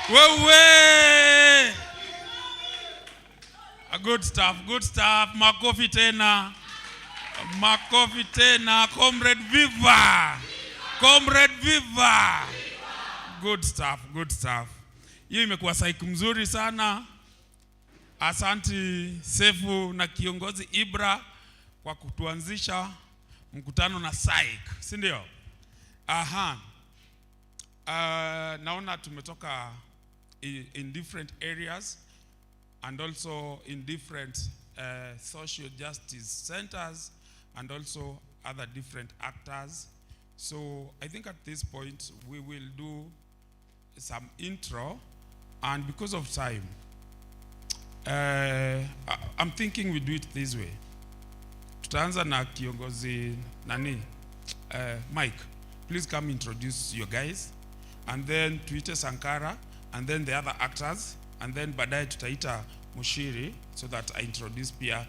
Wewe. Good stuff, good stuff. Makofi tena. Makofi tena. Comrade Viva. Comrade Viva. Good stuff, good stuff. Hiyo imekuwa cycle mzuri sana. Asanti Sefu na kiongozi Ibra kwa kutuanzisha mkutano na psych, si ndio? Aha. Naona tumetoka in different areas and also in different social justice centers and also other different actors. So I think at this point we will do some intro, and because of time, I'm thinking we do it this way. Tutaanza na kiongozi nani? Mike, please come introduce your guys, and then tuite Sankara, and then the other actors, and then baadaye tutaita Munyiri so that I introduce pia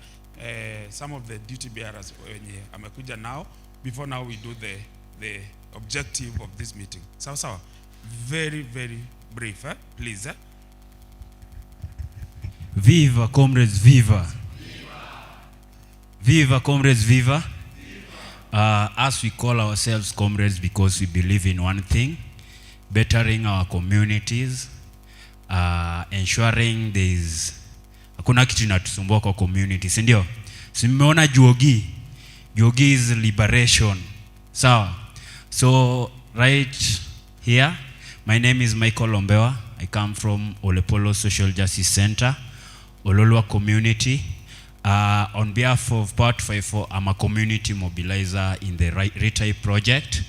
some of the duty bearers wenye amekuja now. Before now we do the objective of this meeting. Sawa. Very, very brief, please. Viva comrades, viva. Viva comrades, viva. As we call ourselves comrades because we believe in one thing: bettering our communities, ensuring there is hakuna kitu inatusumbua kwa community, si ndio? Simeona Juogi is liberation. Sawa. So right here, my name is Michael Ombewa. I come from Olepolo Social Justice Center, Ololua community. On behalf of Part 54, I'm a community mobilizer in the Re-type project.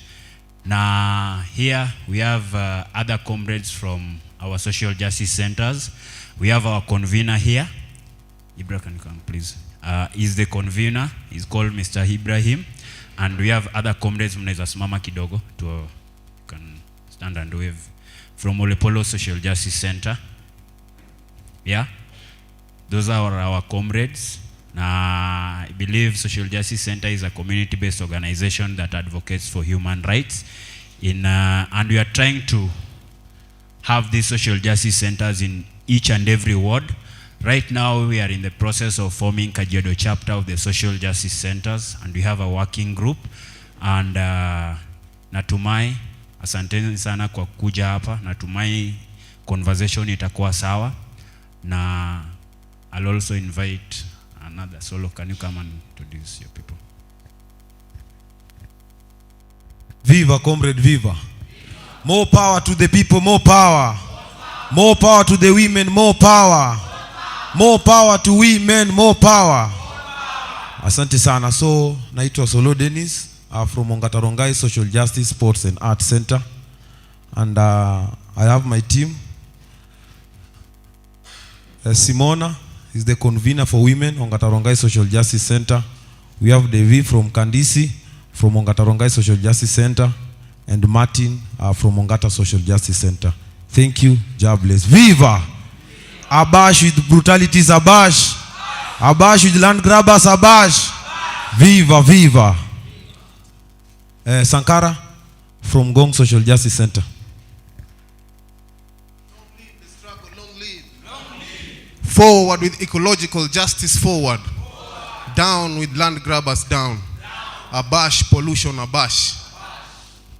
Now here we have other comrades from our social justice centers. We have our convener here. Ibra, can you come please? He's the convener. He's called Mr. Ibrahim. And we have other comrades mnaweza simama kidogo to can stand and wave from Olepolo Social Justice Center. Yeah, those are our comrades. I believe Social Justice Center is a community-based organization that advocates for human rights. And we are trying to have these social justice centers in each and every ward. Right now, we are in the process of forming Kajiado chapter of the social justice centers, and we have a working group. And natumai, asanteni sana kwa kuja hapa. Natumai conversation itakuwa sawa. Na I'll also invite another solo. Can you come and introduce your people? Viva, comrade, viva. More power to the people, more power. More power to the women, more power. More power to women, more power. Asante sana. So, naitwa Solo Dennis from Ongatarongai Social Justice Sports and Arts Center. And I have my team. Simona is the convener for women, Ongatarongai Social Justice Center. We have Devi from Kandisi, from Ongatarongai Social Justice Center. And Martin from Ongata Social Justice Center. Thank you. God bless. Viva! Abash with brutalities, abash. Abash with land grabbers, abash. Viva, viva. Sankara from Ngong Social Justice Center. Long live the struggle, long live. Long live. Forward with ecological justice, forward. Down with land grabbers, down. Abash, pollution, abash.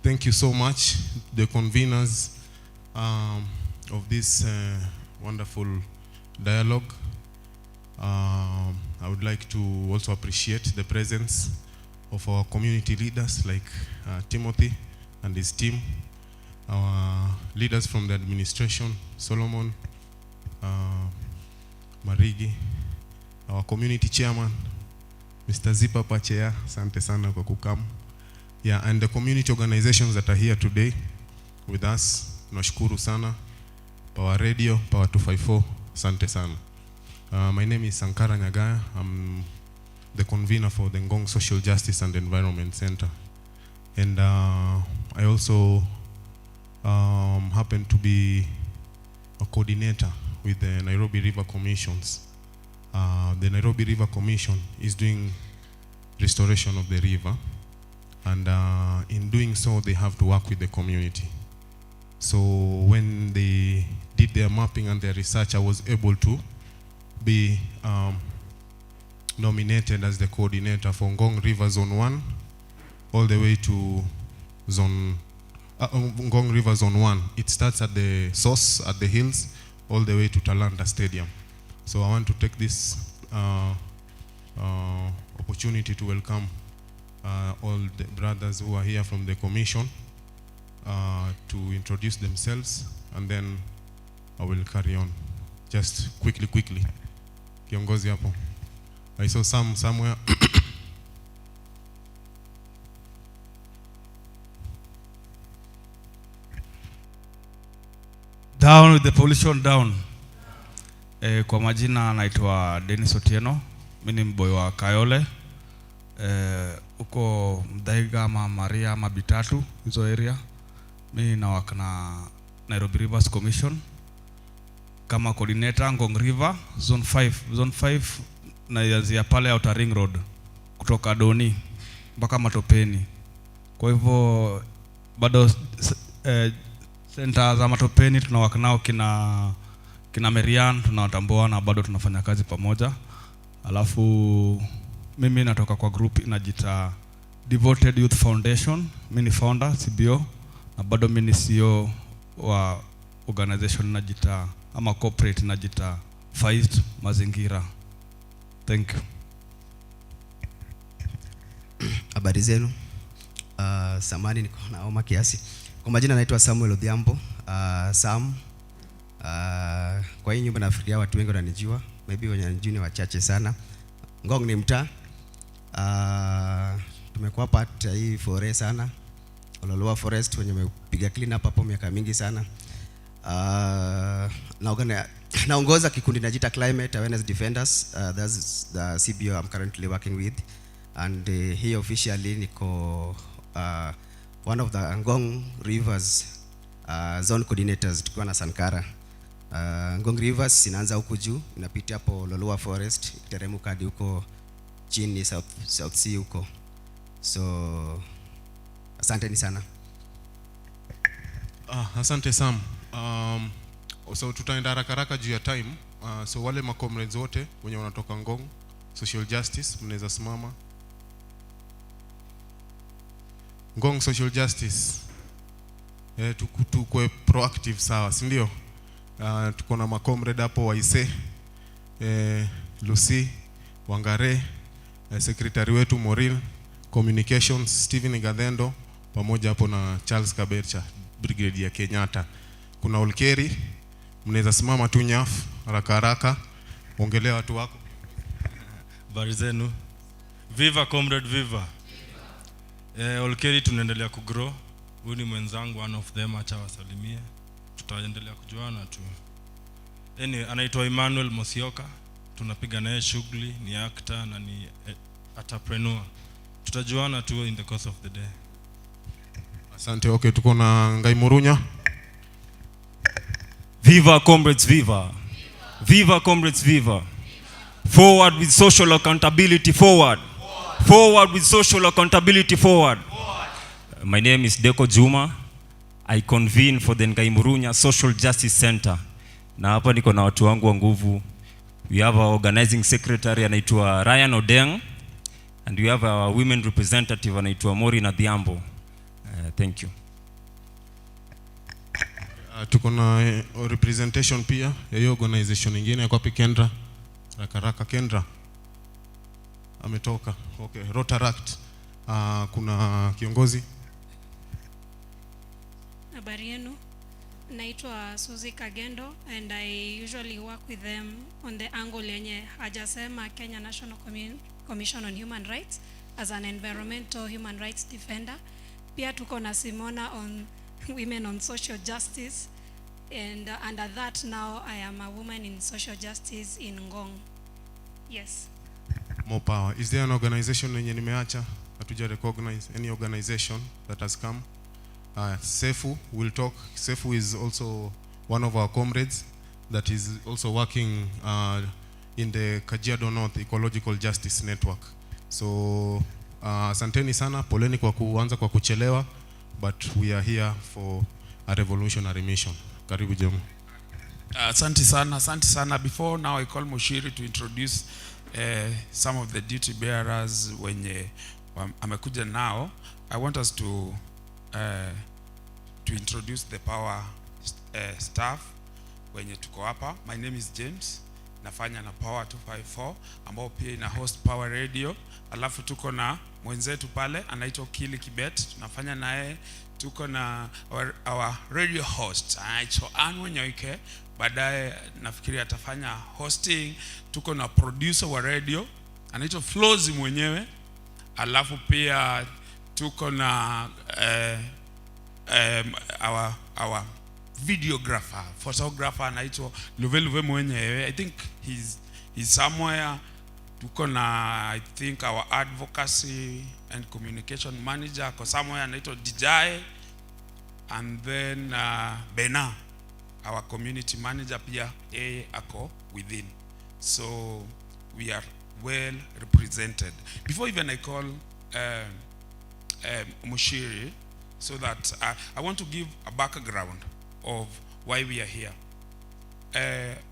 Thank you so much, the conveners of this wonderful dialogue. I would like to also appreciate the presence of our community leaders like Timothy and his team, our leaders from the administration, Solomon, Marigi, our community chairman, Mr. Zipa Pachea, asante sana kwa kukamu. Yeah, and the community organizations that are here today with us, nashukuru sana. Power Radio, Power 254, asante sana. My name is Sankara Nyagaya. I'm the convener for the Ngong Social Justice and Environment Center. And I also happen to be a coordinator with the Nairobi River Commissions. The Nairobi River Commission is doing restoration of the river. And in doing so, they have to work with the community. So when they did their mapping and their research, I was able to be nominated as the coordinator for Ngong River Zone 1 all the way to Ngong River Zone 1. It starts at the source, at the hills, all the way to Talanta Stadium. So I want to take this opportunity to welcome all the brothers who are here from the commission to introduce themselves, and then I will carry on. Just quickly. Kiongozi hapo. I saw somewhere. Down with the pollution down. Kwa majina naitwa Dennis Otieno. Mimi ni mboy wa Kayole. Uko Mdaiga ama Maria ama Bitatu hizo area. Mimi nawaka na Nairobi Rivers Commission kama coordinator Ngong River Zone 5. Zone 5 naanzia pale Outer Ring Road kutoka Doni mpaka Matopeni. Kwa hivyo bado center za Matopeni tunawaka nao kina Merian, tunawatambua na bado tunafanya kazi pamoja. Alafu mimi natoka kwa group inajiita Devoted Youth Foundation. Mimi ni founder CBO na bado mimi ni CEO wa organization inajiita ama corporate inajiita Faist Mazingira. Thank you. Habari zenu. Samani niko naoma kiasi. Kwa majina naitwa Samuel Odhiambo. Sam. Kwa hii nyumba nafikiria watu wengi wananijua. Maybe wenye wananijua ni wachache sana. Ngong ni mtaa. Tumekuwa part ya hii forest sana. Ololoa forest wenye wamepiga clean up hapo miaka mingi sana. Naongoza kikundi najita Climate Awareness Defenders. That's the CBO I'm currently working with. And here officially niko one of the Ngong Rivers zone coordinators tukiwa na Sankara. Ngong Rivers inaanza huko juu, inapitia hapo Loloa Forest, iteremka hadi huko chini South Sea huko. So asanteni sana. Asante Sam. So tutaenda haraka juu ya time. So wale comrades wote wenye wanatoka Ngong Social Justice mnaweza simama. Ngong Social Justice. Tukue proactive sawa, si ndio? Tuko na comrade hapo Waise, Lucy, Wangare, secretary wetu Moril, communications Steven Gadendo pamoja hapo na Charles Kabercha, brigade ya Kenyatta. Kuna Olkeri, mnaweza simama tu nyaf haraka ongelea watu wako. Habari zenu. Viva comrade, viva. Olkeri tunaendelea kugrow. Huyu ni mwenzangu, one of them, acha wasalimie. Tutaendelea kujuana tu. Anaitwa Emmanuel Mosioka. Tunapiga naye shughuli, ni actor na ni entrepreneur. Tutajuana tu in the course of the day. Asante. Okay, tuko na Ngai Murunya. Viva comrades, viva. Viva comrades, viva. Forward with social accountability, forward. Forward with social accountability, forward. My name is Deko Juma. I convene for the Ngai Murunya Social Justice Center. Na hapa niko na watu wangu wa nguvu. We have our organizing secretary anaitwa Ryan Odeng, and we have our women representative anaitwa Mori Nadhiambo. Thank you. Tuko na representation pia ya hiyo organization nyingine kwa Kendra. Rakaraka Kendra ametoka. Okay, Rotaract. Kuna kiongozi. Habari yenu. Naitwa Suzy Kagendo, and I usually work with them on the angle yenye hajasema Kenya National Commission on Human Rights as an environmental human rights defender. Pia tuko na Simona on women on social justice, and under that now I am a woman in social justice in Ngong. Yes. More power. Is there an organization yenye nimeacha hatuja recognize, any organization that has come? Sefu will talk. Sefu is also one of our comrades that is also working in the Kajiado North Ecological Justice Network. So asanteni sana, poleni kwa kuanza kwa kuchelewa, but we are here for a revolutionary mission. Karibu Jemu. Asante sana. Before now I call Munyiri to introduce some of the duty bearers wenye amekuja now. I want us to introduce the power staff wenye tuko hapa. My name is James, nafanya na Power 254 ambao pia ina host Power Radio. Alafu tuko na mwenzetu pale anaitwa Kili Kibet, tunafanya naye. Tuko na our radio host anaitwa Anwanyoike, baadaye nafikiri atafanya hosting. Tuko na producer wa radio anaitwa Flozz mwenyewe. Alafu pia tuko na our videographer, photographer anaitwa Luve mwenyewe. I think he's somewhere. Tuko na I think our advocacy and communication manager kwa somewhere anaitwa DJ, and then Bena, our community manager pia ako within. So we are well represented. Before even I call Munyiri, so that I want to give a background of why we are here.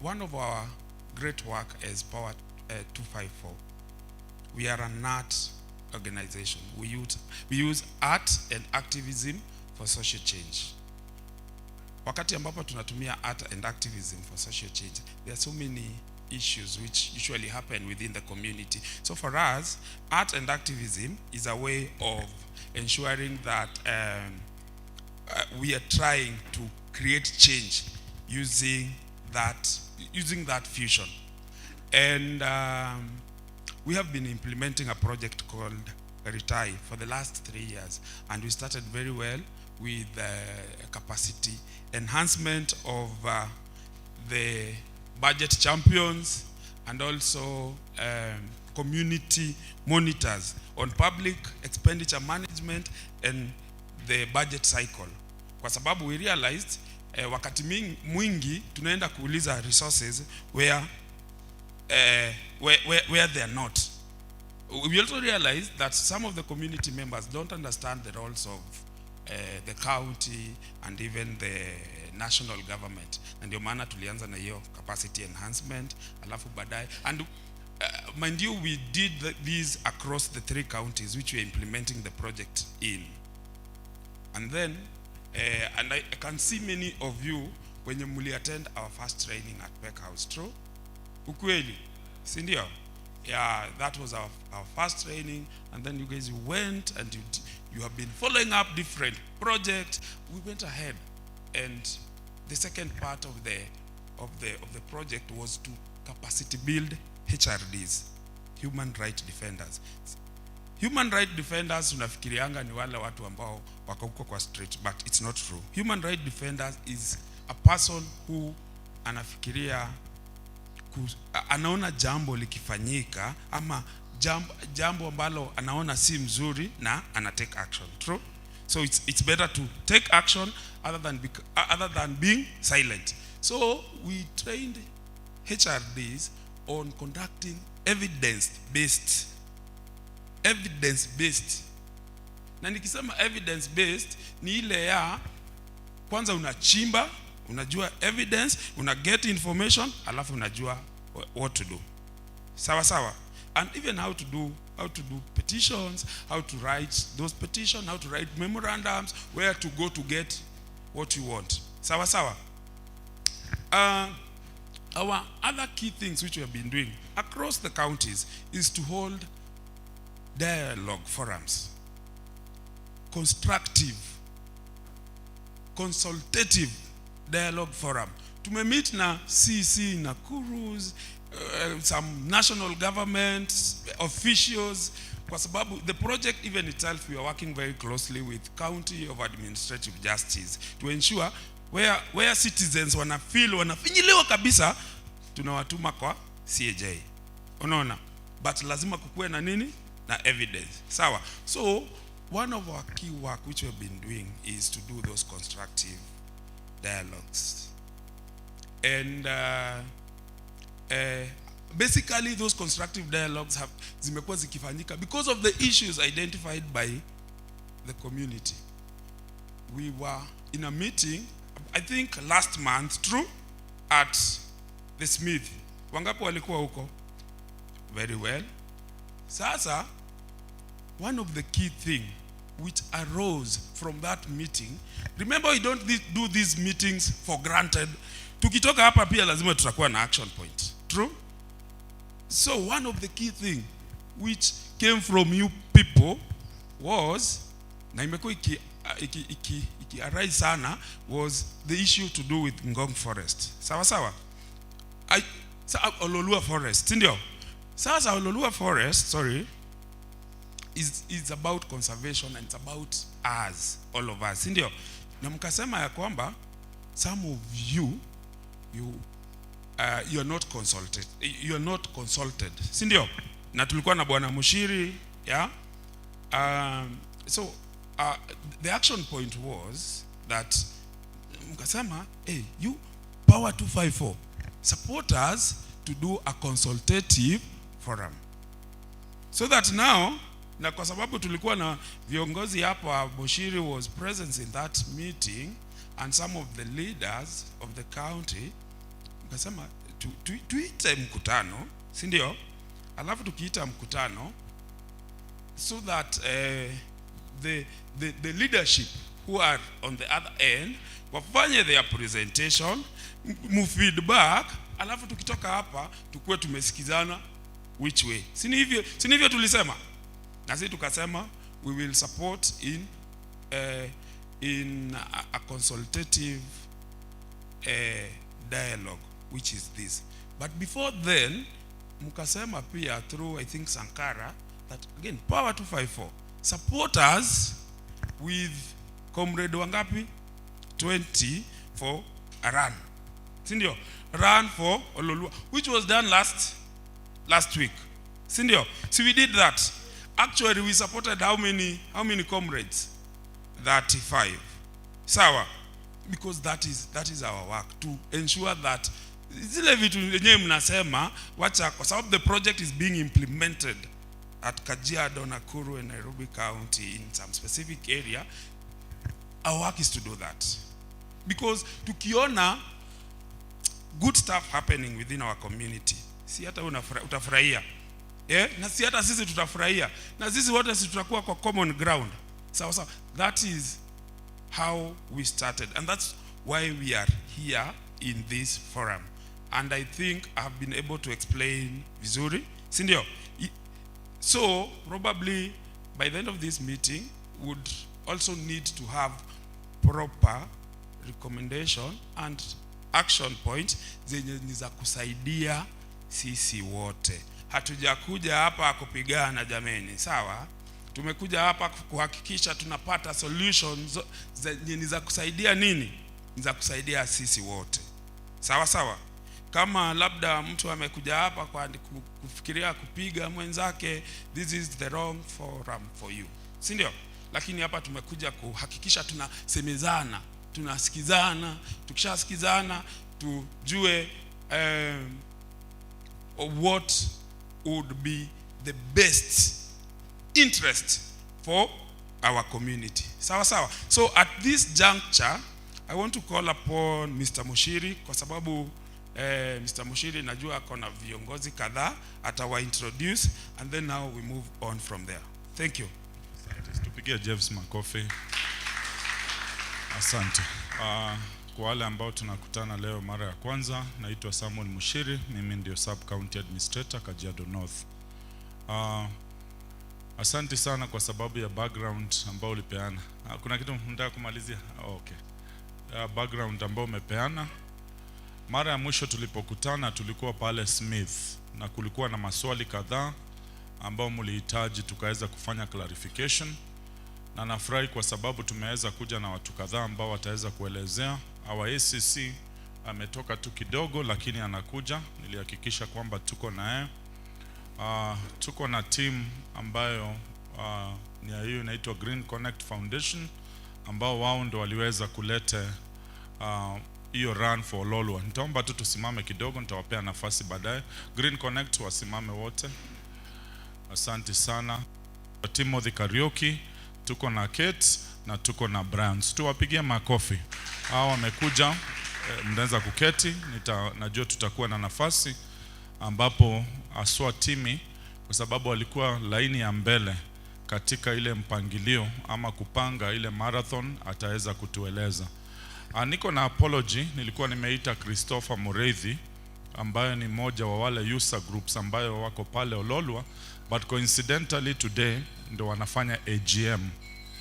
One of our great work is Power 254. We are an art organization. We use art and activism for social change. Wakati ambapo tunatumia art and activism for social change, there are so many issues which usually happen within the community. So for us, art and activism is a way of ensuring that we are trying to create change using that fusion. And we have been implementing a project called Retai for the last 3 years, and we started very well with capacity enhancement of the budget champions and also community monitors on public expenditure management and the budget cycle. Kwa sababu we realized wakati mwingi tunaenda kuuliza resources where they are not. We also realized that some of the community members don't understand the roles of the county and even the national government. Na ndio maana tulianza na hiyo capacity enhancement, alafu baadaye. And mind you, we did these across the 3 counties which we are implementing the project in. And then, and I can see many of you when you muli attend our first training at Peck House. True? Ukweli? Sindio? Yeah, that was our first training, and then you guys went and you have been following up different projects. We went ahead, and the second part of the project was to capacity build HRDs, human right defenders. Human right defenders unafikirianga ni wale watu ambao wako huko kwa street, but it's not true. Human right defenders is a person who anafikiria anaona jambo likifanyika ama jambo ambalo anaona si mzuri na ana take action. True? So it's better to take action other than being silent. So we trained HRDs on conducting evidence-based. Na nikisema evidence-based ni ile ya kwanza unachimba, unajua evidence, una get information, alafu unajua what to do. Sawa. And even how to do petitions, how to write those petitions, how to write memorandums, where to go to get what you want. Sawa. Our other key things which we have been doing across the counties is to hold dialogue forums, constructive, consultative dialogue forum. Tumemeet na CC na Kurus, some national government officials, kwa sababu the project even itself, we are working very closely with County of Administrative Justice to ensure where citizens wanafinyiliwa kabisa, tunawatuma kwa CAJ. Unaona? But lazima kukuwe na nini? Na evidence. Sawa. So one of our key work which we have been doing is to do those constructive dialogues. And basically those constructive dialogues zimekuwa zikifanyika because of the issues identified by the community. we were in a meeting, I think last month, true, at the Smith. Wangapi walikuwa huko? Very well. Sasa, one of the key thing which arose from that meeting, remember we don't do these meetings for granted. Tukitoka hapa pia lazima tutakuwa na action point. True? So one of the key thing which came from you people was, na imekuwa iki arise sana, was the issue to do with Ngong Forest. Sawa sawa? Ololua Forest, ndio? Sasa Ololua Forest, sorry, is about conservation and it's about us, all of us, ndio? Na mkasema ya kwamba some of you are not consulted. You are not consulted. Si ndio? Na tulikuwa na bwana Munyiri, yeah? So the action point was that mkasema, hey, you Power 254 support us to do a consultative forum. So that now, na kwa sababu tulikuwa na viongozi hapa, Munyiri was present in that meeting and some of the leaders of the county, mkasema tuite mkutano, si ndio? Alafu tukiita mkutano, so that the leadership who are on the other end wafanye their presentation, mu feedback, alafu tukitoka hapa tukue tumesikizana which way. Si hivyo tulisema? Na sisi tukasema we will support in a consultative dialogue, which is this. But before then, mukasema pia through, I think, Sankara, that again, Power 254, support us with Comrade Wangapi 20 for a run. Sindio? Run for Ololua, which was done last week. Sindio? So we did that. Actually, we supported how many comrades? 35. Sawa? Because that is our work, to ensure that zile vitu yenyewe mnasema wacha, kwa sababu the project is being implemented at Kajiado, Nakuru and Nairobi County in some specific area. Our work is to do that. Because tukiona good stuff happening within our community, si hata utafurahia. Na si hata sisi tutafurahia. Na sisi wote sisi tutakuwa kwa common ground. So that is how we started, and that's why we are here in this forum. And I think I've been able to explain vizuri, sindio? So probably by the end of this meeting would also need to have proper recommendation and action point zenye niza kusaidia sisi wote. Hatujakuja hapa kupigana jameni, sawa? Tumekuja hapa kuhakikisha tunapata solutions zenye niza kusaidia nini? Niza kusaidia sisi wote. Sawa sawa? Kama labda mtu amekuja hapa kwa kufikiria kupiga mwenzake, this is the wrong forum for you. Si ndio? Lakini hapa tumekuja kuhakikisha tunasemezana, tunasikizana, tukishasikizana tujue what would be the best interest for our community. Sawa sawa. So at this juncture, I want to call upon Mr. Munyiri, kwa sababu Mr. Munyiri najua akona viongozi kadhaa, atawa introduce, and then now we move on from there. Thank you. Tupigie Jeff makofi. Asante. Kwa wale ambao tunakutana leo mara ya kwanza, naitwa Samuel Munyiri, mimi ndio Sub County Administrator Kajiado North. Asante sana kwa sababu ya background ambao ulipeana. Kuna kitu nataka kumalizia? Okay. Background ambao umepeana. Mara ya mwisho tulipokutana tulikuwa pale Smith na kulikuwa na maswali kadhaa ambao mlihitaji tukaweza kufanya clarification, na nafurahi kwa sababu tumeweza kuja na watu kadhaa ambao wataweza kuelezea. Our ACC ametoka tu kidogo lakini anakuja, nilihakikisha kwamba tuko naye. Tuko na team ambayo ni hiyo inaitwa Green Connect Foundation, ambao wao ndio waliweza kuleta hiyo run for Ololua. Nitaomba tu tusimame kidogo, nitawapea nafasi baadaye. Green Connect wasimame wote. Asante sana. Timothy Karaoke, tuko na Kate na tuko na Brian. Tuwapigie makofi. Hao wamekuja, mnaweza kuketi. Najua tutakuwa na nafasi ambapo aswa timi, kwa sababu walikuwa laini ya mbele katika ile mpangilio ama kupanga ile marathon, ataweza kutueleza. Niko na apology, nilikuwa nimeita Christopher Mureithi ambaye ni mmoja wa wale user groups ambayo wako pale Ololwa, but coincidentally today ndo wanafanya AGM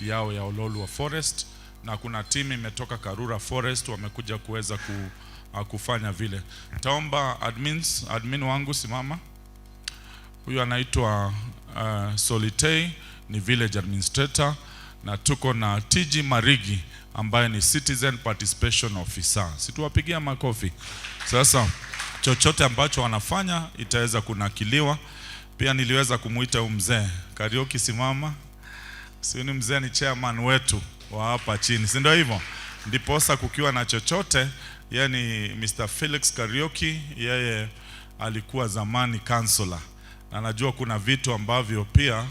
yao ya Ololwa Forest, na kuna timu imetoka Karura Forest wamekuja kuweza kufanya vile. Taomba admin wangu simama. Huyu anaitwa Solitei, ni village administrator, na tuko na TG Marigi ambaye ni citizen participation officer. Situwapigia makofi. Sasa chochote ambacho wanafanya itaweza kunakiliwa. Pia niliweza kumuita mzee Karaoke, simama. Si ni mzee, ni chairman wetu wa hapa chini, si ndio hivyo? Ndiposa kukiwa na chochote, yani Mr. Felix Karaoke, yeye alikuwa zamani councillor, na najua kuna vitu ambavyo pia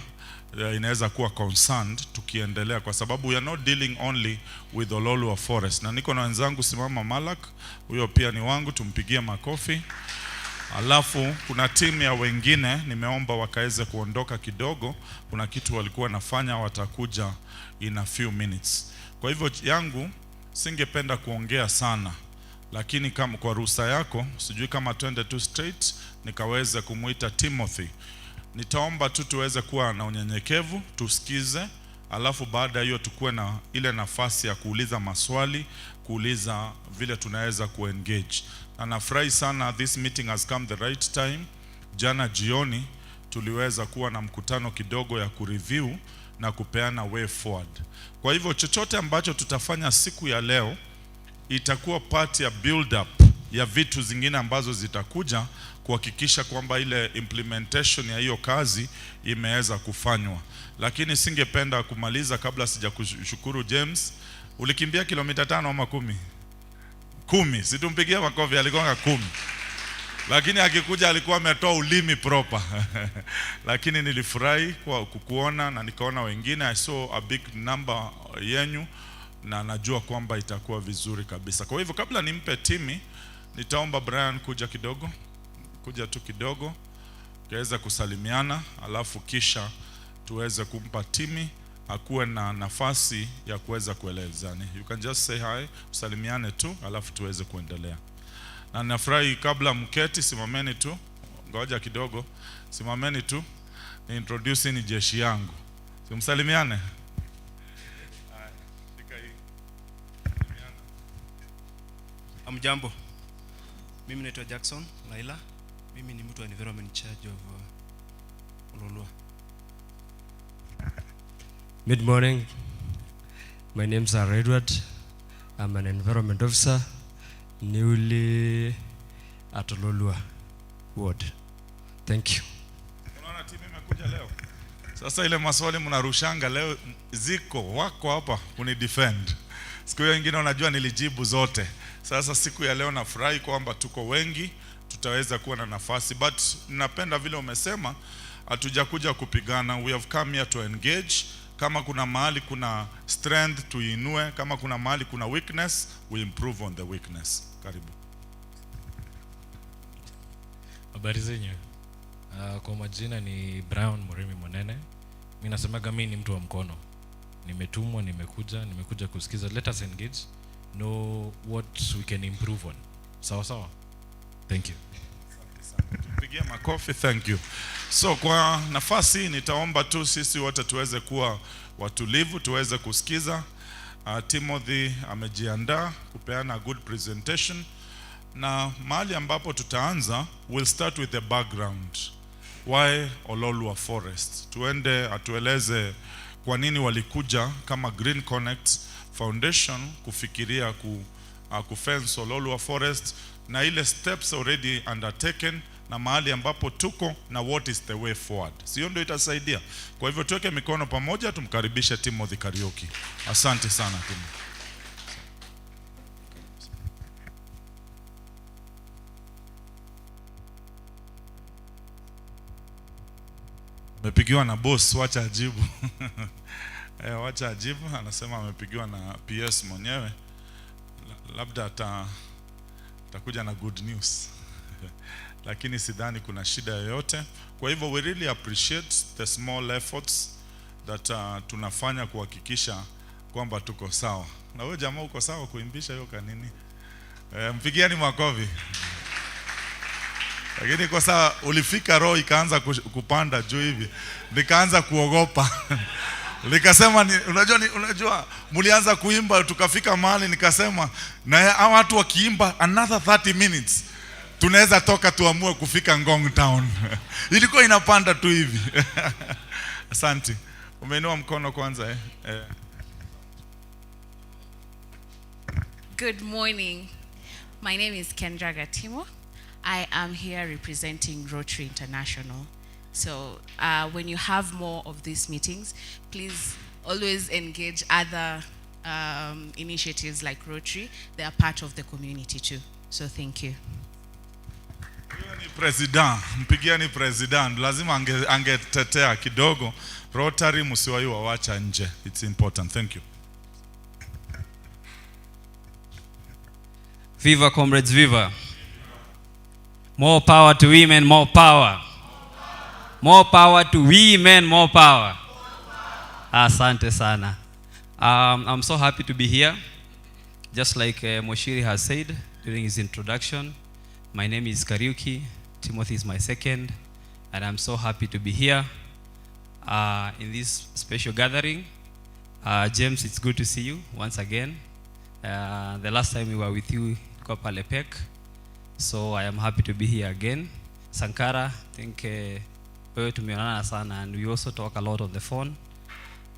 inaweza kuwa concerned tukiendelea, kwa sababu we are not dealing only with Ololwa Forest. Na niko na wenzangu, simama Malak, huyo pia ni wangu, tumpigie makofi. Alafu kuna timu ya wengine nimeomba wakaweze kuondoka kidogo, kuna kitu walikuwa nafanya, watakuja in a few minutes. Kwa hivyo yangu singependa kuongea sana, lakini kama kwa ruhusa yako, sijui kama twende tu straight nikaweze kumuita Timothy. Nitaomba tu tuweze kuwa na unyenyekevu, tusikize, alafu baada hiyo tukue na ile nafasi ya kuuliza maswali, kuuliza vile tunaweza kuengage. Na nafurahi sana, this meeting has come the right time. Jana jioni tuliweza kuwa na mkutano kidogo ya kureview na kupeana way forward. Kwa hivyo chochote ambacho tutafanya siku ya leo itakuwa part ya build up ya vitu zingine ambazo zitakuja kuhakikisha kwamba ile implementation ya hiyo kazi imeweza kufanywa. Lakini singependa kumaliza kabla sija kushukuru James. Ulikimbia kilomita 5 ama 10? 10. Situmpigia makofi, alikuwa 10. Lakini akikuja alikuwa ametoa ulimi proper. Lakini nilifurahi kwa kukuona na nikaona wengine, I saw a big number yenyu, na najua kwamba itakuwa vizuri kabisa. Kwa hivyo kabla nimpe timi, nitaomba Brian kuja kidogo, kuja tu kidogo, kaweza kusalimiana, alafu kisha tuweze kumpa timi akuwe na nafasi ya kuweza kuelezana. You can just say hi, usalimiane tu, alafu tuweze kuendelea. Na nafurahi, kabla mketi, simameni tu, ngoja kidogo, simameni tu, ni introduce ni jeshi yangu. Simsalimiane. Amjambo. Mimi naitwa Jackson Laila. Mimi ni mtu wa environment charge of Ololwa. Good morning. My name is Edward. I'm an environment officer newly at Ololwa ward. Thank you. Unaona timu imekuja leo. Sasa ile maswali mnarushanga leo ziko wako hapa kuni defend. Siku hiyo nyingine unajua nilijibu zote. Sasa siku ya leo nafurahi kwamba tuko wengi, tutaweza kuwa na nafasi, but napenda vile umesema hatujakuja kupigana. We have come here to engage. Kama kuna mahali kuna strength tuinue, kama kuna mahali kuna weakness we improve on the weakness. Karibu. Habari zenyu. Kwa majina ni Brown Murimi Monene. Mimi nasemaga mimi ni mtu wa mkono. Nimetumwa, nimekuja kusikiza. Let us engage, know what we can improve on. Sawa sawa. Thank you. Tupigie makofi, thank you. So kwa nafasi nitaomba tu sisi wote tuweze kuwa watulivu, tuweze kusikiza. Timothy amejiandaa kupeana good presentation, na mahali ambapo tutaanza, we'll start with the background. Why Ololwa Forest? Tuende atueleze kwa nini walikuja kama Green Connect Foundation kufikiria kufence Ololwa Forest, na ile steps already undertaken, na mahali ambapo tuko na what is the way forward. Sio ndio itasaidia. Kwa hivyo tuweke mikono pamoja, tumkaribishe Timothy Karaoke. Asante sana Timothy. Mepigiwa na boss, wacha ajibu. Wacha ajibu, anasema amepigiwa na PS mwenyewe. Labda atakuja na good news. Lakini sidhani kuna shida yoyote. Kwa hivyo we really appreciate the small efforts that tunafanya kuhakikisha kwamba tuko sawa. Na wewe jamaa uko sawa kuimbisha hiyo kanini? Mpigieni makofi. Lakini kwa saa ulifika roho ikaanza kupanda juu hivi. Nikaanza kuogopa. Nikasema unajua mlianza kuimba tukafika mahali nikasema na hao watu wakiimba another 30 minutes tunaweza toka tuamue kufika Ngong town. Ilikuwa inapanda tu hivi. Asante. Umeinua mkono kwanza Good morning. My name is Kendra Gatimo. I am here representing Rotary International. So when you have more of these meetings, please always engage other initiatives like Rotary. They are part of the community too. So thank you. President, mpigiani president, lazima angetetea kidogo. Rotary msiwahi wawacha nje. It's important. Thank you. Viva comrades, viva. More power to women, more power. More power to women, more power. Asante sana. I'm so happy to be here. Just like Munyiri has said during his introduction, my name is Kariuki. Timothy is my second. And I'm so happy to be here in this special gathering. James, it's good to see you once again. The last time we were with you, Kopalepek. So I am happy to be here again. Sankara, I think wewe tumeonana sana, and we also talk a lot on the phone.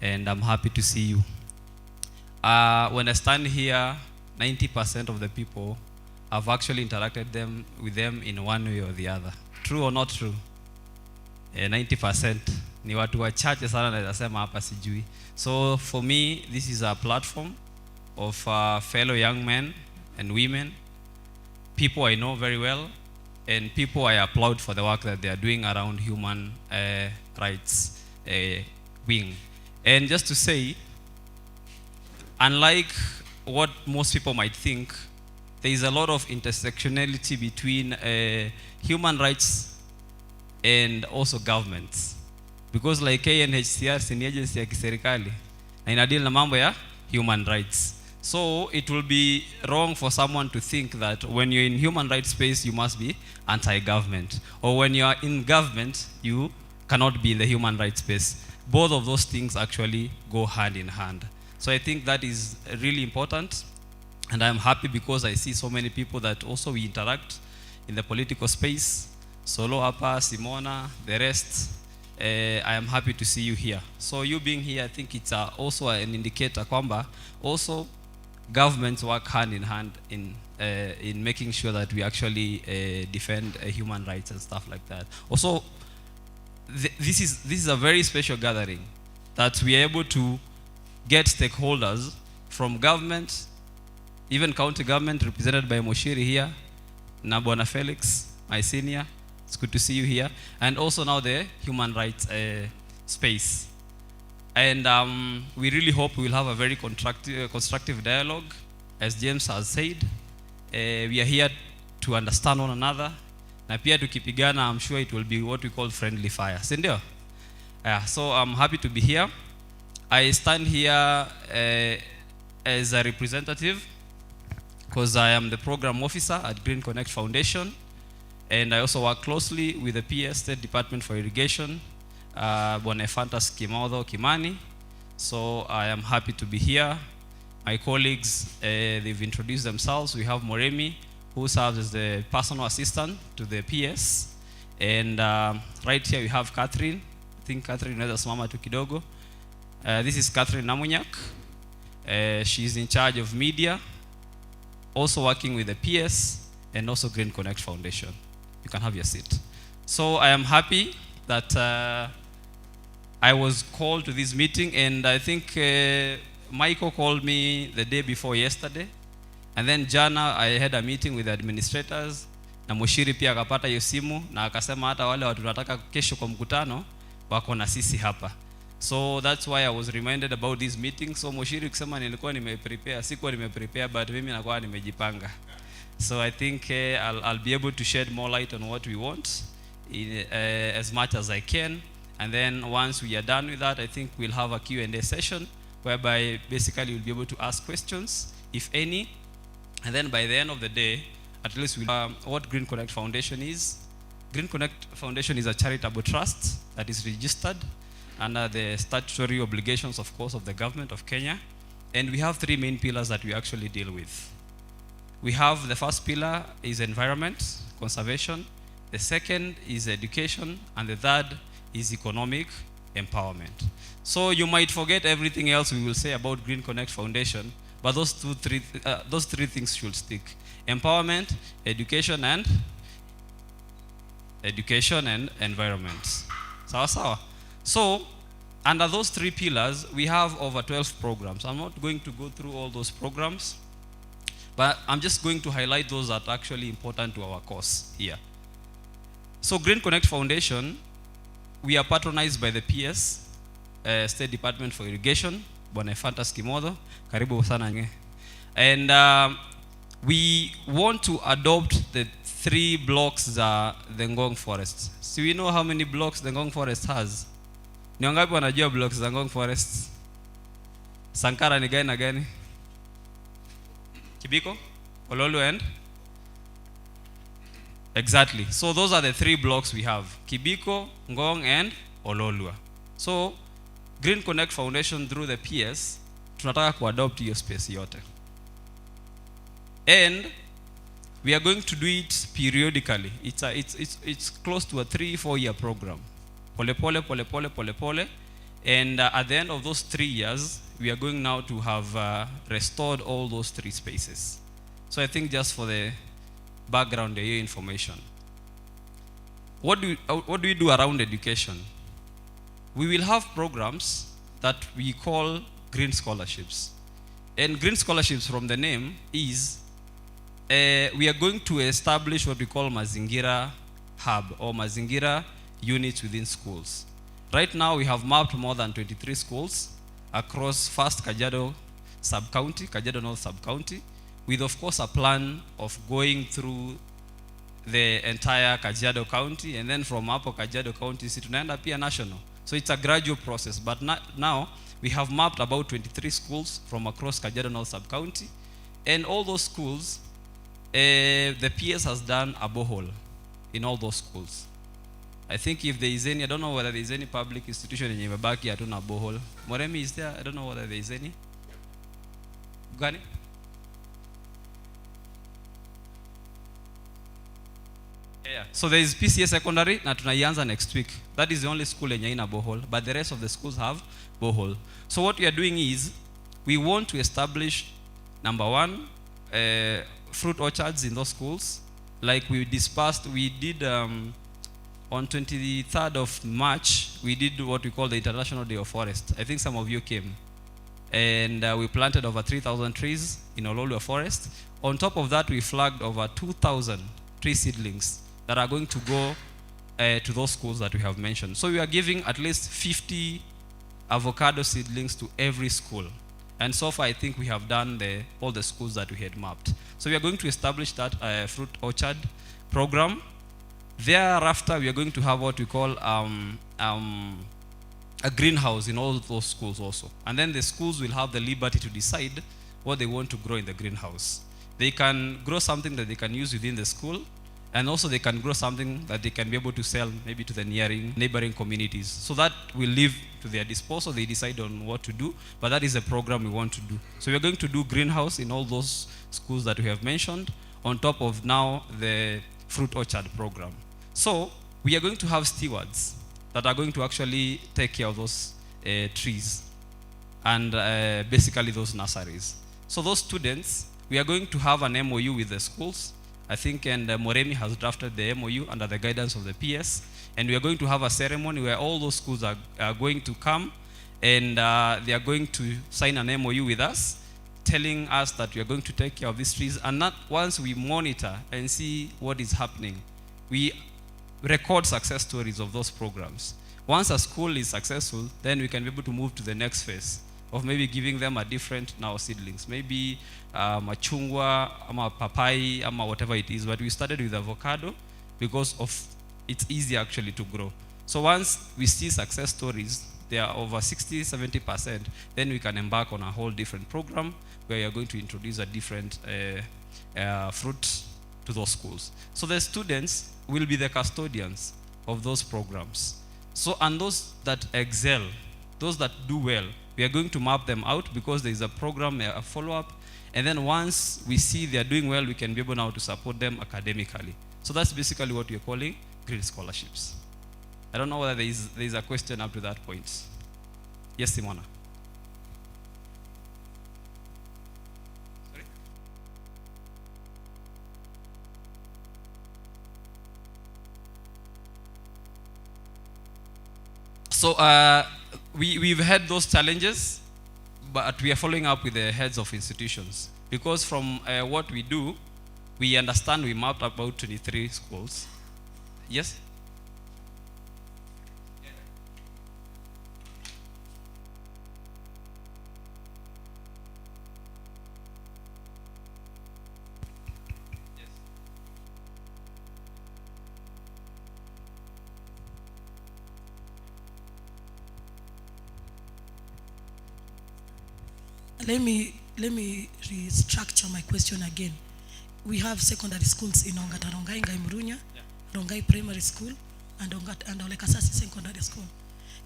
And I'm happy to see you. When I stand here, 90% of the people I've actually interacted with them in one way or the other. True or not true? 90% ni watu wachache sana naweza sema hapa sijui. So for me, this is a platform of fellow young men and women, people I know very well, and people I applaud for the work that they are doing around human rights wing. And just to say, unlike what most people might think, there is a lot of intersectionality between human rights and also governments. Because like KNHCR ni agency ya kiserikali na inadeal na mambo ya human rights. So it will be wrong for someone to think that when you're in human rights space you must be anti-government, or when you are in government you cannot be in the human rights space. Both of those things actually go hand in hand. So I think that is really important, and I'm happy because I see so many people that also we interact in the political space. Solo hapa, Simona, the rest. I am happy to see you here. So you being here, I think it's also an indicator kwamba also governments work hand in hand in making sure that we actually defend human rights and stuff like that. Also, this is a very special gathering that we are able to get stakeholders from government, even county government represented by Munyiri here, na Bwana Felix, my senior. It's good to see you here. And also now the human rights space. And we really hope we will have a very constructive dialogue. As James has said, we are here to understand one another. Na pia tukipigana, I'm sure it will be what we call friendly fire. Sindio? So I'm happy to be here. I stand here as a representative because I am the program officer at Green Connect Foundation. And I also work closely with the PS State Department for Irrigation, Bonefantas Kimaudo Kimani. So I am happy to be here. My colleagues, they've introduced themselves. We have Moremi, who serves as the personal assistant to the PS. And right here we have Catherine. I think Catherine inaweza simama tu kidogo. This is Catherine Namunyak. She's in charge of media, also working with the PS and also Green Connect Foundation. You can have your seat. So I am happy that I was called to this meeting, and I think Michael called me the day before yesterday, and then jana I had a meeting with the administrators, na Munyiri pia akapata hiyo simu na akasema hata wale watu tunataka kesho kwa mkutano wako na sisi hapa. So that's why I was reminded about this meeting. So Munyiri kusema nilikuwa nimeprepare, sikuwa nimeprepare, but mimi nakuwa nimejipanga. So I think I'll be able to shed more light on what we want as much as I can. And then once we are done with that, I think we'll have a Q&A session whereby basically you'll be able to ask questions, if any. And then by the end of the day, at least we'll what Green Connect Foundation is. Green Connect Foundation is a charitable trust that is registered under the statutory obligations, of course, of the government of Kenya. And we have three main pillars that we actually deal with. We have the first pillar is environment, conservation. The second is education. And the third is economic empowerment. So you might forget everything else we will say about Green Connect Foundation, but those three things should stick. Empowerment, education and environment. Sawa sawa. So under those three pillars, we have over 12 programs. I'm not going to go through all those programs, but I'm just going to highlight those that are actually important to our cause here. So Green Connect Foundation, we are patronized by the PS, State Department for Irrigation, Bwana Fantas Kimodo, karibu sana nye. And we want to adopt the 3 blocks za the Ngong forest. So we know how many blocks the Ngong forest has. Ni wangapi wanajua blocks za Ngong forest? Sankara ni gani na gani? Kibiko, Ololu and? Exactly. So those are the 3 blocks we have. Kibiko, Ngong and Ololua. So Green Connect Foundation through the PS tunataka kuadopt hiyo space yote. And we are going to do it periodically. It's close to a 3-4 year program. Pole pole. And at the end of those 3 years, we are going now to have restored all those 3 spaces. So I think just for the background information. What do we do around education? We will have programs that we call green scholarships. And green scholarships, from the name, is we are going to establish what we call Mazingira Hub or Mazingira units within schools. Right now, we have mapped more than 23 schools across first Kajiado sub-county, Kajiado North sub-county, with, of course, a plan of going through the entire Kajiado County, and then from Apo Kajiado County, tunaenda pia national. So it's a gradual process, but now we have mapped about 23 schools from across Kajiado North sub-county, and all those schools, the PS has done a borehole in all those schools. I think if there is any, I don't know whether there is any public institution in Yemabaki hatuna borehole. Moremi is there? I don't know whether there is any. Gani? Yeah. So there is PCA secondary na tunaianza next week. That is the only school yenye ina borehole, but the rest of the schools have borehole. So what we are doing is we want to establish, number 1, fruit orchards in those schools. Like we did on 23rd of March, we did what we call the International Day of Forest. I think some of you came. And we planted over 3,000 trees in Ololua Forest. On top of that, we flagged over 2,000 tree seedlings that are going to go to those schools that we have mentioned. So we are giving at least 50 avocado seedlings to every school. And so far, I think we have done all the schools that we had mapped. So we are going to establish that fruit orchard program. Thereafter, we are going to have what we call a greenhouse in all those schools also. And then the schools will have the liberty to decide what they want to grow in the greenhouse. They can grow something that they can use within the school, and also they can grow something that they can be able to sell maybe to the neighboring communities. So that will leave to their disposal. They decide on what to do, but that is the program we want to do. So we're going to do greenhouse in all those schools that we have mentioned, on top of now the fruit orchard program. So we are going to have stewards that are going to actually take care of those trees and basically those nurseries. So those students, we are going to have an MOU with the schools, I think, and Moremi has drafted the MOU under the guidance of the PS, and we are going to have a ceremony where all those schools are going to come, and they are going to sign an MOU with us, telling us that we are going to take care of these trees, and not once we monitor and see what is happening, we record success stories of those programs. Once a school is successful, then we can be able to move to the next phase of maybe giving them a different now seedlings, maybe machungwa, ama papai, ama whatever it is. But we started with avocado because of it's easy actually to grow. So once we see success stories, they are over 60-70%, then we can embark on a whole different program where we are going to introduce a different fruit to those schools. So the students will be the custodians of those programs. So, and those that excel, those that do well, we are going to map them out because there is a program, a follow-up, and then once we see they are doing well, we can be able now to support them academically. So that's basically what we are calling green scholarships. I don't know whether there is a question up to that point. Yes, Simona. Sorry? So we've had those challenges, but we are following up with the heads of institutions. Because from what we do, we understand we mapped about 23 schools. Yes? Let me restructure my question again. We have secondary schools in Ongata Rongai, Ngai Murunya, Rongai Primary School, and Olekasasi Secondary School.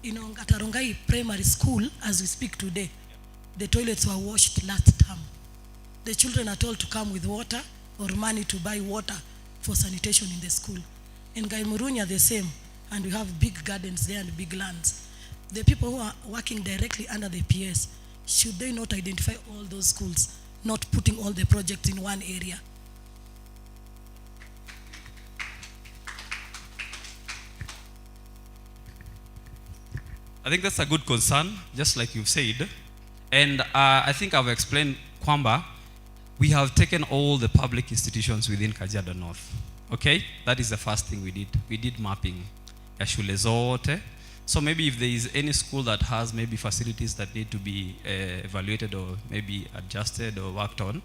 In Ongata Rongai Primary School, as we speak today, the toilets were washed last term. The children are told to come with water or money to buy water for sanitation in the school. In Ngai Murunya, the same, and we have big gardens there and big lands. The people who are working directly under the PS, should they not identify all those schools, not putting all the projects in one area? I think that's a good concern, just like you've said. And I think I've explained kwamba we have taken all the public institutions within Kajiado North. Okay? That is the first thing we did. We did mapping ya shule zote. So maybe if there is any school that has maybe facilities that need to be evaluated or maybe adjusted or worked on.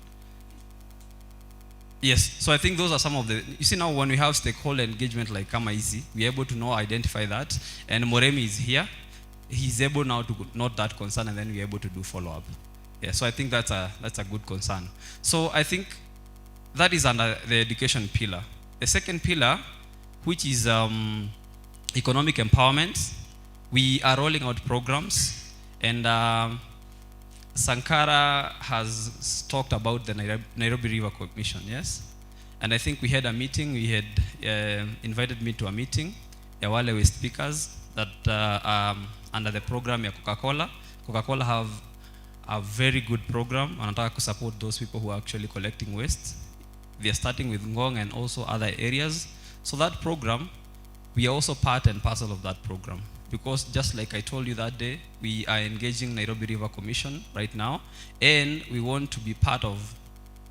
Yes, so I think those are some of the, you see now when we have stakeholder engagement like Kama Easy, we're able to now identify that. And Moremi is here. He's able now to note that concern and then we're able to do follow-up. Yeah, so I think that's a good concern. So I think that is under the education pillar. The second pillar, which is economic empowerment, we are rolling out programs, and Sankara has talked about the Nairobi River Commission, yes? And I think we had a meeting, we had invited me to a meeting, ya wale with speakers that under the program ya Coca-Cola. Coca-Cola have a very good program, wanataka to support those people who are actually collecting waste. They are starting with Ngong and also other areas. So that program, we are also part and parcel of that program. Because just like I told you that day, we are engaging Nairobi River Commission right now, and we want to be part of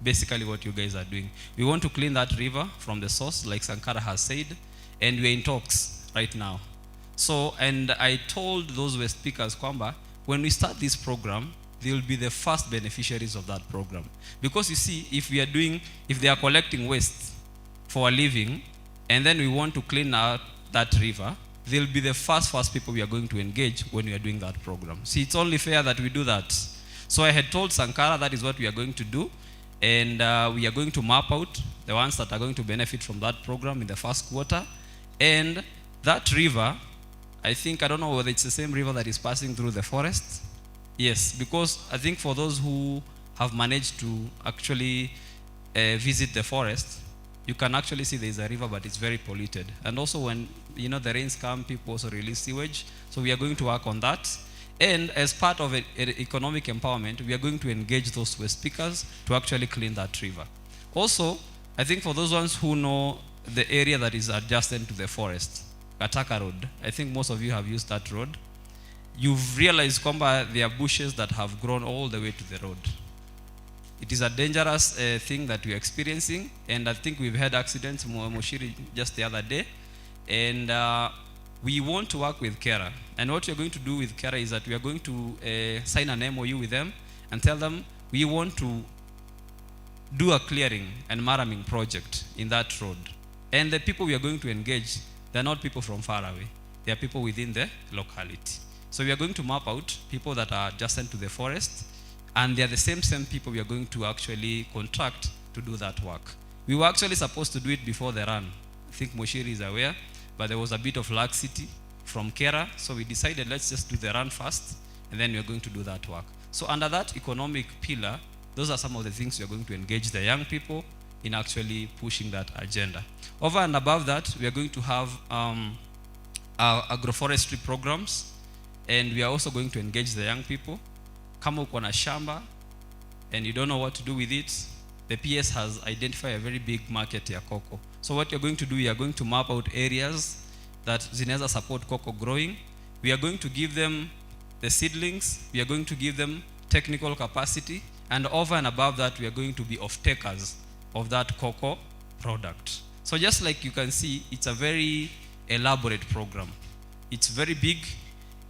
basically what you guys are doing. We want to clean that river from the source, like Sankara has said, and we're in talks right now. So, and I told those waste speakers, kwamba, when we start this program, they will be the first beneficiaries of that program. Because you see, if they are collecting waste for a living, and then we want to clean out that river, they'll be the first people we are going to engage when we are doing that program. See, it's only fair that we do that. So I had told Sankara that is what we are going to do, and we are going to map out the ones that are going to benefit from that program in the first quarter. And that river, I think, I don't know whether it's the same river that is passing through the forest. Yes, because I think for those who have managed to actually visit the forest, you can actually see there is a river, but it's very polluted. And also when, the rains come, people also release sewage. So we are going to work on that. And as part of economic empowerment, we are going to engage those waste speakers to actually clean that river. Also, I think for those ones who know the area that is adjacent to the forest, Kataka Road, I think most of you have used that road. You've realized kwamba there are bushes that have grown all the way to the road. It is a dangerous thing that we're experiencing, and I think we've had accidents, Munyiri just the other day, and we want to work with Kera. And what we are going to do with Kera is that we are going to sign an MOU with them and tell them we want to do a clearing and marraming project in that road. And the people we are going to engage, they're not people from far away. They are people within the locality. So we are going to map out people that are adjacent to the forest, and they are the same people we are going to actually contract to do that work. We were actually supposed to do it before the run. I think Munyiri is aware, but there was a bit of laxity from Kera, so we decided let's just do the run first, and then we are going to do that work. So under that economic pillar, those are some of the things we are going to engage the young people in actually pushing that agenda. Over and above that, we are going to have our agroforestry programs, and we are also going to engage the young people. Kama uko na shamba and you don't know what to do with it, the PS has identified a very big market ya cocoa. So what you're going to do, you are going to map out areas that zinaweza support cocoa growing. We are going to give them the seedlings, we are going to give them technical capacity, and over and above that, we are going to be off-takers of that cocoa product. So just like you can see, it's a very elaborate program. It's very big,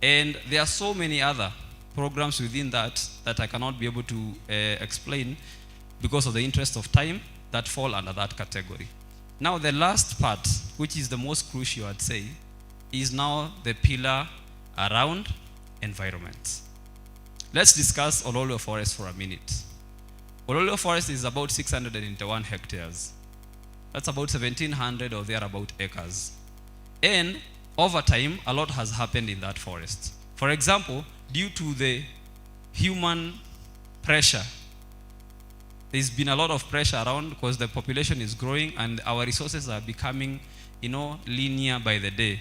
and there are so many other programs within that that I cannot be able to explain because of the interest of time that fall under that category. Now the last part, which is the most crucial I'd say, is now the pillar around environment. Let's discuss Ololua Forest for a minute. Ololua Forest is about 681 hectares. That's about 1,700 or thereabout acres. And over time, a lot has happened in that forest. For example, due to the human pressure, there's been a lot of pressure around because the population is growing and our resources are becoming, linear by the day.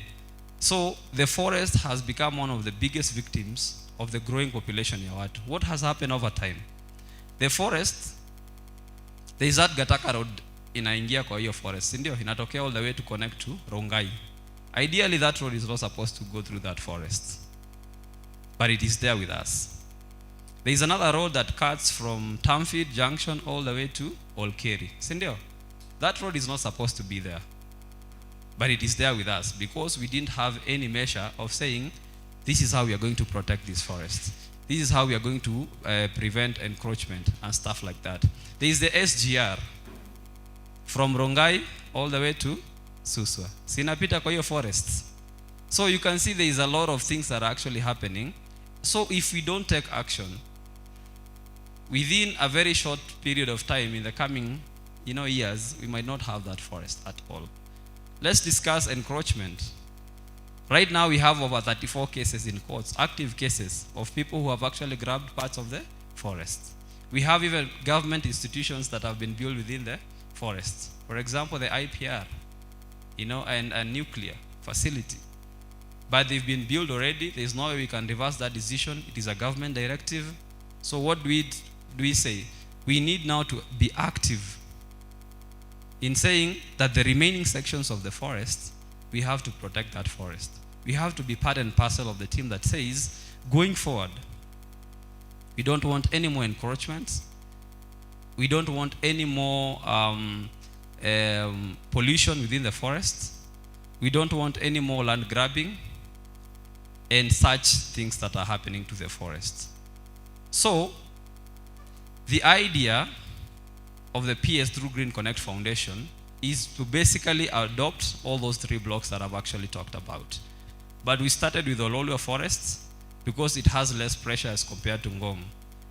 So the forest has become one of the biggest victims of the growing population ya watu. What has happened over time? The forest, there is that Gataka road inaingia kwa hiyo forest, ndio inatokea all the way to connect to Rongai. Ideally that road is not supposed to go through that forest, but it is there with us. There is another road that cuts from Tamfield Junction all the way to Olkeri, sindio? That road is not supposed to be there, but it is there with us because we didn't have any measure of saying this is how we are going to protect this forest. This is how we are going to prevent encroachment and stuff like that. There is the SGR from Rongai all the way to Suswa. Sinapita kwa hiyo forests. So you can see there is a lot of things that are actually happening. So if we don't take action, within a very short period of time in the coming years, we might not have that forest at all. Let's discuss encroachment. Right now we have over 34 cases in courts, active cases of people who have actually grabbed parts of the forest. We have even government institutions that have been built within the forest. For example, the IPR, and a nuclear facility. But they've been built already. There's no way we can reverse that decision. It is a government directive. So what do we say? We need now to be active in saying that the remaining sections of the forest, we have to protect that forest. We have to be part and parcel of the team that says, going forward, we don't want any more encroachments. We don't want any more pollution within the forest. We don't want any more land grabbing and such things that are happening to the forest. So, the idea of the PS through Green Connect Foundation is to basically adopt all those 3 blocks that I've actually talked about. But we started with Ololua Forests because it has less pressure as compared to Ngong.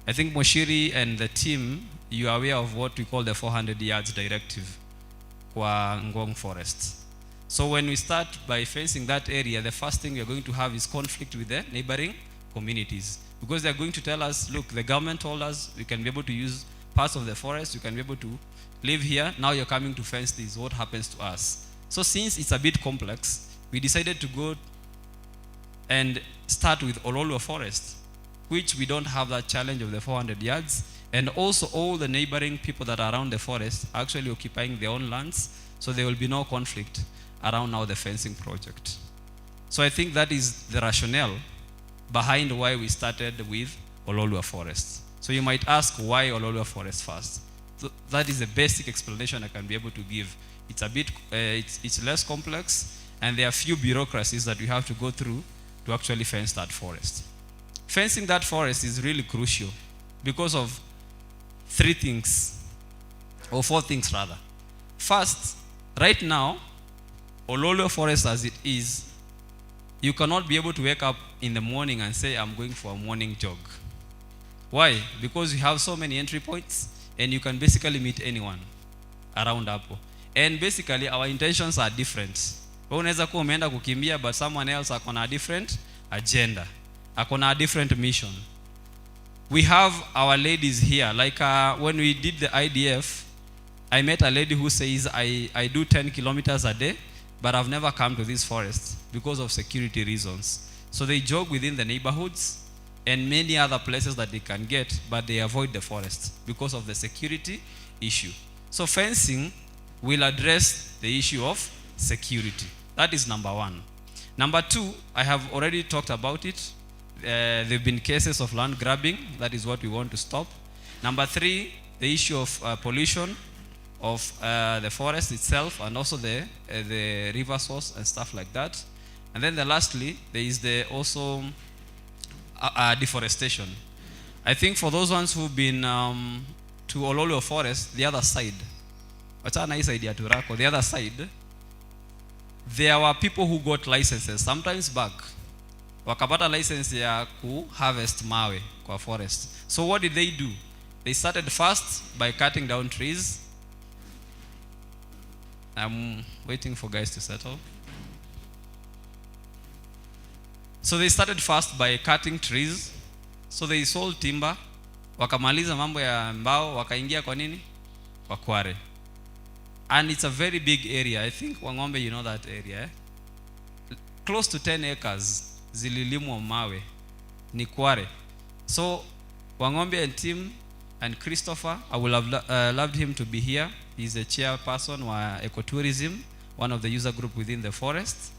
I think Munyiri and the team, you are aware of what we call the 400 yards directive kwa Ngong Forest. So when we start by fencing that area, the first thing we are going to have is conflict with the neighboring communities. Because they are going to tell us, look, the government told us we can be able to use parts of the forest, you can be able to live here, now you're coming to fence this, what happens to us? So since it's a bit complex, we decided to go and start with Ololua Forest, which we don't have that challenge of the 400 yards, and also all the neighboring people that are around the forest are actually occupying their own lands, so there will be no conflict around now the fencing project. So I think that is the rationale behind why we started with Ololua Forest. So you might ask, why Ololua Forest first? So that is the basic explanation I can be able to give. It's a bit, it's less complex, and there are few bureaucracies that we have to go through to actually fence that forest. Fencing that forest is really crucial because of 3 things, or 4 things rather. First, right now, Ololua forest as it is, you cannot be able to wake up in the morning and say, I'm going for a morning jog. Why? Because you have so many entry points and you can basically meet anyone around hapo. And basically our intentions are different. Wewe unaweza kuwa umeenda kukimbia, but someone else akona a different agenda, akona a different mission. We have our ladies here, like when we did the IDF, I met a lady who says, I do 10 kilometers a day, but I've never come to this forest because of security reasons. So they jog within the neighborhoods and many other places that they can get, but they avoid the forest because of the security issue. So fencing will address the issue of security. That is number 1. Number 2, I have already talked about it. There have been cases of land grabbing. That is what we want to stop. Number 3, the issue of pollution of the forest itself, and also the river source and stuff like that. And then lastly, there is also deforestation. I think for those ones who've been to Ololua forest, the other side, the other side, there were people who got licenses sometimes back. Wakapata license ya ku harvest mawe kwa forest. So what did they do? They started first by cutting down trees. I'm waiting for guys to settle. So they started first by cutting trees. So they sold timber. Wakamaliza mambo ya mbao, wakaingia kwa nini? Kwa kware. And it's a very big area. I think Wangombe, you know that area. Eh? Close to 10 acres zililimwa mawe. Ni kware. So Wangombe and team and Christopher, I would have loved him to be here. He's a chairperson of ecotourism, one of the user group within the forest.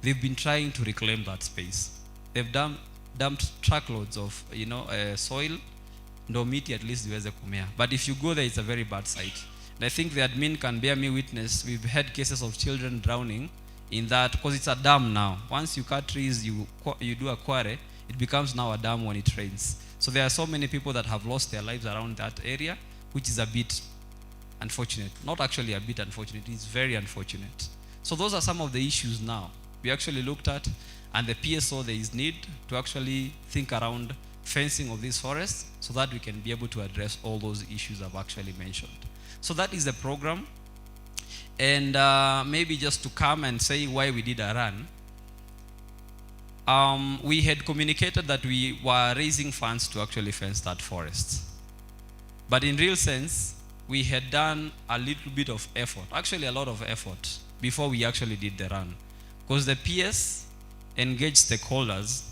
They've been trying to reclaim that space. They've dumped truckloads of soil. No miti at least ziweze kumea. But if you go there, it's a very bad sight. And I think the admin can bear me witness. We've had cases of children drowning in that, because it's a dam now. Once you cut trees, you do a quarry, it becomes now a dam when it rains. So there are so many people that have lost their lives around that area, which is a bit unfortunate. Not actually a bit unfortunate, it's very unfortunate. So those are some of the issues now we actually looked at, and the PSO, there is need to actually think around fencing of these forests so that we can be able to address all those issues I've actually mentioned. So that is the program. And maybe just to come and say why we did a run. We had communicated that we were raising funds to actually fence that forest. But in real sense, we had done a little bit of effort, actually a lot of effort, before we actually did the run. Because the PS engaged stakeholders,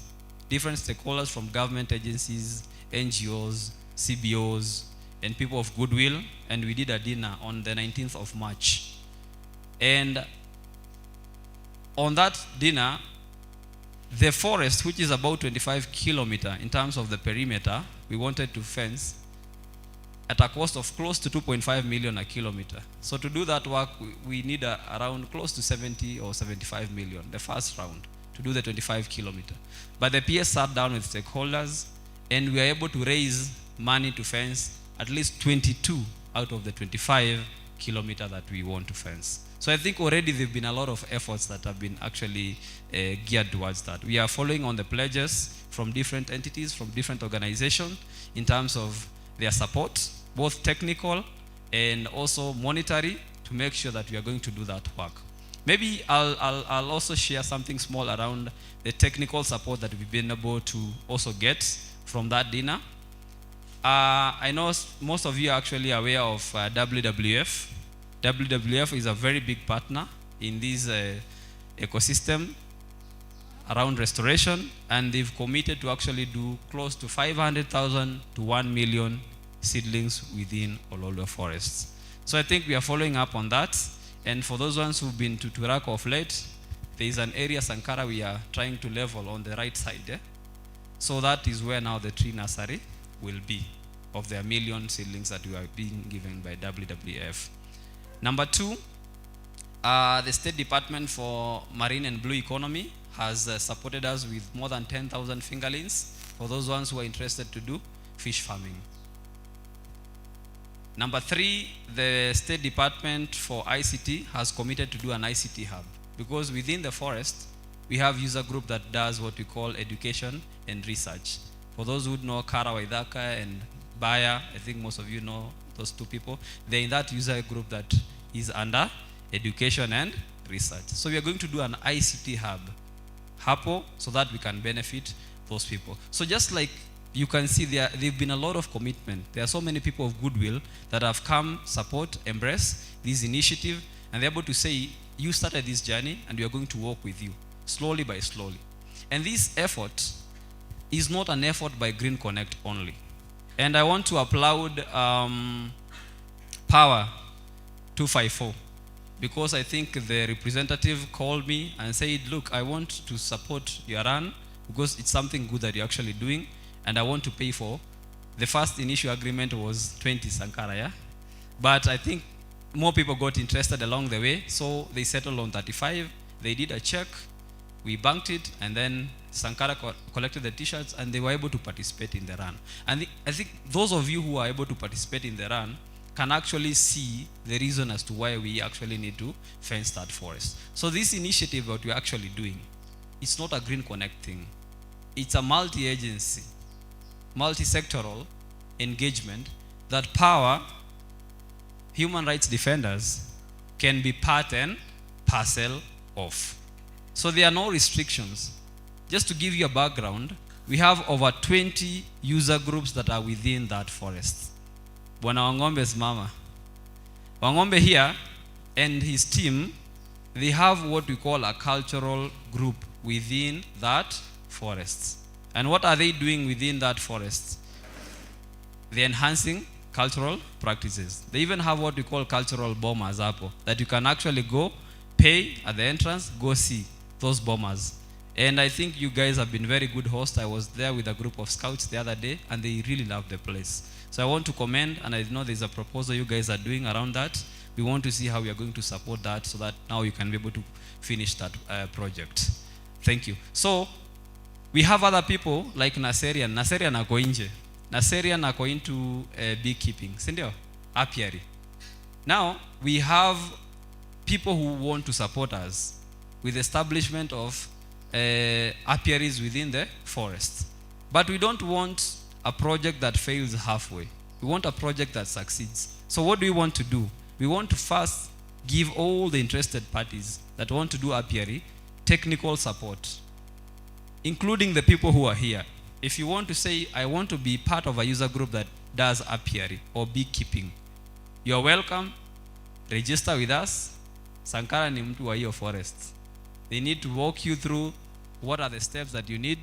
different stakeholders from government agencies, NGOs, CBOs, and people of goodwill, and we did a dinner on the 19th of March. And on that dinner, the forest, which is about 25 kilometers in terms of the perimeter, we wanted to fence at a cost of close to 2.5 million a kilometer. So to do that work, we need around close to 70 or 75 million, the first round, to do the 25 kilometer. But the PS sat down with stakeholders, and we were able to raise money to fence at least 22 out of the 25 kilometer that we want to fence. So I think already there have been a lot of efforts that have been actually geared towards that. We are following on the pledges from different entities, from different organizations, in terms of their support, both technical and also monetary, to make sure that we are going to do that work. Maybe I'll also share something small around the technical support that we've been able to also get from that dinner. I know most of you are actually aware of WWF. WWF is a very big partner in this ecosystem around restoration, and they've committed to actually do close to 500,000 to 1 million seedlings within Ololua forests. So I think we are following up on that. And for those ones who've been to Turako of late, there is an area, Sankara, we are trying to level on the right side. Eh? So that is where now the tree nursery will be, of the 1 million seedlings that we are being given by WWF. Number 2, The State Department for Marine and Blue Economy has supported us with more than 10,000 fingerlings for those ones who are interested to do fish farming. Number 3, the State Department for ICT has committed to do an ICT hub, because within the forest, we have user group that does what we call education and research. For those who know Kara Waithaka and Baya, I think most of you know those two people. They're in that user group that is under education and research. So we are going to do an ICT hub, HAPO, so that we can benefit those people. So just like you can see, there've been a lot of commitment. There are so many people of goodwill that have come, support, embrace this initiative, and they're able to say, you started this journey and we are going to walk with you, slowly by slowly. And this effort is not an effort by Green Connect only. And I want to applaud Power 254, because I think the representative called me and said, look, I want to support your run because it's something good that you're actually doing, and I want to pay for. The first initial agreement was 20 Sankara, yeah? But I think more people got interested along the way, so they settled on 35. They did a check, we banked it, and then Sankara collected the t-shirts, and they were able to participate in the run. And I think those of you who are able to participate in the run can actually see the reason as to why we actually need to fence that forest. So this initiative that we're actually doing, it's not a Green Connect thing. It's a multi-agency, multi-sectoral engagement that Power, human rights defenders, can be part and parcel of. So there are no restrictions. Just to give you a background, we have over 20 user groups that are within that forest. Bwana Wangombe's mama. Wangombe here and his team, they have what we call a cultural group within that forest. And what are they doing within that forest? They're enhancing cultural practices. They even have what we call cultural bombers hapo, that you can actually go, pay at the entrance, go see those bombers. And I think you guys have been very good hosts. I was there with a group of scouts the other day, and they really love the place. So I want to commend, and I know there's a proposal you guys are doing around that. We want to see how we are going to support that so that now you can be able to finish that project. Thank you. So we have other people like Naserian. Naserian ako nje. Naserian ako into beekeeping. Sindio? Apiary. Now we have people who want to support us with establishment of apiaries within the forest. But we don't want a project that fails halfway. We want a project that succeeds. So what do we want to do? We want to first give all the interested parties that want to do apiary technical support, including the people who are here. If you want to say, I want to be part of a user group that does apiary or beekeeping, you're welcome. Register with us. Sankara ni mtu wa hiyo forest. They need to walk you through what are the steps that you need,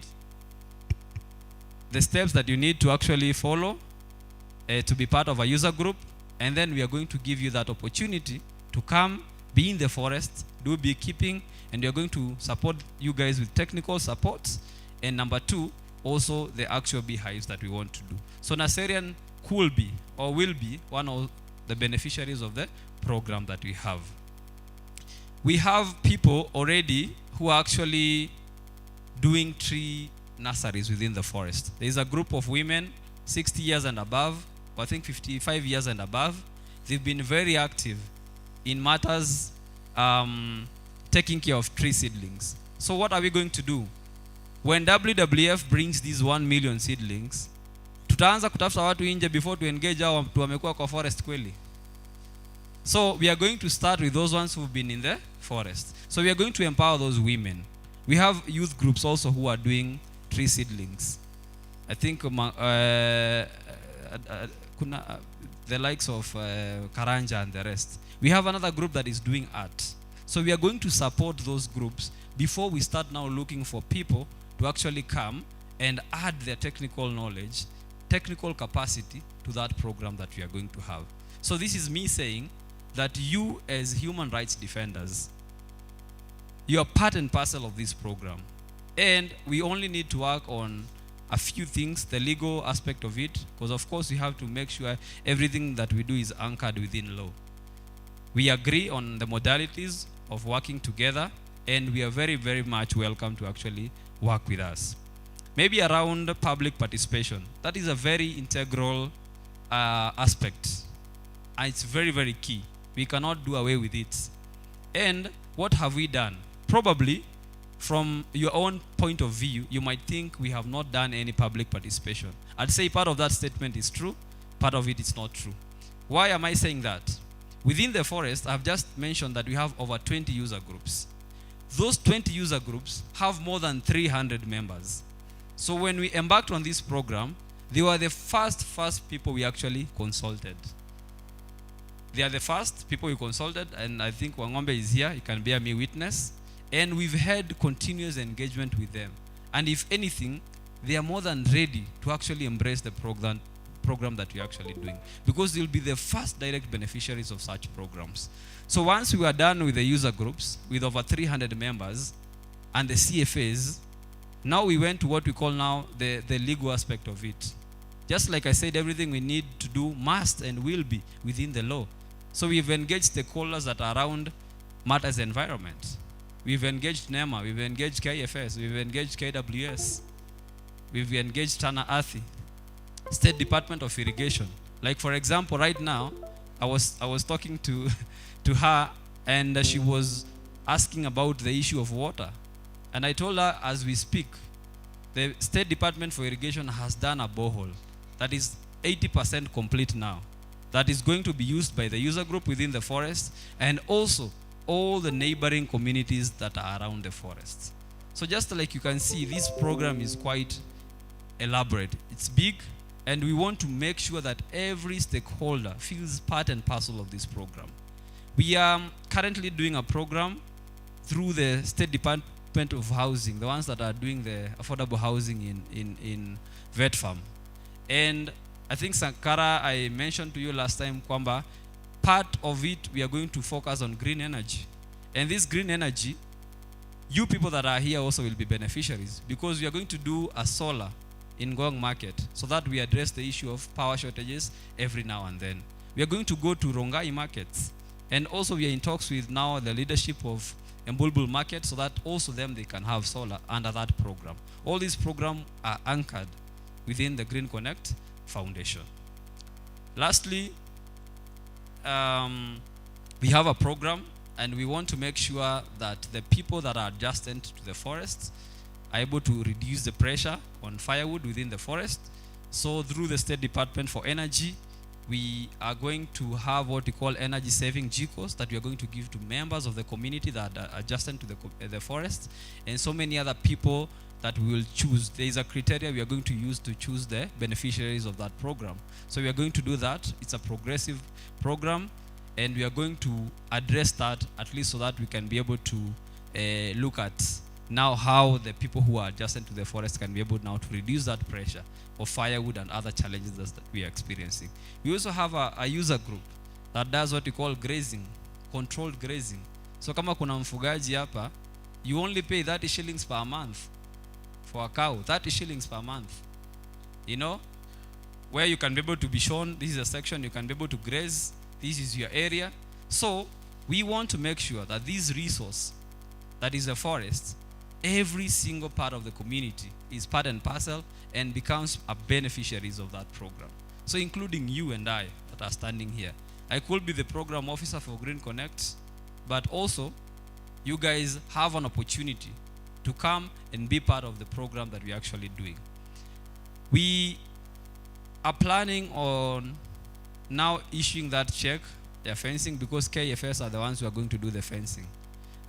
to actually follow to be part of a user group, and then we are going to give you that opportunity to come, be in the forest, do beekeeping, and we are going to support you guys with technical support. And number 2, also the actual beehives that we want to do. So Naserian could be or will be one of the beneficiaries of the program that we have. We have people already who are actually doing tree nurseries within the forest. There is a group of women, 60 years and above, or I think 55 years and above. They've been very active in matters taking care of tree seedlings. So what are we going to do? When WWF brings these 1 million seedlings, tutaanza kutafuta watu nje before to engage hao watu wamekuwa kwa forest kweli. So we are going to start with those ones who've been in the forest. So we are going to empower those women. We have youth groups also who are doing tree seedlings. I think the likes of Karanja and the rest. We have another group that is doing art. So we are going to support those groups before we start now looking for people to actually come and add their technical knowledge, technical capacity to that program that we are going to have. So this is me saying that you as human rights defenders, you are part and parcel of this program. And we only need to work on a few things, the legal aspect of it, because of course we have to make sure everything that we do is anchored within law. We agree on the modalities of working together, and we are very, very much welcome to actually work with us. Maybe around public participation. That is a very integral aspect. And it's very, very key. We cannot do away with it. And what have we done? Probably, from your own point of view, you might think we have not done any public participation. I'd say part of that statement is true, part of it is not true. Why am I saying that? Within the forest, I've just mentioned that we have over 20 user groups. Those 20 user groups have more than 300 members. So when we embarked on this program, they were the first people we actually consulted. They are the first people we consulted, and I think Wangombe is here, he can bear me witness. And we've had continuous engagement with them. And if anything, they are more than ready to actually embrace the program that we're actually doing, because they'll be the first direct beneficiaries of such programs. So once we were done with the user groups, with over 300 members, and the CFAs, now we went to what we call now the legal aspect of it. Just like I said, everything we need to do must and will be within the law. So we've engaged stakeholders that are around matters environment. We've engaged NEMA, we've engaged KFS, we've engaged KWS, we've engaged Tana Athi, State Department of Irrigation. Like for example, right now, I was talking to her, and she was asking about the issue of water. And I told her, as we speak, the State Department for Irrigation has done a borehole that is 80% complete now. That is going to be used by the user group within the forest, and also all the neighboring communities that are around the forest. So just like you can see, this program is quite elaborate. It's big, and we want to make sure that every stakeholder feels part and parcel of this program. We are currently doing a program through the State Department of Housing, the ones that are doing the affordable housing in Vet Farm. And I think Sankara, I mentioned to you last time, kwamba part of it, we are going to focus on green energy. And this green energy, you people that are here also will be beneficiaries, because we are going to do a solar in Ngong market, so that we address the issue of power shortages every now and then. We are going to go to Rongai markets, and also we are in talks with now the leadership of Mbulbul market, so that also them they can have solar under that program. All these programs are anchored within the Green Connect Foundation. Lastly, we have a program, and we want to make sure that the people that are adjacent to the forest are able to reduce the pressure on firewood within the forest. So through the State Department for Energy, we are going to have what we call energy saving GCOs that we are going to give to members of the community that are adjacent to the forest, and so many other people that we will choose. There is a criteria we are going to use to choose the beneficiaries of that program. So we are going to do that. It's a progressive program, and we are going to address that, at least so that we can be able to look at now how the people who are adjacent to the forest can be able now to reduce that pressure of firewood and other challenges that we are experiencing. We also have a user group that does what we call grazing, controlled grazing. So kama kuna mfugaji hapa, you only pay 30 shillings per month for a cow, 30 shillings per month. You know, where you can be able to be shown, this is a section you can be able to graze, this is your area. So we want to make sure that this resource, that is the forest, every single part of the community is part and parcel and becomes a beneficiaries of that program. So including you and I that are standing here. I could be the program officer for Green Connect, but also you guys have an opportunity to come and be part of the program that we're actually doing. We are planning on now issuing that check, their fencing, because KFS are the ones who are going to do the fencing.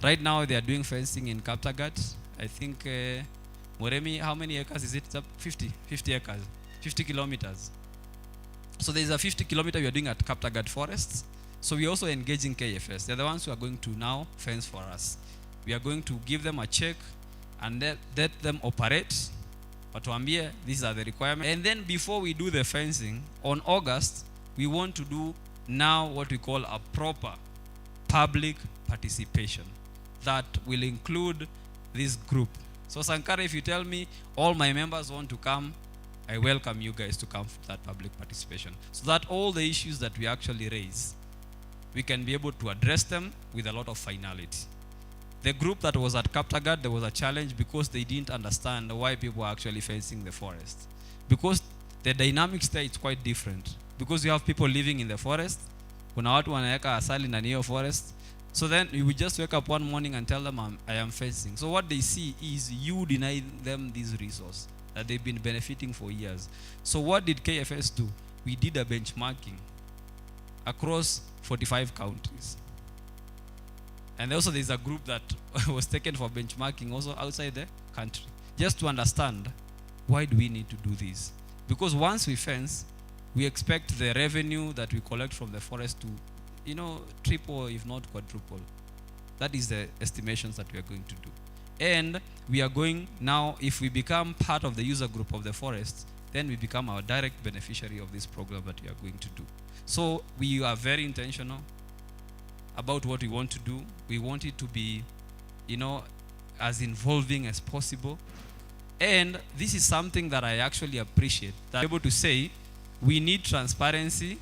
Right now they are doing fencing in Kaptagat. I think Moremi, how many acres is it? 50 acres, 50 kilometers. So there's a 50 kilometer we are doing at Kaptagat Forests. So we are also engaging KFS. They're the ones who are going to now fence for us. We are going to give them a check and let them operate. Watuambie, these are the requirements. And then before we do the fencing, on August, we want to do now what we call a proper public participation that will include this group. So Sankara, if you tell me all my members want to come, I welcome you guys to come to that public participation, so that all the issues that we actually raise we can be able to address them with a lot of finality. The group that was at Kaptagat, there was a challenge because they didn't understand why people are actually fencing the forest. Because the dynamics there is quite different. Because you have people living in the forest, kuna watu wanaweka asali ndani hiyo forest. So then you will just wake up one morning and tell them I am fencing. So what they see is you deny them this resource that they've been benefiting for years. So what did KFS do? We did a benchmarking across 45 counties. And also there's a group that was taken for benchmarking also outside the country. Just to understand, why do we need to do this? Because once we fence, we expect the revenue that we collect from the forest to, you know, triple if not quadruple. That is the estimations that we are going to do. And we are going now, if we become part of the user group of the forest, then we become our direct beneficiary of this program that we are going to do. So we are very intentional about what we want to do. We want it to be, you know, as involving as possible. And this is something that I actually appreciate, that I'm able to say we need transparency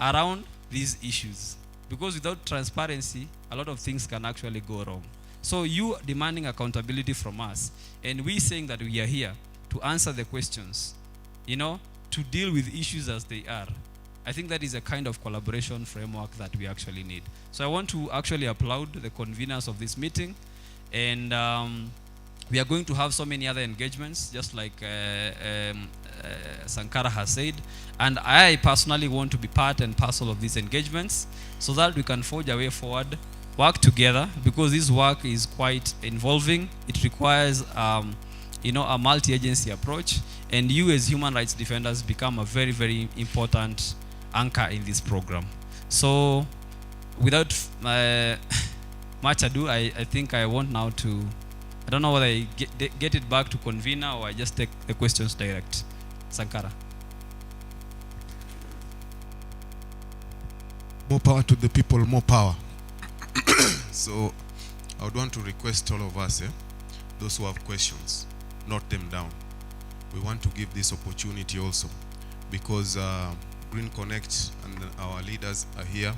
around these issues. Because without transparency, a lot of things can actually go wrong. So you demanding accountability from us, and we saying that we are here to answer the questions, you know, to deal with issues as they are. I think that is a kind of collaboration framework that we actually need. So I want to actually applaud the conveners of this meeting, and we are going to have so many other engagements, just like Sankara has said, and I personally want to be part and parcel of these engagements so that we can forge a way forward, work together, because this work is quite involving. It requires you know, a multi-agency approach, and you as human rights defenders become a very, very important anchor in this program. So without much ado, I think I want now to, I don't know whether I get it back to convener or I just take the questions direct. Sankara. More power to the people, more power. So I would want to request all of us, those who have questions, note them down. We want to give this opportunity also, because Green Connect and our leaders are here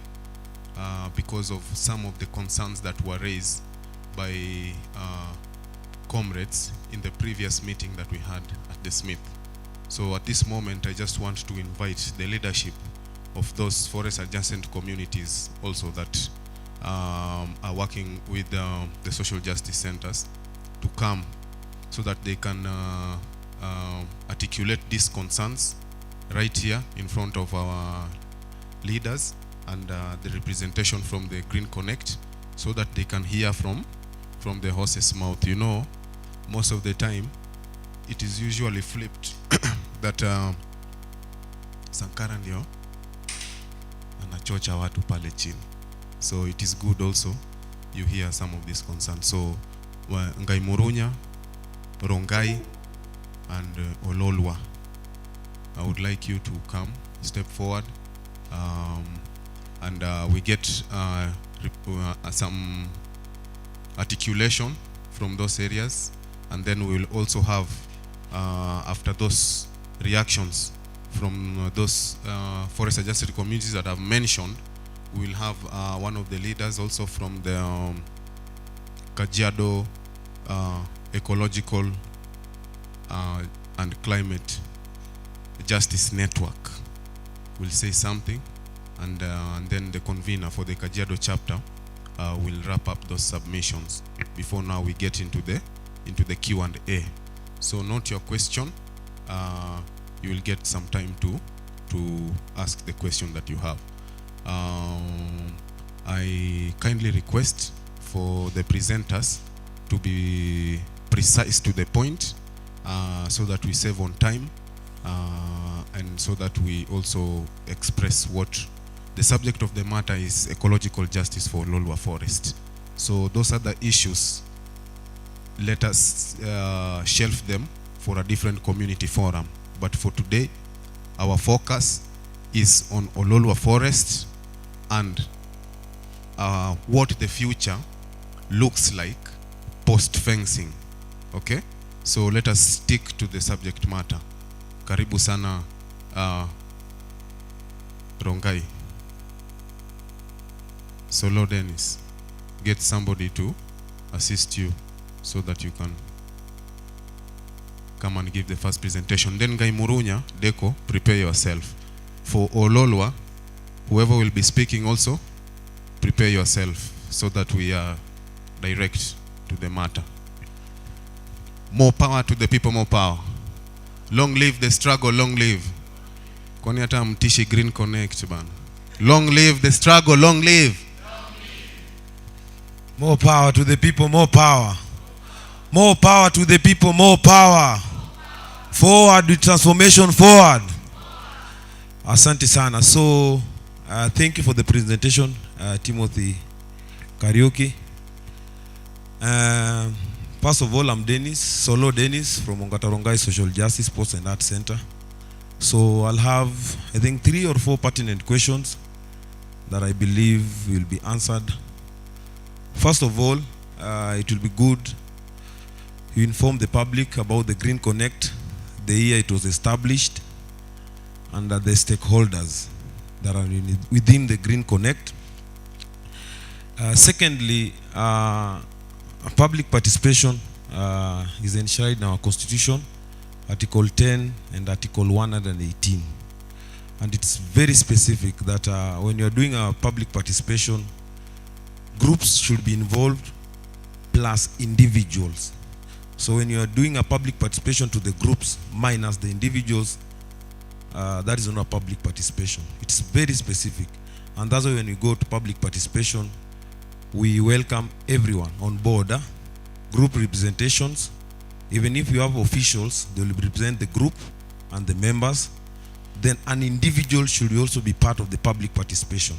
because of some of the concerns that were raised by comrades in the previous meeting that we had at the Smith. So at this moment, I just want to invite the leadership of those forest adjacent communities also that are working with the social justice centers to come so that they can articulate these concerns right here in front of our leaders and the representation from the Green Connect, so that they can hear from the horse's mouth. You know, most of the time it is usually flipped that Sankara ndio anachocha watu pale chini. So it is good also you hear some of these concerns. So Ngai Murunya, Rongai and Ololwa, I would like you to come, step forward, and we get some articulation from those areas, and then we will also have, after those reactions from those forest adjacent communities that I've mentioned, we will have one of the leaders also from the Kajiado Ecological and Climate Justice Network will say something, and then the convener for the Kajiado chapter will wrap up those submissions before now we get into the Q&A. So note your question. You will get some time to ask the question that you have. I kindly request for the presenters to be precise to the point, so that we save on time, and so that we also express what the subject of the matter is: ecological justice for Lolwa Forest. So those are the issues. Let us shelf them for a different community forum. But for today, our focus is on Ololwa Forest and what the future looks like post-fencing. Okay? So let us stick to the subject matter. Karibu sana Rongai. Solo Dennis, get somebody to assist you so that you can come and give the first presentation. Then Guy Murunya, Deco, prepare yourself. For Ololwa, whoever will be speaking also, prepare yourself so that we are direct to the matter. More power to the people, more power. Long live the struggle, long live. Kwani hata mtishi Green Connect bana. Long live the struggle, long live. More power to the people, more power. More power to the people, more power. Forward with transformation, forward. Asante sana. So, thank you for the presentation, Timothy Kariuki. First of all, I'm Dennis, Solo Dennis from Ongatarongai Social Justice Sports and Arts Center. So I'll have, I think, 3 or 4 pertinent questions that I believe will be answered. First of all, it will be good you inform the public about the Green Connect, the year it was established, and the stakeholders that are within the Green Connect. Secondly, public participation is enshrined in our Constitution, Article 10 and Article 118. And it's very specific that when you're doing a public participation, groups should be involved plus individuals. So when you're doing a public participation to the groups minus the individuals, that is not a public participation. It's very specific. And that's why when you go to public participation, we welcome everyone on board. Group representations, even if you have officials, they will represent the group and the members. Then an individual should also be part of the public participation.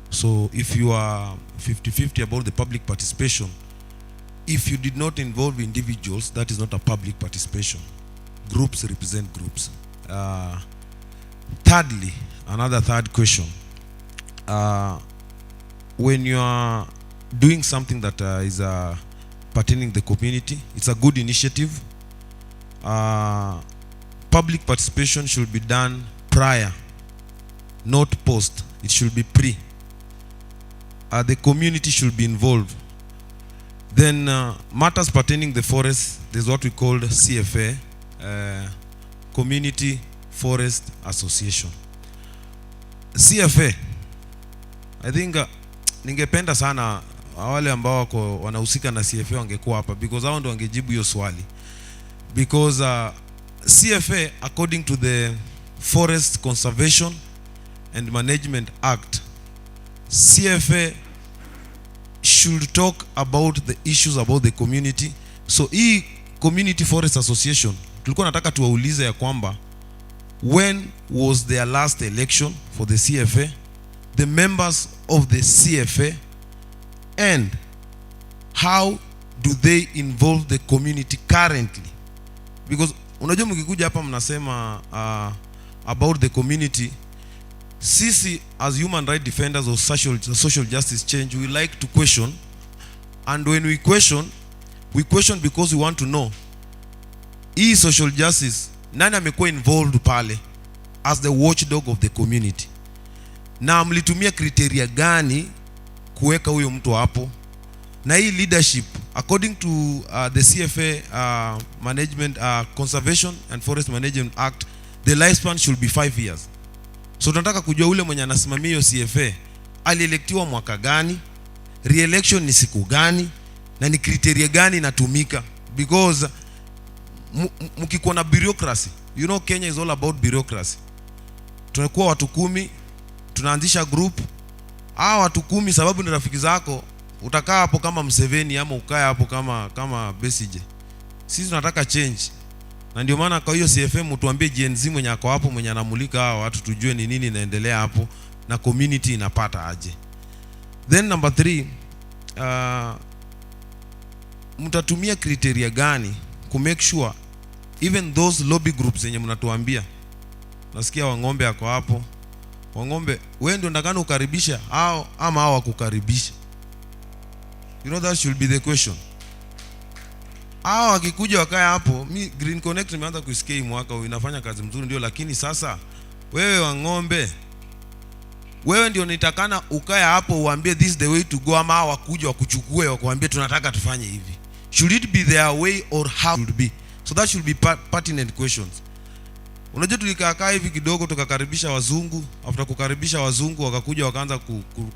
So if you are 50-50 about the public participation, if you did not involve individuals, that is not a public participation. Groups represent groups. Thirdly, another third question. When you are doing something that is pertaining the community, it's a good initiative. Public participation should be done prior, not post. It should be pre. The community should be involved. Then matters pertaining the forest, there's what we call CFA, Community Forest Association. CFA, I think ningependa sana wale ambao wako wanahusika na CFA wangekuwa hapa, because hao ndio wangejibu hiyo swali. Because CFA, according to the Forest Conservation and Management Act, CFA should talk about the issues about the community. So hii Community Forest Association, tulikuwa nataka tuwaulize ya kwamba, when was their last election for the CFA, the members of the CFA, and how do they involve the community currently? Because unajua mkikuja hapa mnasema about the community, sisi as human right defenders of social justice change, we like to question, and when we question because we want to know hii social justice nani amekuwa involved pale as the watchdog of the community, na mlitumia criteria gani kuweka huyo mtu hapo, na hii leadership according to the CFA Management Conservation and Forest Management Act, the lifespan should be 5 years. So tunataka kujua ule mwenye anasimamia hiyo CFA alielektiwa mwaka gani, re-election ni siku gani, na ni criteria gani inatumika. Because mkikuwa na bureaucracy, you know Kenya is all about bureaucracy. Tunakuwa watu 10, tunaanzisha group, watu 10 sababu ni rafiki zako, utakaa hapo kama Mseveni ama ukae hapo kama Besigye. Sisi tunataka change. Na ndio maana kwa hiyo CFM tuambie GNZ mwenye ako hapo, mwenye anamulika hao watu, tujue ni nini inaendelea hapo na community inapata aje. Then number 3, mtatumia criteria gani ku make sure even those lobby groups zenye mnatuambia, nasikia Wang'ombe ako hapo, Wang'ombe wewe ndio ndakana ukaribisha hao ama hao wakukaribisha? You know that should be the question. Wakikuja wakae hapo, mi Green Connect nimeanza kusikia hii mwaka inafanya kazi mzuri ndio, lakini sasa wewe Wang'ombe Wewe ndio nitakana ukae hapo uambie this is the way to go, ama wakuja wakuchukue wakuambie tunataka tufanye hivi. Should it be their way or how should be? So that should be pertinent questions. Unajua tulikaa hivi kidogo tukakaribisha wazungu, after kukaribisha wazungu wakakuja wakaanza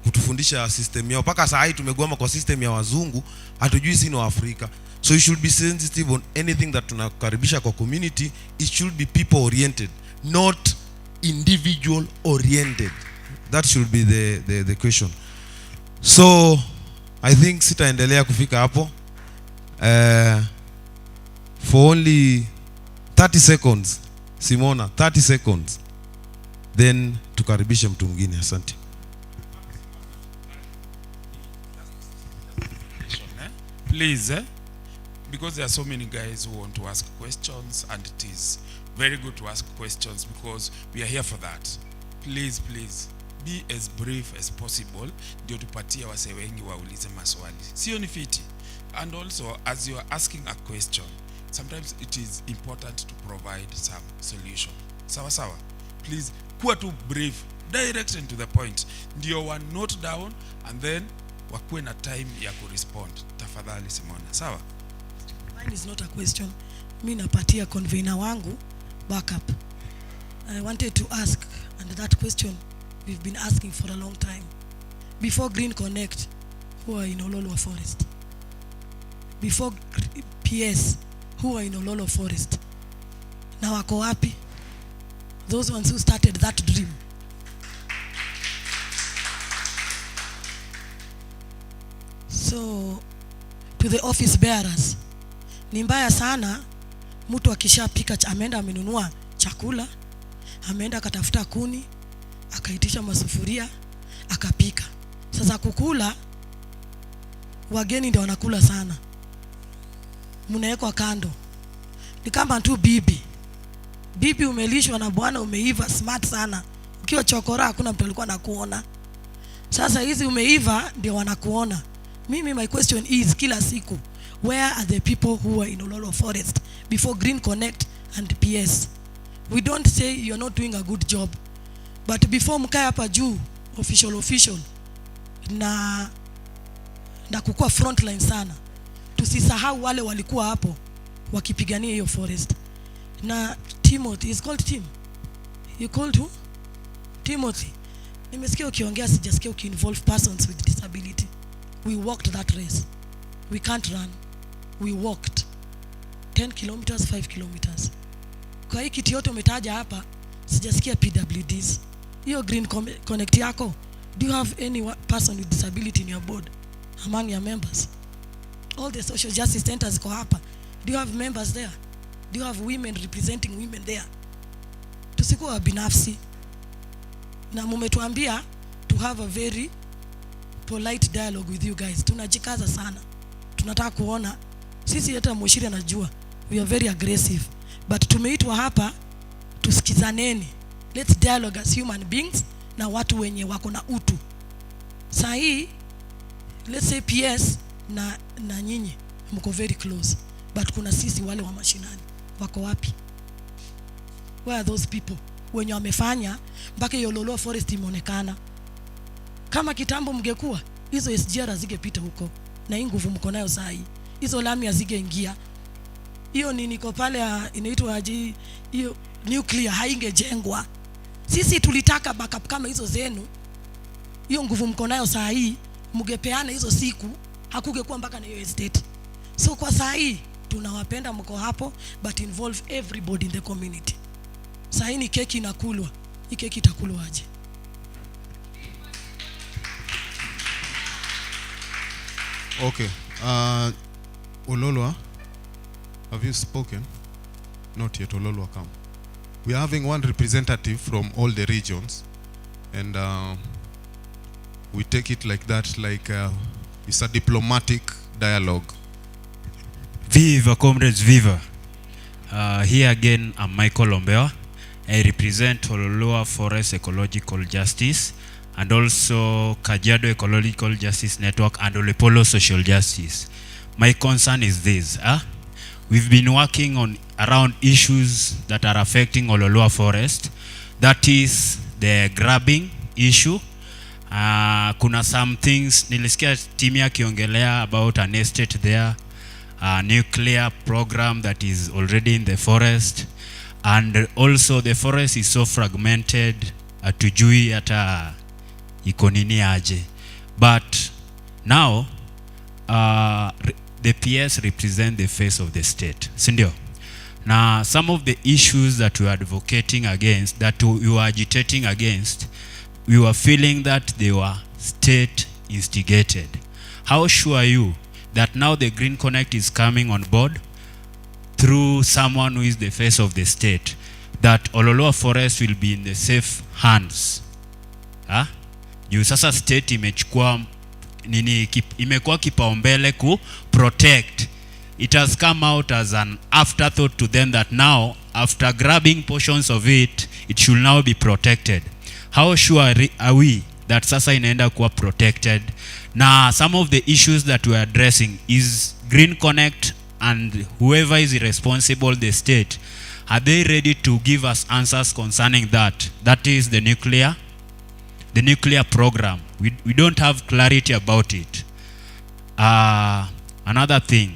kutufundisha system yao. Paka saa hii tumegoma kwa system ya wazungu, hatujui sisi ni Afrika. So you should be sensitive on anything that tunakaribisha kwa community. It should be people oriented, not individual oriented. That should be the question. So I think sitaendelea kufika hapo. For only 30 seconds, Simona, 30 seconds. Then tukaribishe mtu mwingine. Asante. Please, because there are so many guys who want to ask questions, and it is very good to ask questions because we are here for that. Please, please, be as brief as possible ndio tupatie wase wengi waulize maswali. Sio ni fiti. And also, as you are asking a question, sometimes it is important to provide some solution. Sawa sawa. Please, kuwa tu brief, direct and to the point. Ndio wa note down and then wakuwe na time ya kurespond. Tafadhali Simona. Sawa? Mine is not a question. Mimi napatia convener wangu backup. I wanted to ask, and that question we've been asking for a long time. Before Green Connect, who are in Ololwa Forest? Before PS, who are in Ololwa Forest? Na wako wapi? Those ones who started that dream. So, to the office bearers, ni mbaya sana mtu akishapika ameenda amenunua chakula, ameenda akatafuta kuni, akaitisha masufuria, akapika. Sasa kukula, wageni ndio wanakula sana. Mnawekwa kando. Ni kama tu bibi. Bibi umelishwa na bwana, umeiva smart sana. Ukiwa chokora hakuna mtu alikuwa anakuona. Sasa hizi umeiva ndio wanakuona. Mimi my question is kila siku, where are the people who are in Ololwa Forest before Green Connect and PS? We don't say you're not doing a good job, but before mkae hapa juu official na kukua frontline sana, tusisahau wale walikuwa hapo wakipigania hiyo forest. Na Timothy is called Tim. You called who? Timothy. Nimesikia ukiongea, sijasikia ukiinvolve persons with disability. We walked that race. We can't run. We walked 10 kilometers, 5 kilometers. Kwa hii kitu yote umetaja hapa, sijasikia PWDs. Hiyo Green Connect yako, do you have any person with disability in your board among your members? All the social justice centers go hapa. Do you have members there? Do you have women representing women there? Tusikuwa binafsi. Na mumetuambia to have a very polite dialogue with you guys. Tunajikaza sana. Tunataka kuona sisi, hata Munyiri anajua we are very aggressive, but tumeitwa hapa tusikizaneni. Let's dialogue as human beings na watu wenye wako na utu. Sahi, let's say PS na nyinyi mko very close, but kuna sisi wale wa mashinani wako wapi? Where are those people wenye wamefanya mpaka Ololwa Forest imeonekana? Kama kitambo mngekuwa, hizo SGR zingepita huko na hii nguvu mko nayo saa hii, hizo lami zingeingia. Hiyo niko pale inaitwa aje, hiyo nuclear haingejengwa. Sisi tulitaka backup kama hizo zenu. Hiyo nguvu mko nayo saa hii, mngepeana hizo siku, hakungekuwa mpaka na hiyo estate. So kwa saa hii tunawapenda mko hapo, but involve everybody in the community. Saa hii ni keki inakulwa. Hii keki itakulwa aje? Okay. Ololwa, have you spoken? Not yet. Ololwa, come. We are having one representative from all the regions, and we take it like that, like it's a diplomatic dialogue. Viva, comrades, viva. Here again, I'm Michael Ombewa. I represent Ololwa Forest Ecological Justice and also Kajiado Ecological Justice Network and Olepolo Social Justice. My concern is this. We've been working on around issues that are affecting Ololwa Forest. That is the grabbing issue Kuna some things nilisikia Timmy akiongelea about an estate there, a nuclear program that is already in the forest, and also the forest is so fragmented, hatujui hata iko nini aje. But now the PS represent the face of the state, sindio? Now some of the issues that we are advocating against, that we were agitating against, we were feeling that they were state instigated. How sure are you that now the Green Connect is coming on board through someone who is the face of the state, that Ololoa Forest will be in the safe hands? Juu sasa state imechukua nini, imekuwa kipaumbele ku protect. It has come out as an afterthought to them that now, after grabbing portions of it, it should now be protected. How sure are we that sasa inaenda kuwa protected? Na some of the issues that we are addressing is Green Connect and whoever is responsible, the state, are they ready to give us answers concerning that? That is the nuclear program. We don't have clarity about it. Another thing,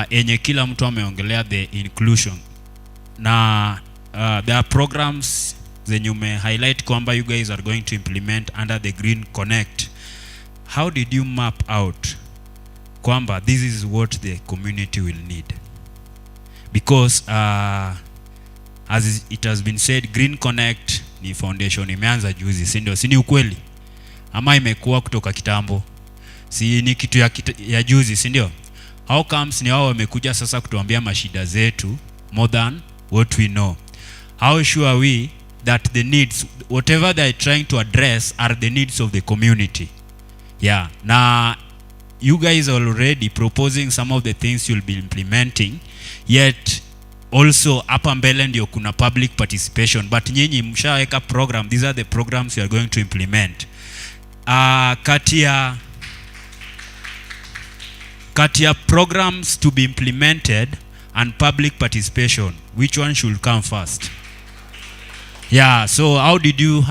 enye kila mtu ameongelea the inclusion. Na there are programs zenye ume highlight kwamba you guys are going to implement under the Green Connect. How did you map out kwamba this is what the community will need? Because as it has been said, Green Connect ni foundation imeanza juzi, si ndio? Si ni ukweli? Ama imekuwa kutoka kitambo? Si ni kitu ya juzi, si ndio? How comes ni wao wamekuja sasa kutuambia mashida zetu more than what we know? How sure are we that the needs, whatever they are trying to address, are the needs of the community? Yeah. Now, you guys are already proposing some of the things you'll be implementing, yet also hapa mbele ndio kuna public participation, but nyinyi mshaweka program. These are the programs you are going to implement. Kati ya programs to be implemented and public participation, which one should come first? Yeah, so how did you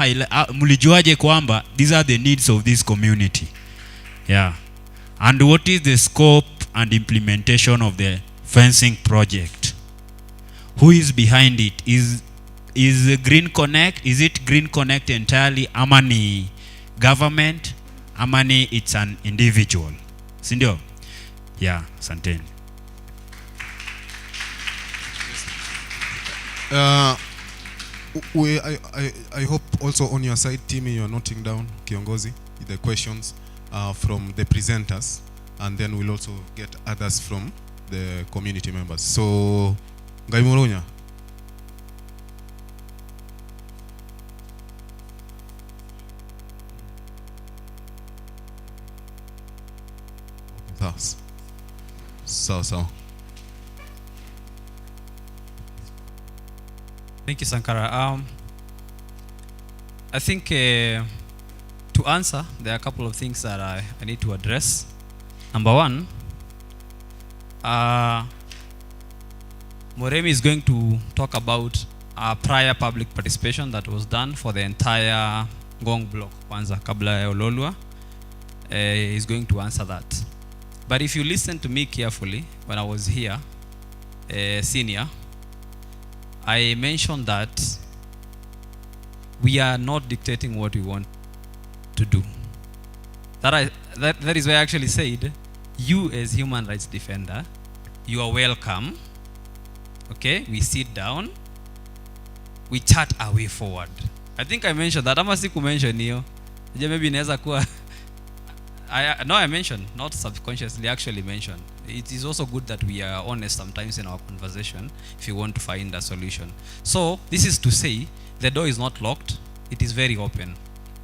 mulijuaje kwamba these are the needs of this community? Yeah. And what is the scope and implementation of the fencing project? Who is behind it? Is Green Connect, is it Green Connect entirely, ama ni government, ama ni it's an individual? Sindio? Yeah, asanteni. I hope also on your side, Timmy, you are noting down, Kiongozi, the questions from the presenters, and then we'll also get others from the community members. So, Ngai Murunya. So. Thank you, Sankara. I think to answer, there are a couple of things that I need to address. Number one, Moremi is going to talk about a prior public participation that was done for the entire Ngong block, kwanza kabla ya Ololua. He's going to answer that. But if you listen to me carefully, when I was here, senior, I mentioned that we are not dictating what we want to do. That is why I actually said, you as human rights defender, you are welcome. Okay, we sit down, we chat our way forward. I think I mentioned that. Ama siku mention hiyo. Maybe inaweza kuwa I mentioned, not subconsciously, actually mentioned. It is also good that we are honest sometimes in our conversation if you want to find a solution. So this is to say the door is not locked, it is very open.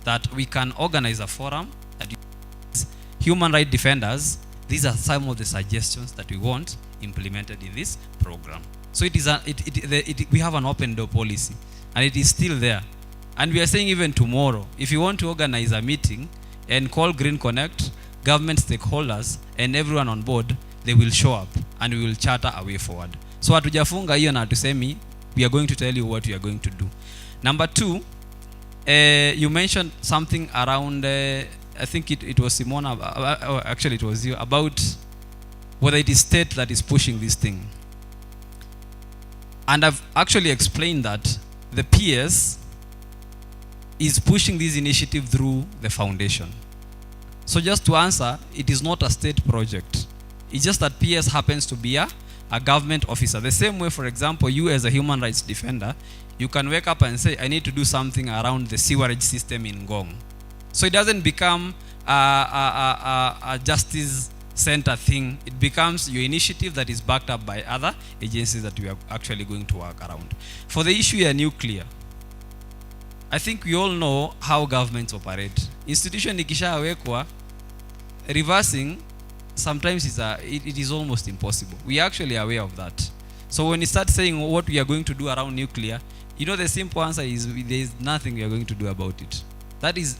That we can organize a forum that human rights defenders, these are some of the suggestions that we want implemented in this program. So it is we have an open door policy and it is still there. And we are saying even tomorrow, if you want to organize a meeting and call Green Connect, government stakeholders and everyone on board, they will show up and we will charter a way forward. So hatujafunga hiyo na tusemi, we are going to tell you what we are going to do. Number two, you mentioned something around, I think it was Simona, actually it was you, about whether it is state that is pushing this thing. And I've actually explained that the PS is pushing this initiative through the foundation. So just to answer, it is not a state project. It's just that PS happens to be a government officer. The same way, for example, you as a human rights defender, you can wake up and say, I need to do something around the sewerage system in Ngong. So it doesn't become a justice center thing. It becomes your initiative that is backed up by other agencies that we are actually going to work around. For the issue of nuclear, I think we all know how governments operate. Institution ikishawekwa, reversing sometimes it is almost impossible. We are actually aware of that. So when you start saying what we are going to do around nuclear, you know the simple answer is there is nothing we are going to do about it. That is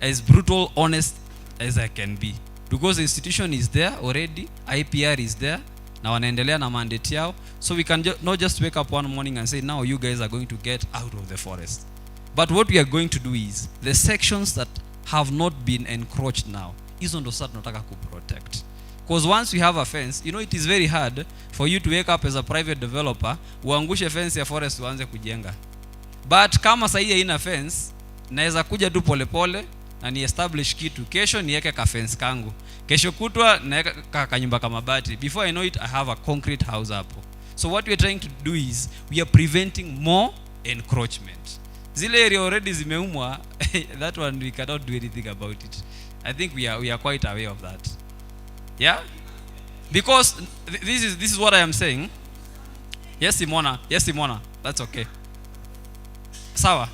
as brutal, honest as I can be. Because the institution is there already, IPR is there, na wanaendelea na mandate yao. So we can not just wake up one morning and say, now you guys are going to get out of the forest. But what we are going to do is, the sections that have not been encroached now, hizo ndo sasa tunataka kuprotect. Because once we have a fence, you know it is very hard for you to wake up as a private developer, uangushe fence ya forest uanze kujenga. But kama sahi haina fence, naweza kuja tu polepole na ni establish kitu. Kesho niweke ka fence kangu. Kesho kutwa naweka kanyumba kama bati. Before I know it, I have a concrete house hapo. So what we are trying to do is, we are preventing more encroachment. Zile area already zimeumwa, that one we cannot do anything about it. I think we are quite aware of that. Yeah? Because this is what I am saying. Yes, Simona. Yes, Simona. That's okay. Sawa.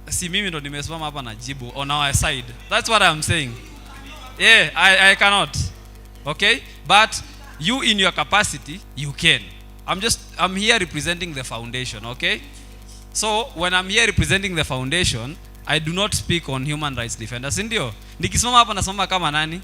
Si mimi ndo nimesimama hapa na jibu on our side. That's what I am saying. Yeah, I cannot. Okay? But you in your capacity, you can. I'm here representing the foundation, okay? So when I'm here representing the foundation, I do not speak on human rights defenders. Ndio. Nikisimama hapa nasimama kama nani?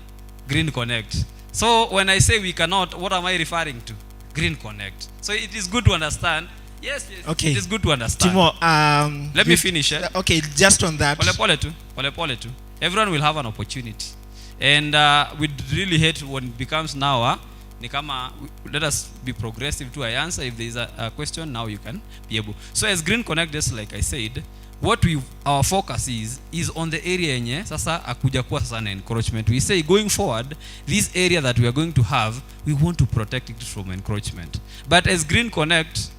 Green Connect. So when I say we cannot, what am I referring to? Green Connect. So it is good to understand. Yes. Okay. It is good to understand. Timo, let me finish. Okay, just on that. Pole tu. Everyone will have an opportunity. And we really hate when it becomes now, let us be progressive to I answer. If there is a question, now you can be able. So as Green Connect, just like I said, our focus is on the area yenye sasa akuja kuwa sasa na encroachment. We say going forward, this area that we are going to have, we want to protect it from encroachment. But as Green Connect,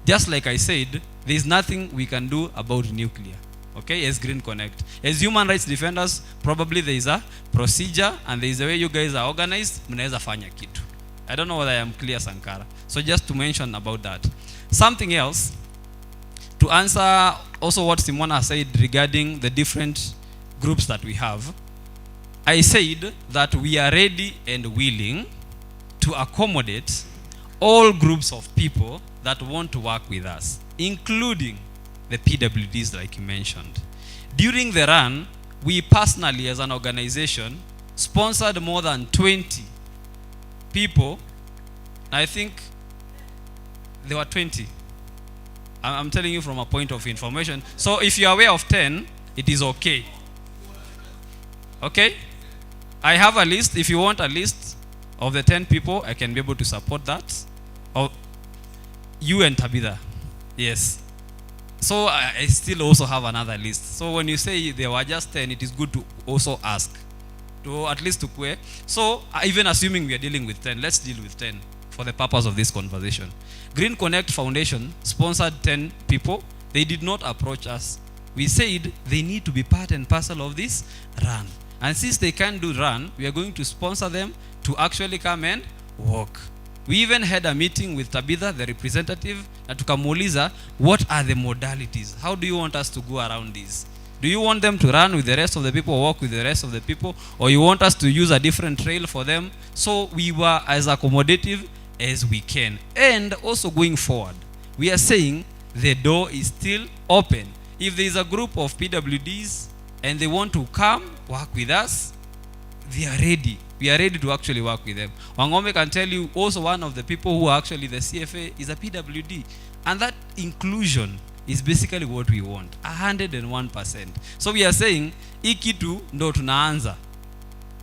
just like I said, there is nothing we can do about nuclear. Okay, as Green Connect. As human rights defenders, probably there is a procedure and there is a way you guys are organized, mnaweza fanya kitu. I don't know whether I am clear, Sankara. So just to mention about that. Something else, to answer also what Simona said regarding the different groups that we have, I said that we are ready and willing to accommodate all groups of people that want to work with us, including the PWDs like you mentioned. During the run, we personally as an organization sponsored more than 20 people. I think there were 20. I'm telling you from a point of information. So if you are aware of 10, it is okay. Okay? I have a list. If you want a list of the 10 people, I can be able to support that. Of you and Tabitha. Yes. So I still also have another list. So when you say there were just 10, it is good to also ask. To at least to query. So even assuming we are dealing with 10, let's deal with 10 for the purpose of this conversation. Green Connect Foundation sponsored 10 people. They did not approach us. We said they need to be part and parcel of this run. And since they can't do run, we are going to sponsor them to actually come and walk. We even had a meeting with Tabitha, the representative, na tukamuuliza, what are the modalities? How do you want us to go around this? Do you want them to run with the rest of the people, walk with the rest of the people, or you want us to use a different trail for them? So we were as accommodative as we can. And also going forward, we are saying the door is still open. If there is a group of PWDs and they want to come work with us, they are ready. We are ready to actually work with them. Wangome can tell you also one of the people who are actually the CFA is a PWD. And that inclusion is basically what we want, 101%. So we are saying hii kitu ndo tunaanza,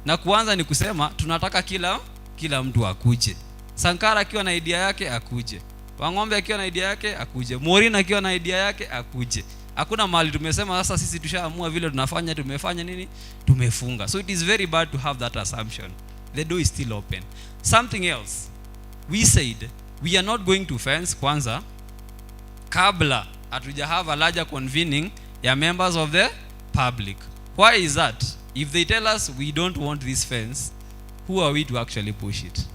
na kuanza ni kusema tunataka kila mtu akuje. Sankara akiwa na idea yake akuje, Wang'ombe akiwa na idea yake akuje, Morin akiwa na idea yake akuje. Hakuna mahali tumesema sasa sisi tushaamua vile tunafanya, tumefanya nini, tumefunga. So it is very bad to have that assumption. The door is still open. Something else, we said we are not going to fence kwanza kabla hatuja have a larger convening ya members of the public. Why is that? If they tell us we don't want this fence, who are we to actually push it?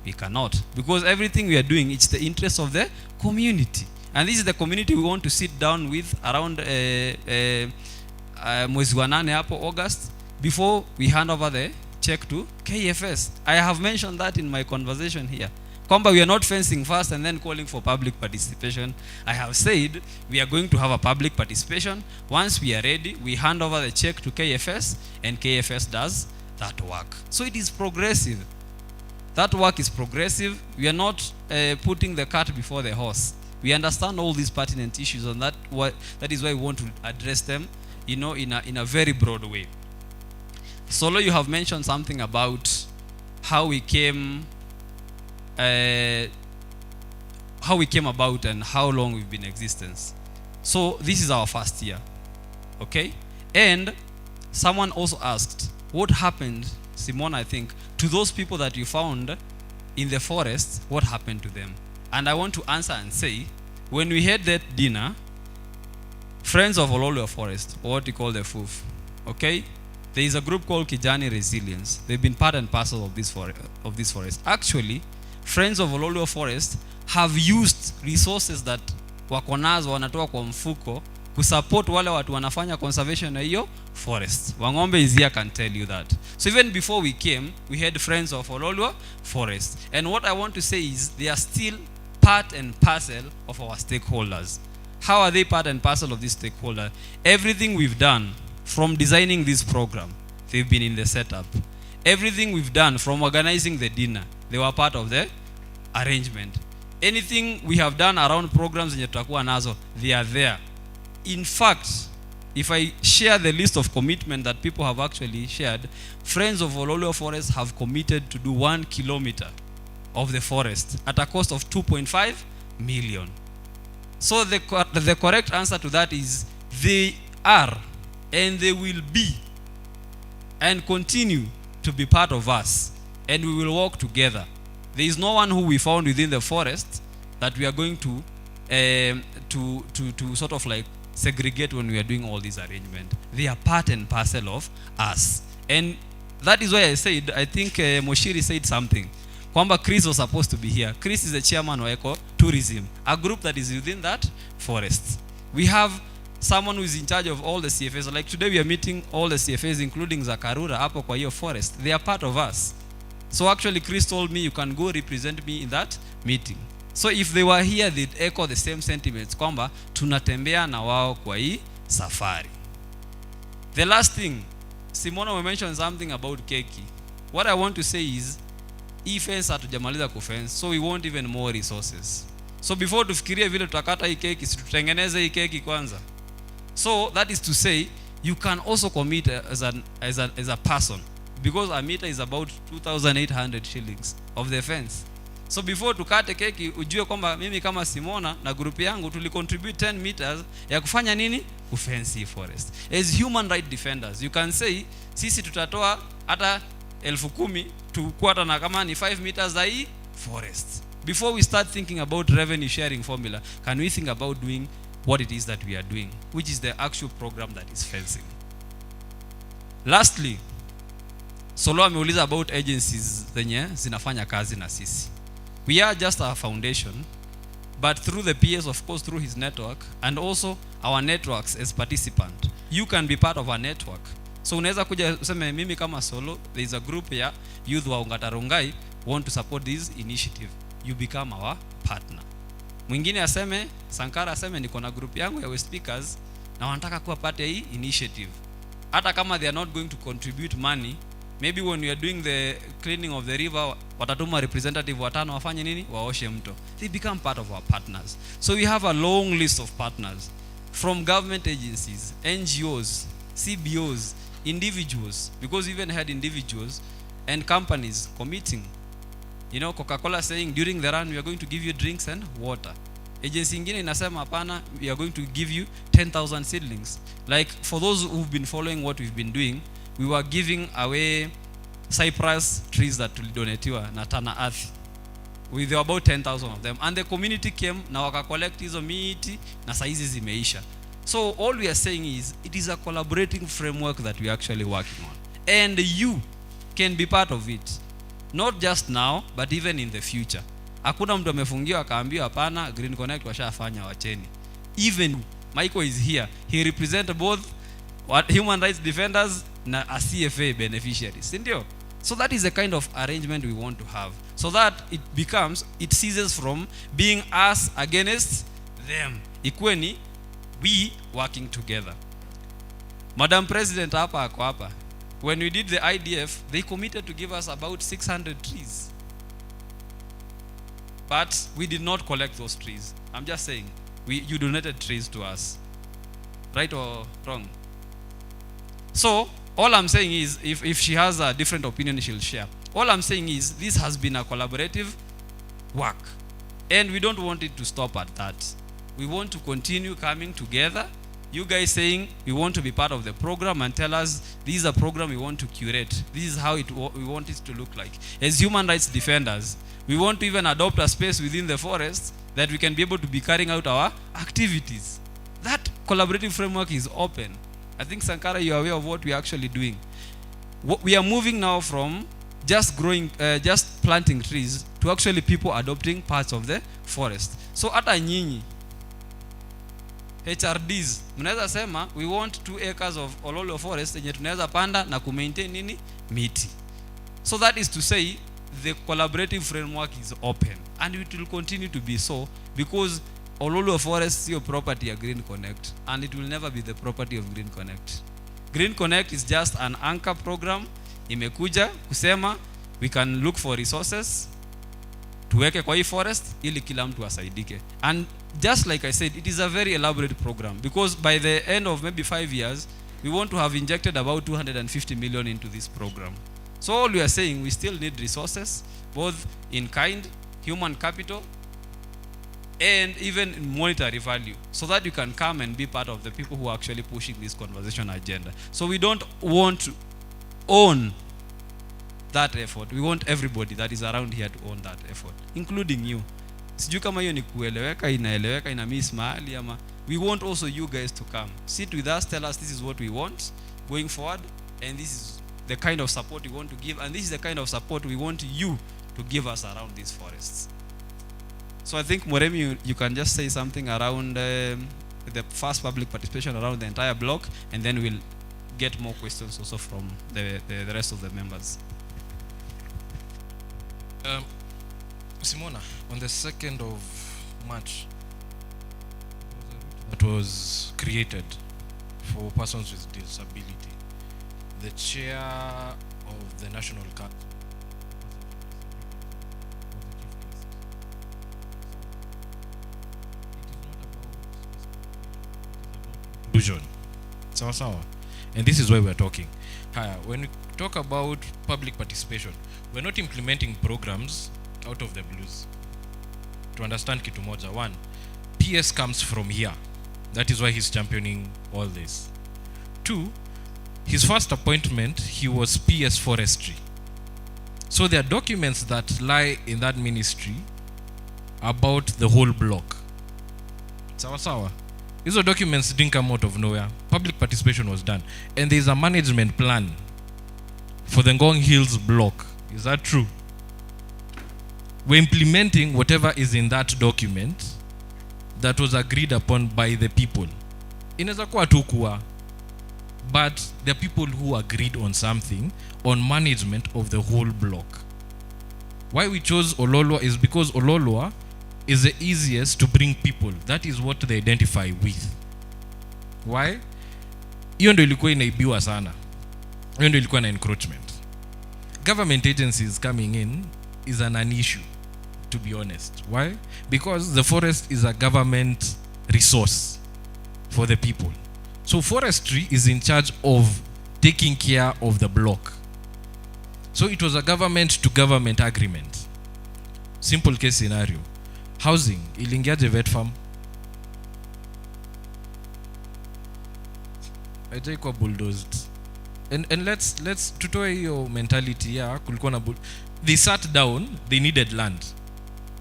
We cannot, because everything we are doing, it's the interest of the community, and this is the community we want to sit down with around mwezi wa 8 hapo August, before we hand over the check to KFS. I have mentioned that in my conversation here. Kwamba we are not fencing first and then calling for public participation. I have said we are going to have a public participation. Once we are ready, we hand over the check to KFS, and KFS does that work. So it is progressive. That work is progressive. We are not putting the cart before the horse. We understand all these pertinent issues, and that is why we want to address them, in a very broad way. Solo, you have mentioned something about how we came about and how long we've been in existence. So this is our first year, okay? And someone also asked, what happened, Simone, I think, to those people that you found in the forest? What happened to them? And I want to answer and say, when we had that dinner, Friends of Ololua Forest, or what we call the FUF, okay? There is a group called Kijani Resilience. They've been part and parcel of this forest. Actually, Friends of Ololua Forest have used resources that wako nazo wanatoa kwa mfuko kusupport wale watu wanafanya conservation na hiyo forest. Wang'ombe is here can tell you that. So even before we came, we had Friends of Ololua Forest. And what I want to say is they are still part and parcel of our stakeholders. How are they part and parcel of this stakeholder? Everything we've done from designing this program, they've been in the setup. Everything we've done from organizing the dinner, they were part of the arrangement. Anything we have done around programs zenye tutakuwa nazo, they are there. In fact, if I share the list of commitment that people have actually shared, Friends of Ololua Forest have committed to do 1 kilometer of the forest at a cost of 2.5 million. So the correct answer to that is they are, and they will be, and continue to be part of us, and we will work together. There is no one who we found within the forest that we are going to sort of like segregate when we are doing all these arrangements. They are part and parcel of us. And that is why I said, I think Munyiri said something. Kwamba Chris was supposed to be here. Chris is the chairman of Eco Tourism, a group that is within that forest. We have someone who is in charge of all the CFAs. Like today we are meeting all the CFAs, including Zakarura, hapo kwa hiyo forest. They are part of us. So actually Chris told me you can go represent me in that meeting. So if they were here, they'd echo the same sentiments kwamba tunatembea na wao kwa hii safari. The last thing, Simona mentioned something about keki. What I want to say is, hii fence hatujamaliza kufence, so we want even more resources. So before tufikirie vile tutakata hii keki, tutengeneze hii keki kwanza. So that is to say, you can also commit as a person, because a meter is about 2,800 shillings of the fence. So before tukate keki, ujue kwamba mimi kama Simona na group yangu tulicontribute 10 meters ya kufanya nini? Kufence forest. As human right defenders, you can say sisi tutatoa hata 10,000 tukuata na kama ni 5 meters za hii forest. Before we start thinking about revenue sharing formula, can we think about doing what it is that we are doing, which is the actual program that is fencing. Lastly, Solo ameuliza about agencies zenye zinafanya kazi na sisi. We are just a foundation, but through the PS, of course, through his network, and also our networks as participant, you can be part of our network. So unaweza kuja useme mimi kama Solo, there is a group ya youth wa Ongatarongai want to support this initiative. You become our partner. Mwingine aseme, Sankara aseme niko na group yangu ya West Speakers na wanataka kuwa part ya hii initiative. Hata kama they are not going to contribute money, Maybe when we are doing the cleaning of the river, watatuma representative watano wafanye nini? Waoshe mto. They become part of our partners. So we have a long list of partners from government agencies, NGOs, CBOs, individuals, because we even had individuals and companies committing. You know, Coca-Cola saying during the run we are going to give you drinks and water. Agency ingine inasema hapana, we are going to give you 10,000 seedlings. Like for those who've been following what we've been doing, we were giving away cypress trees that tulidonetiwa na Tana Earth. With about 10,000 of them, and the community came na waka collect hizo miti na saizi zimeisha. So all we are saying is it is a collaborating framework that we are actually working on, and you can be part of it, not just now but even in the future. Hakuna mtu amefungiwa akaambiwa hapana, Green Connect washafanya wacheni. Even Michael is here, he represents both human rights defenders na a CFA beneficiaries, sindio? So that is the kind of arrangement we want to have, so that it ceases from being us against them. Ikweni, we working together. Madam President hapa ako hapa. When we did the IDF, they committed to give us about 600 trees. But we did not collect those trees. I'm just saying, you donated trees to us. Right or wrong? So, all I'm saying is, if she has a different opinion, she'll share. All I'm saying is, this has been a collaborative work. And we don't want it to stop at that. We want to continue coming together. You guys saying, we want to be part of the program and tell us, this is a program we want to curate. This is how we want it to look like. As human rights defenders, we want to even adopt a space within the forest that we can be able to be carrying out our activities. That collaborative framework is open. I think, Sankara, you are aware of what we are actually doing. We are moving now from just planting trees to actually people adopting parts of the forest. So hata nyinyi HRDs mnaweza sema we want 2 acres of Ololo forest yenye tunaweza panda na kumaintain nini miti. So that is to say the collaborative framework is open, and it will continue to be so, because Ololo forest is your property of Green Connect, and it will never be the property of Green Connect. Green Connect is just an anchor program. Imekuja kusema we can look for resources tuweke kwa hii forest ili kila mtu asaidike. And just like I said, it is a very elaborate program, because by the end of maybe 5 years, we want to have injected about 250 million into this program. So all we are saying, we still need resources, both in kind, human capital, and even monetary value, so that you can come and be part of the people who are actually pushing this conversation agenda. So we don't want to own that effort. We want everybody that is around here to own that effort, including you. Sijui kama hiyo ni kueleweka, inaeleweka, ina miss mahali ama. We want also you guys to come. Sit with us, tell us this is what we want going forward, and this is the kind of support we want to give, and this is the kind of support we want you to give us around these forests. So I think, Moremi, you can just say something around the first public participation around the entire block, and then we'll get more questions also from the rest of the members. Simona, on the 2nd of March, that was created for persons with disability. The chair of the National Council inclusion. Sawa. And this is why we're talking. When we talk about public participation, we're not implementing programs out of the blues. To understand kitu moja, 1, PS comes from here. That is why he's championing all this. 2, his first appointment, he was PS Forestry. So there are documents that lie in that ministry about the whole block. Sawa. These documents didn't come out of nowhere. Public participation was done. And there is a management plan for the Ngong Hills block. Is that true? We're implementing whatever is in that document that was agreed upon by the people. Inaweza kuwa tu kuwa, but the people who agreed on something on management of the whole block. Why we chose Ololwa is because Ololwa is the easiest to bring people. That is what they identify with. Why? Hiyo ndio ilikuwa inaibiwa sana. Hiyo ndio ilikuwa na encroachment. government agencies coming in is an issue, to be honest. Why? Because the forest is a government resource for the people. So forestry is in charge of taking care of the block. So it was a government to government agreement. Simple case scenario. Housing, ilingiaje vet farm? Hajaikuwa bulldozed. And let's tutoe hiyo mentality ya kulikuwa na they sat down, they needed land.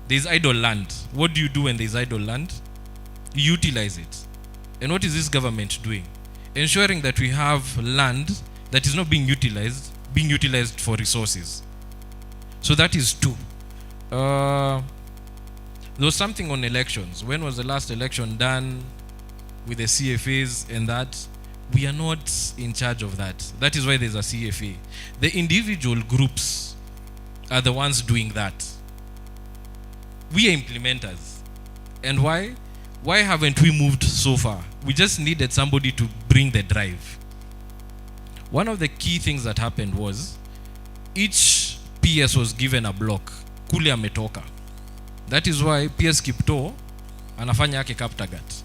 There's idle land. What do you do when there's idle land? You utilize it. And what is this government doing? Ensuring that we have land that is not being utilized for resources. So that is two. There was something on elections. When was the last election done with the CFAs and that? We are not in charge of that. That is why there's a CFA. The individual groups are the ones doing that. We are implementers. And why? Why haven't we moved so far? We just needed somebody to bring the drive. One of the key things that happened was each PS was given a block. Kule ametoka. That is why PS Kipto anafanya yake Kaptagat.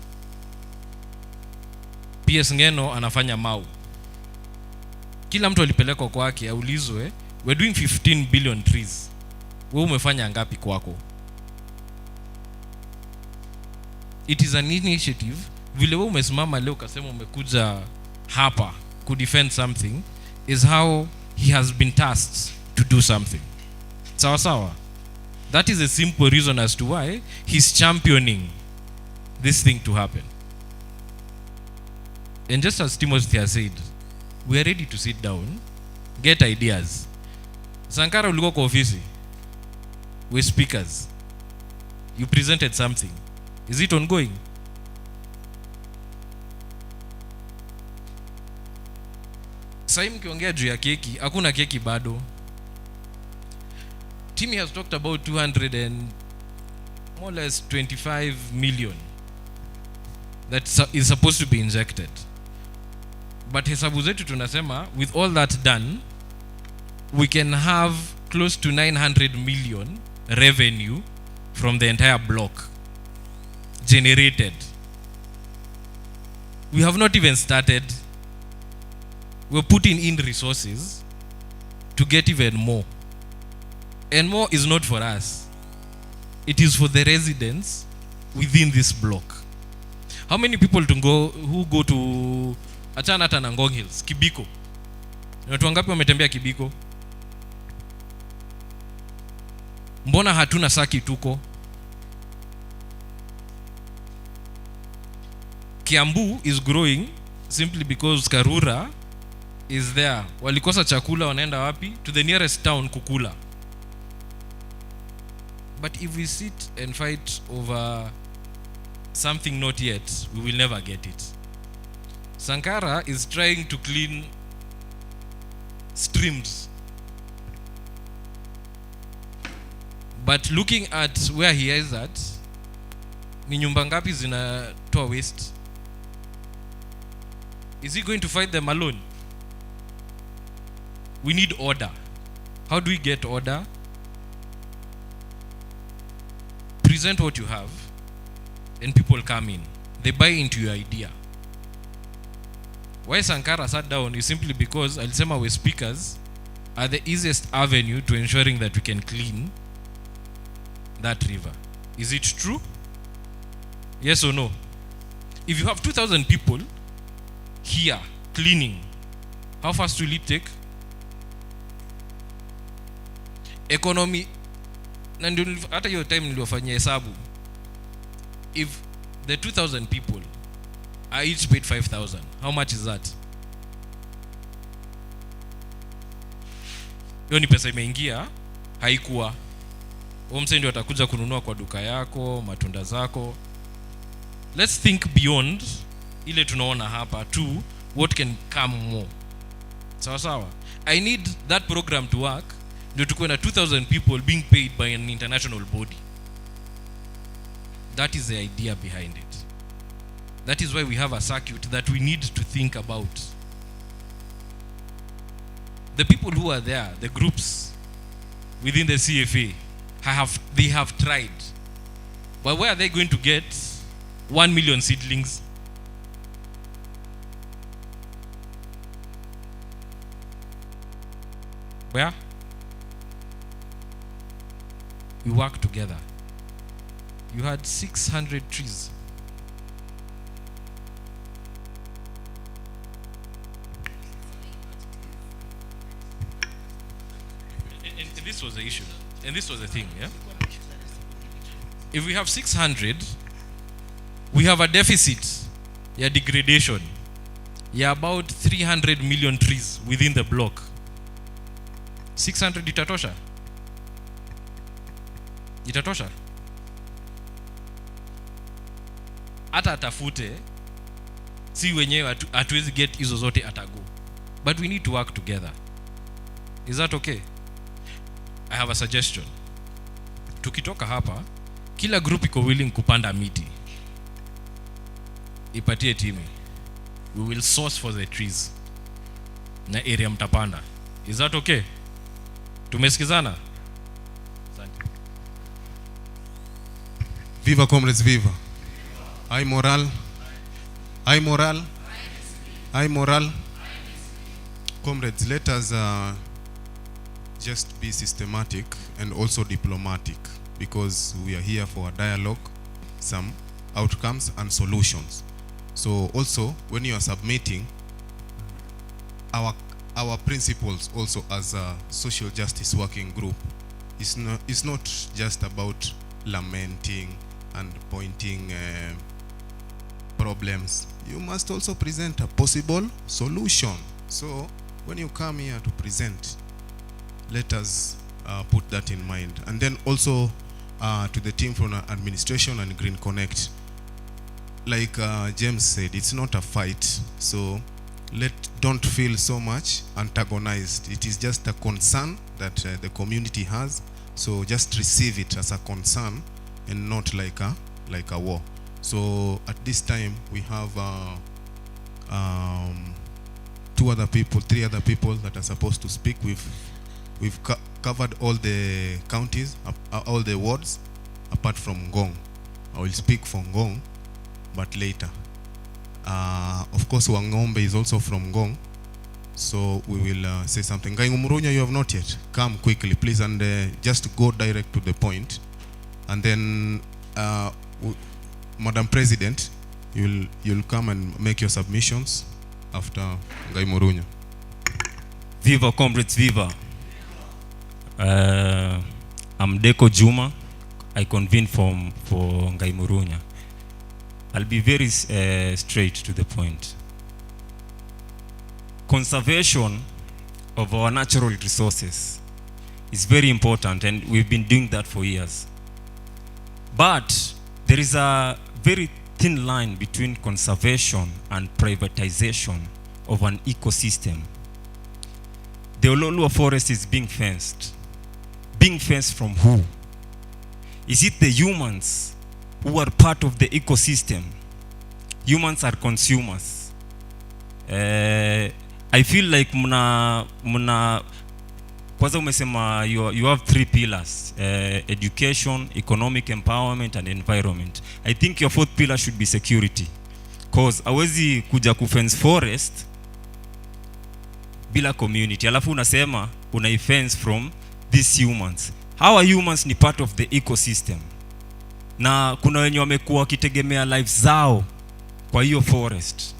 PS Ngeno anafanya Mau. Kila mtu alipelekwa kwake aulizwe, we're doing 15 billion trees. Wewe umefanya ngapi kwako? It is an initiative. Vile wewe umesimama leo ukasema umekuja hapa to defend something is how he has been tasked to do something. Sawa sawa. That is a simple reason as to why he's championing this thing to happen. And just as Timothy has said, we are ready to sit down, get ideas. Sankara ulikuwa kwa ofisi. We're speakers. You presented something. Is it ongoing? Sasa mkiongea juu ya keki, hakuna keki bado. Timmy has talked about 200 and more or less 25 million that is supposed to be injected. But hesabu zetu tunasema with all that done, we can have close to 900 million revenue from the entire block generated. We have not even started. We're putting in resources to get even more. And more is not for us. It is for the residents within this block. How many people who go to achana hata na Ngong Hills, Kibiko? Ni watu wangapi wametembea Kibiko? Mbona hatuna saki tuko? Kiambu is growing simply because Karura is there. Walikosa chakula, wanaenda wapi? To the nearest town kukula. But if we sit and fight over something not yet, we will never get it. Sankara is trying to clean streams. But looking at where he is at, ni nyumba ngapi zinatoa waste? Is he going to fight them alone? We need order. How do we get order? Present what you have, and people come in. They buy into your idea. Why Sankara sat down is simply because alisema we speakers are the easiest avenue to ensuring that we can clean that river. Is it true? Yes or no? If you have 2,000 people here cleaning, how fast will it take? Economy, na ndio hata hiyo time niliofanyia hesabu, if the 2,000 people are each paid 5,000, how much is that? Hiyo ni pesa imeingia, haikuwa mse ndio atakuja kununua kwa duka yako, matunda zako. Let's think beyond ile tunaona hapa to what can come more. Sawa sawa. I need that program to work ndio tukuwe na 2,000 people being paid by an international body. That is the idea behind it. That is why we have a circuit that we need to think about. the people who are there, the groups within the CFA, they have tried. But where are they going to get 1 million seedlings? Where? We work together. You had 600 trees. And this was the issue. And this was the thing, yeah? If we have 600, we have a deficit, degradation, about 300 million trees within the block. 600 itatosha? Itatosha? Hata atafute, si wenyewe hatuwezi get hizo zote atago. But we need to work together. Is that okay? I have a suggestion. Tukitoka hapa, kila group iko willing kupanda miti. Ipatie timu. We will source for the trees. Na area mtapanda. Is that okay? Tumesikizana? Asante. Viva comrades, viva. High moral. High moral. High moral. Comrades, let us just be systematic and also diplomatic, because we are here for a dialogue, some outcomes and solutions. So also, when you are submitting, our principles also as a social justice working group is not just about lamenting and pointing problems. You must also present a possible solution. So when you come here to present, let us put that in mind. And then also to the team from administration and Green Connect, like James said, it's not a fight, so don't feel so much antagonized. It is just a concern that the community has, so just receive it as a concern and not like a war. So at this time we have 3 other people that are supposed to speak. We've covered all the counties, all the wards, apart from Ngong. I will speak for Ngong, but later. Of course, Wangombe is also from Ngong, so we will say something. Munyiri, you have not yet. Come quickly, please, and just go direct to the point. And then, Madam President, you'll come and make your submissions after Munyiri. Viva comrades, viva. I'm Deko Juma. I convene for Munyiri. I'll be very straight to the point. Conservation of our natural resources is very important, and we've been doing that for years. But there is a very thin line between conservation and privatization of an ecosystem. The Ololua forest is being fenced. Being fenced from who? Is it the humans who are part of the ecosystem? Humans are consumers. I feel like kwanza umesema you have 3 pillars, education, economic empowerment and environment. I think your 4th pillar should be security, because hawezi kuja kufence forest bila community alafu unasema unaifence from these humans. Our humans ni part of the ecosystem, na kuna wenye wamekuwa wakitegemea lives zao kwa hiyo forest.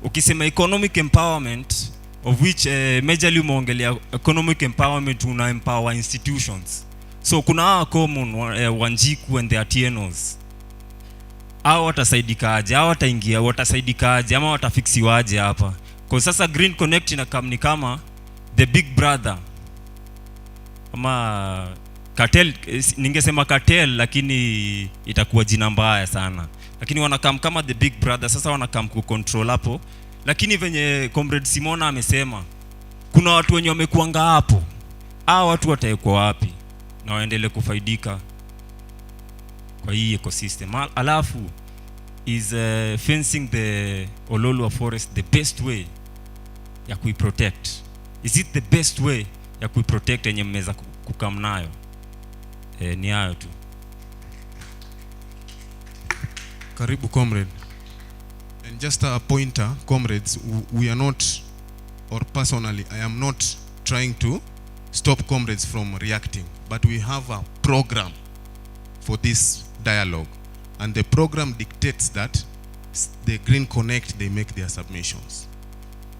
Ukisema economic empowerment, of which majorly umeongelea economic empowerment, una empower institutions. So kuna hawa common Wanjiku and the Atieno's. Hao watasaidikaje? Hao wataingia, watasaidikaje ama watafixiwaje hapa? Kwa sasa Green Connect ni kama the big brother ama cartel. Ningesema cartel lakini itakuwa jina mbaya sana, lakini wanakam kama the big brother. Sasa wanakam ku control hapo, lakini venye comrade Simona amesema kuna watu wenye wamekuanga hapo. Hao watu wataekwa wapi na waendelee kufaidika kwa hii ecosystem? Alafu is fencing the Ololua forest the best way ya kuiprotect? Is it the best way ya kuiprotect yenye mmeweza kukam nayo? Ni hayo tu. Karibu comrade. And just a pointer, comrades, we are not, or personally, I am not trying to stop comrades from reacting, but we have a program for this dialogue. And the program dictates that the Green Connect, they make their submissions.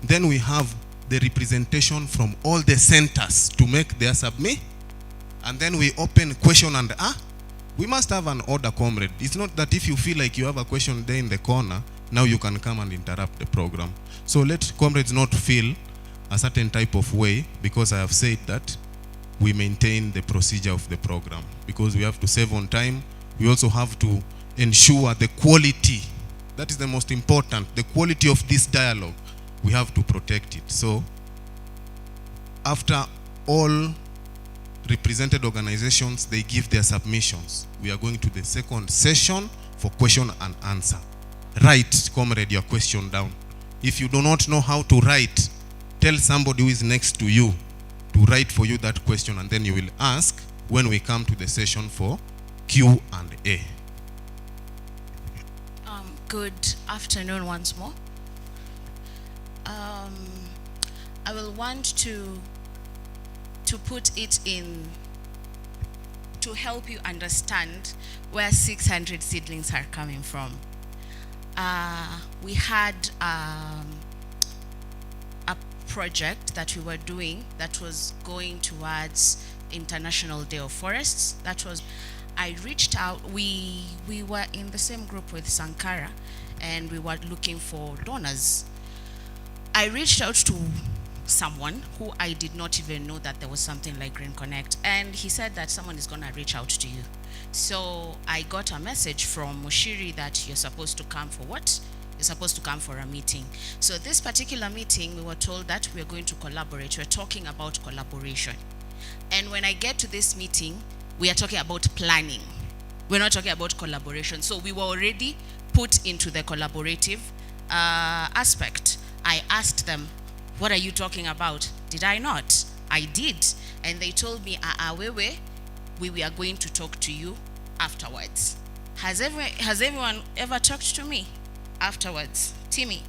Then we have the representation from all the centers to make their submit. And then we open question and we must have an order, comrade. It's not that if you feel like you have a question there in the corner, now you can come and interrupt the program. So let comrades not feel a certain type of way, because I have said that we maintain the procedure of the program, because we have to save on time. We also have to ensure the quality. That is the most important. The quality of this dialogue, we have to protect it. So after all represented organizations, they give their submissions, we are going to the second session for question and answer. Write, comrade, your question down. If you do not know how to write, tell somebody who is next to you to write for you that question, and then you will ask when we come to the session for Q&A. Good afternoon once more. I will want to put it in, to help you understand where 600 seedlings are coming from. We had a project that we were doing that was going towards International Day of Forests. That was, I reached out, we were in the same group with Sankara, and we were looking for donors. I reached out to someone who I did not even know that there was something like Green Connect, and he said that someone is gonna reach out to you. So I got a message from Munyiri that you're supposed to come for what? You're supposed to come for a meeting. So this particular meeting, we were told that we're going to collaborate. We're talking about collaboration. And when I get to this meeting, we are talking about planning. We're not talking about collaboration. So we were already put into the collaborative aspect. I asked them, what are you talking about? Did I not? I did. And they told me, we are going to talk to you afterwards. Has everyone ever talked to me afterwards? Timmy?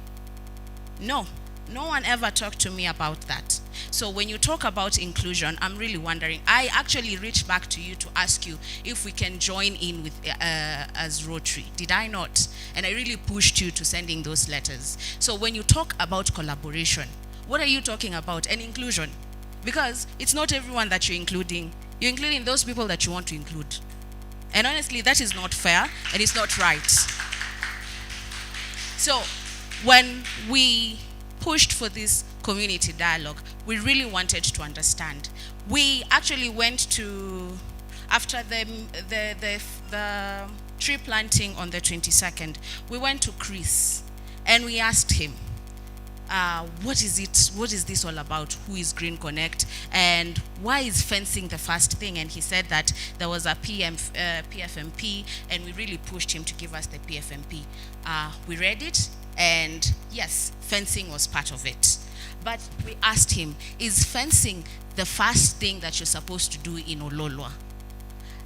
No. No one ever talked to me about that. So when you talk about inclusion, I'm really wondering. I actually reached back to you to ask you if we can join in with as Rotary. Did I not? And I really pushed you to sending those letters. So when you talk about collaboration, what are you talking about? And inclusion? Because it's not everyone that you're including. You're including those people that you want to include. And honestly, that is not fair and it's not right. So when we pushed for this community dialogue, we really wanted to understand. We actually went to, after the tree planting on the 22nd, we went to Chris and we asked him, what is it? What is this all about? Who is Green Connect? And why is fencing the first thing? And he said that there was a PFMP, and we really pushed him to give us the PFMP. We read it, and yes, fencing was part of it. But we asked him, is fencing the first thing that you're supposed to do in Ololwa?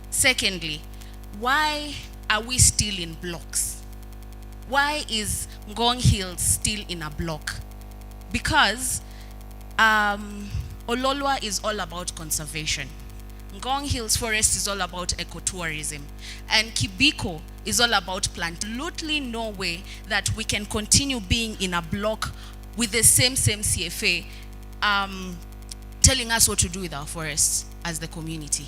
Secondly, why are we still in blocks? Why is Ngong Hills still in a block? Because Ololwa is all about conservation. Ngong Hills Forest is all about ecotourism. And Kibiko is all about plant. Absolutely no way that we can continue being in a block with the same CFA telling us what to do with our forests as the community.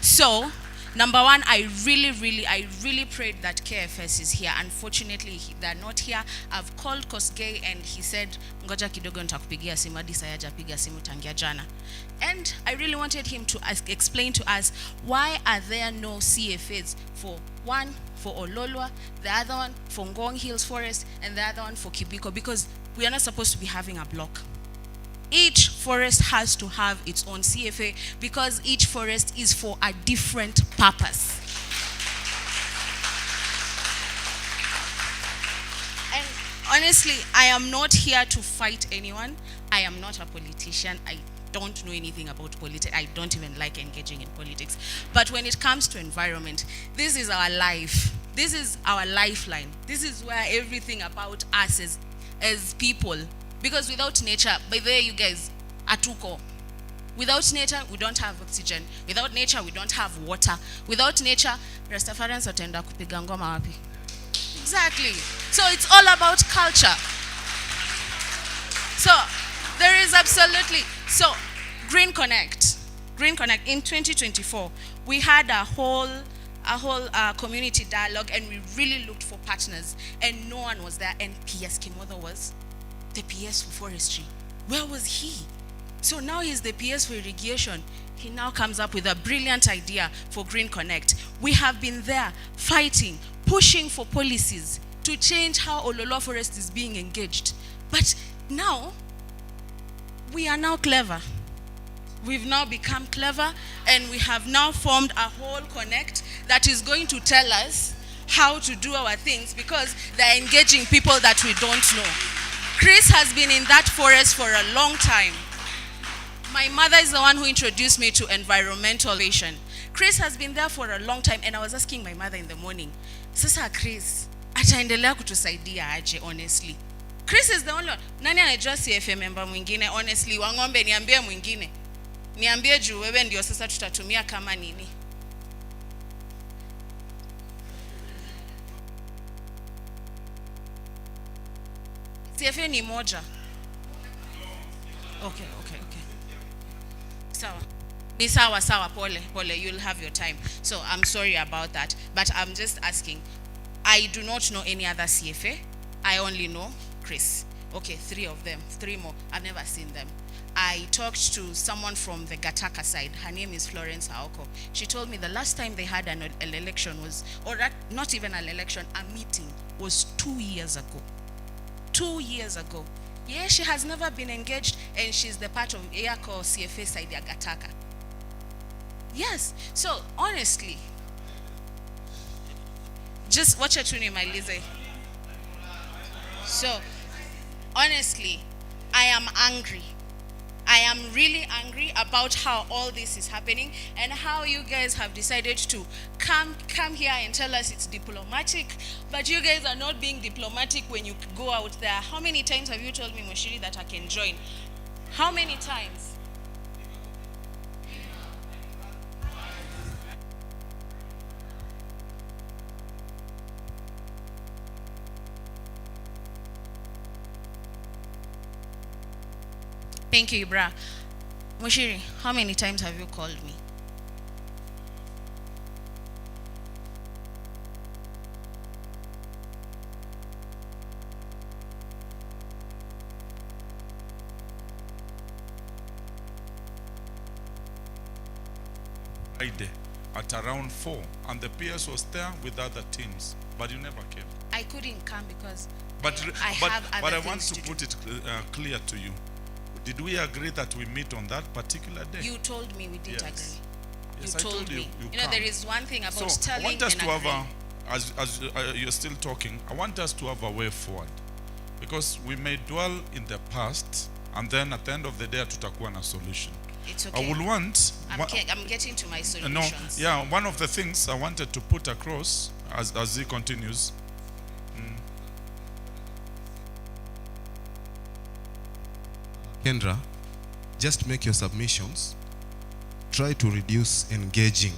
So, number one, I really prayed that KFS is here. Unfortunately, they're not here. I've called Kosgei and he said, ngoja kidogo nitakupigia simu, hadi sasa hajapiga simu tangia jana. And I really wanted him to explain to us, why are there no CFAs for one for Ololwa, the other one for Ngong Hills Forest, and the other one for Kibiko? Because we are not supposed to be having a block. Each forest has to have its own CFA because each forest is for a different purpose. And honestly, I am not here to fight fight anyone. I am not a politician. I don't know anything about politics. I don't even like engaging in politics. But when it comes to environment, this is our life. This is our lifeline. This is where everything about us as people, because without nature, by the way, you guys, atuko. Without nature, we don't have oxygen. Without nature, we don't have water. Without nature, Rastafarians watenda kupiga ngoma wapi? Exactly. So it's all about culture. So there is absolutely, so Green Connect in 2024, we had a whole community dialogue, and we really looked for partners, and no one was there. And PS Kimotho was the PS for forestry. Where was he? So now he's the PS for irrigation. He now comes up with a brilliant idea for Green Connect. We have been there fighting, pushing for policies to change how Ololua Forest is being engaged. But now, we are now clever. We've now become clever, and we have now formed a whole connect that is going to tell us how to do our things, because they're engaging people that we don't know. Chris has been in that forest for a long time. My mother is the one who introduced me to environmental vision. Chris has been there for a long time, and I was asking my mother in the morning, sasa Chris, ataendelea kutusaidia aje, honestly? Chris is the only one. Nani anajua CFA member mwingine? Honestly, Wangombe niambie mwingine. Niambie juu wewe ndio sasa tutatumia kama nini. CFA ni moja. Okay. Sawa, pole, you'll have your time. So I'm sorry about that, but I'm just asking. I do not know any other CFA. I only know Chris. Okay, 3 of them, 3 more. I've never seen them. I talked to someone from the Gataka side. Her name is Florence Aoko. She told me the last time they had an election was, or not even an election, a meeting was 2 years ago. 2 years ago. Yeah, she has never been engaged, and she's the part of Eyako CFA side ya Gataka. Yes, so honestly, just watch it to my Lizzie. So honestly, I am angry. I am really angry about how all this is happening, and how you guys have decided to come here and tell us it's diplomatic, but you guys are not being diplomatic when you go out there. How many times have you told me, Munyiri, that I can join? How many times? Thank you, Ibra. Munyiri, how many times have you called me? Friday at around 4, and the PS was there with other teams, but you never came. I couldn't come because I have other I want things to to put it clear to you. Did we agree that we meet on that particular day? You told me we didn't agree. Yes, You I told me. You know, come. there is one thing about So telling I want us and to have agreeing. as you're still talking, I want us to have a way forward, because we may dwell in the past, and then at the end of the day tutakuwa na solution. It's okay. I would want I'm getting to my solutions. one of the things I wanted to put across as he continues. Kendra, just make your submissions. Try to reduce engaging.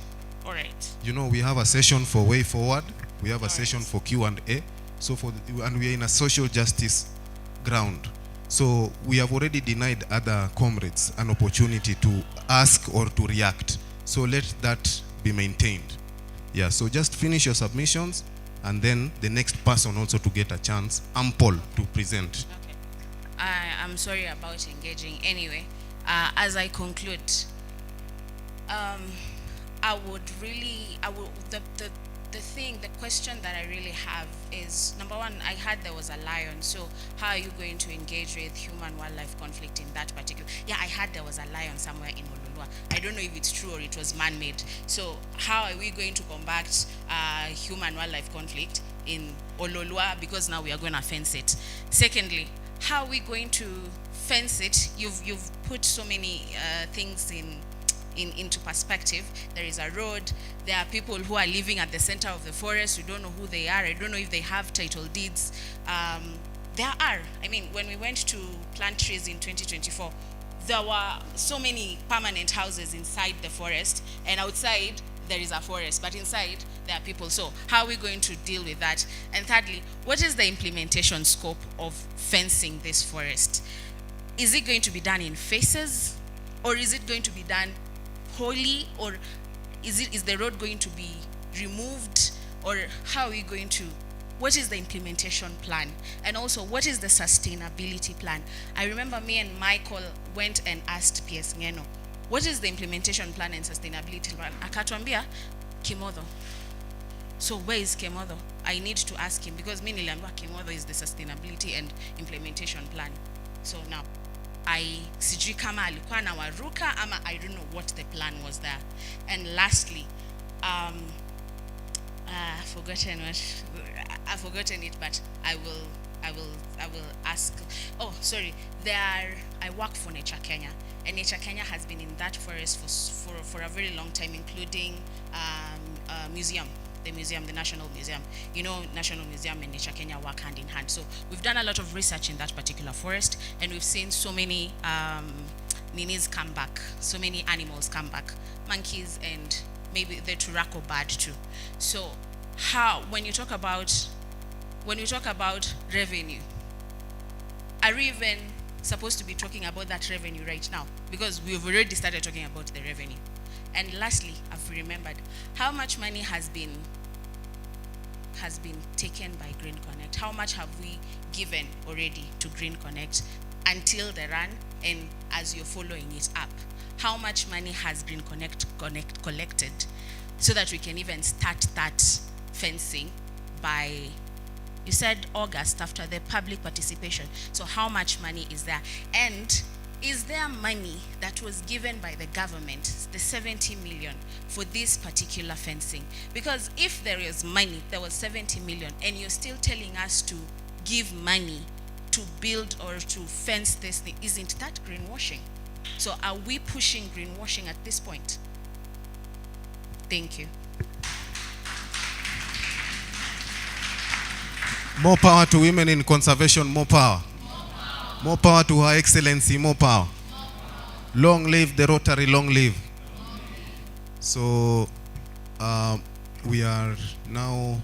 All right. You know, we have a session for way forward. We have a session for Q&A. So and we are in a social justice ground. So we have already denied other comrades an opportunity to ask or to react. So let that be maintained. Yeah, so just finish your submissions, and then the next person also to get a chance, ample, to present. I'm sorry about engaging. Anyway, as I conclude, the question that I really have is, number one, I heard there was a lion. So how are you going to engage with human-wildlife conflict in that particular? Yeah, I heard there was a lion somewhere in Ololua. I don't know if it's true or it was man-made. So how are we going to combat human-wildlife conflict in Ololua, because now we are going to fence it? Secondly, how are we going to fence it? You've put so many things into perspective. There is a road. There are people who are living at the center of the forest. We don't know who they are. I don't know if they have title deeds. There are. I mean, when we went to plant trees in 2024, there were so many permanent houses inside the forest, and outside there is a forest, but inside there are people. So how are we going to deal with that? And thirdly, what is the implementation scope of fencing this forest? Is it going to be done in phases, or is it going to be done wholly, or is the road going to be removed, or how are we going to, what is the implementation plan? And also, what is the sustainability plan? I remember me and Michael went and asked PS Ngeno, what is the implementation plan and sustainability plan? Akatuambia, Kimotho. So where is Kimotho? I need to ask him, because me niliambiwa Kimotho is the sustainability and implementation plan. So now, sijui kama alikuwa na waruka ama I don't know what the plan was there. And lastly, I've forgotten it, but I will ask. Oh, sorry. I work for Nature Kenya, and Nature Kenya has been in that forest for a very long time, including the National Museum. You know, National Museum and Nature Kenya work hand in hand. So we've done a lot of research in that particular forest, and we've seen so many ninis come back, so many animals come back, monkeys and maybe the turaco bird too. So how, when you talk about revenue, are we even supposed to be talking about that revenue right now? Because we've already started talking about the revenue. And lastly, I've remembered how much money has been taken by Green Connect. How much have we given already to Green Connect until the run, and as you're following it up? How much money has Green Connect collected so that we can even start that fencing by, you said August, after the public participation. So how much money is there? And is there money that was given by the government, the 70 million, for this particular fencing? Because if there is money, there was 70 million, and you're still telling us to give money to build or to fence this thing, isn't that greenwashing? So are we pushing greenwashing at this point? Thank you. More power to women in conservation, more power. More power to Her Excellency, more power. Long live the Rotary, long live. So we are now,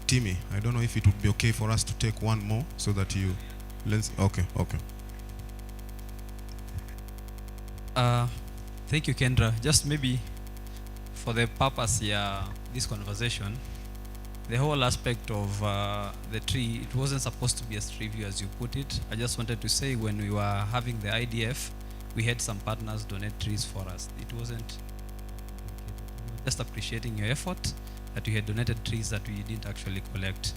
Timmy, I don't know if it would be okay for us to take one more so that you, okay. Thank you, Kendra. Just maybe for the purpose here, this conversation, the whole aspect of the tree, it wasn't supposed to be a street view as you put it. I just wanted to say, when we were having the IDF, we had some partners donate trees for us. It wasn't just appreciating your effort that you had donated trees that we didn't actually collect,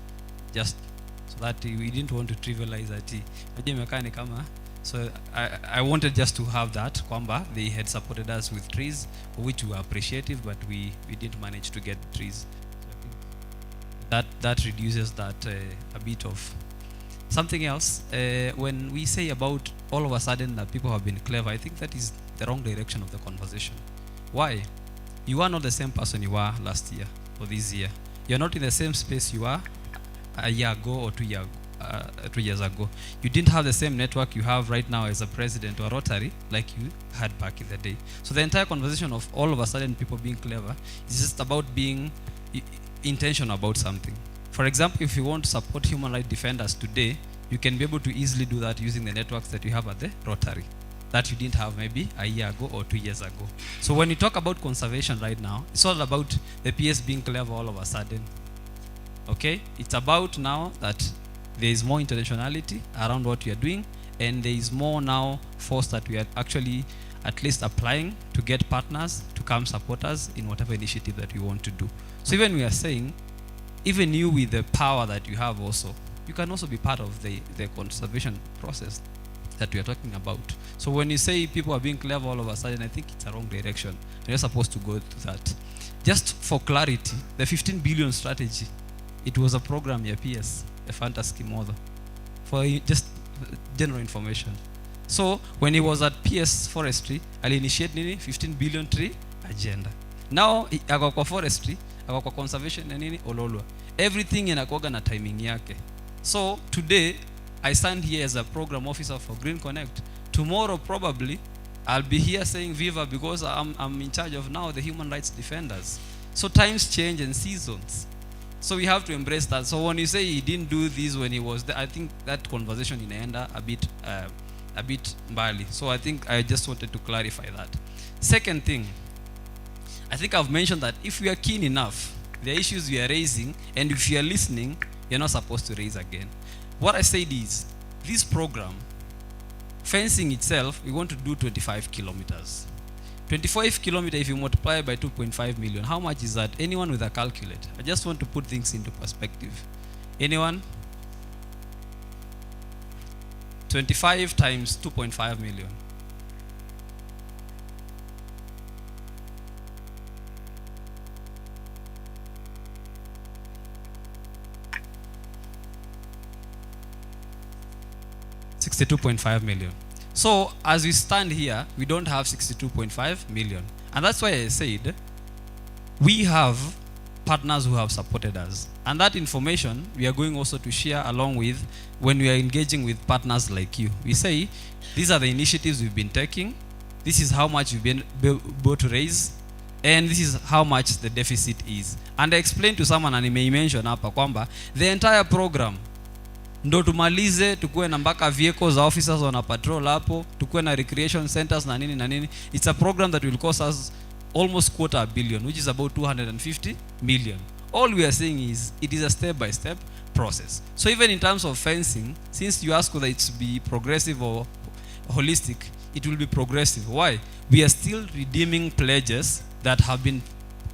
just so that we didn't want to trivialize it. So I wanted just to have that, kwamba they had supported us with trees, for which we were appreciative, but we didn't manage to get trees. That reduces that a bit of something else. When we say about all of a sudden that people have been clever, I think that is the wrong direction of the conversation. Why? You are not the same person you were last year or this year. You are not in the same space you were a year ago or 2 years ago. You didn't have the same network you have right now as a president or Rotary like you had back in the day. So the entire conversation of all of a sudden people being clever is just about being intentional about something. For example, if you want to support human rights defenders today, you can be able to easily do that using the networks that you have at the Rotary that you didn't have maybe a year ago or 2 years ago. So when you talk about conservation right now, it's all about the PS being clever all of a sudden. Okay? It's about now that there is more intentionality around what you are doing, and there is more now force that we are actually at least applying to get partners to come support us in whatever initiative that we want to do. So even we are saying, even you with the power that you have also, you can also be part of the conservation process that we are talking about. So when you say people are being clever all of a sudden, I think it's a wrong direction. You're not supposed to go to that. Just for clarity, the 15 billion strategy, it was a program, PS, a fantasy model. for just general information. So when he was at PS Forestry, I'll initiate nini 15 billion tree agenda. Now ako kwa forestry, ako kwa conservation na nini Ololwa. Everything inakuwa na timing yake. So today I stand here as a program officer for Green Connect. Tomorrow probably I'll be here saying Viva because I'm in charge of now the human rights defenders. So times change and seasons. So we have to embrace that. So when you say he didn't do this when he was there, I think that conversation inaenda a bit mbali. So I think I just wanted to clarify that. Second thing, I think I've mentioned that if we are keen enough, the issues we are raising, and if you are listening, you're not supposed to raise again. What I said is, this program, fencing itself, we want to do 25 kilometers. 25 kilometers, if you multiply by 2.5 million, how much is that? Anyone with a calculator? I just want to put things into perspective. Anyone? 25 times 2.5 million. $62.5 million. So as we stand here, we don't have 62.5 million. And that's why I said we have partners who have supported us. And that information we are going also to share along with when we are engaging with partners like you. We say, these are the initiatives we've been taking. This is how much we've been able to raise. And this is how much the deficit is. And I explained to someone, and he may mention hapa kwamba the entire program ndo tumalize tukuwe na mpaka vehicles za officers wana patrol hapo, tukuwe na recreation centers na nini na nini. It's a program that will cost us almost $250 million, which is about 250 million. All we are saying is it is a step-by-step process. So even in terms of fencing, since you ask whether it's be progressive or holistic, it will be progressive. Why? We are still redeeming pledges that have been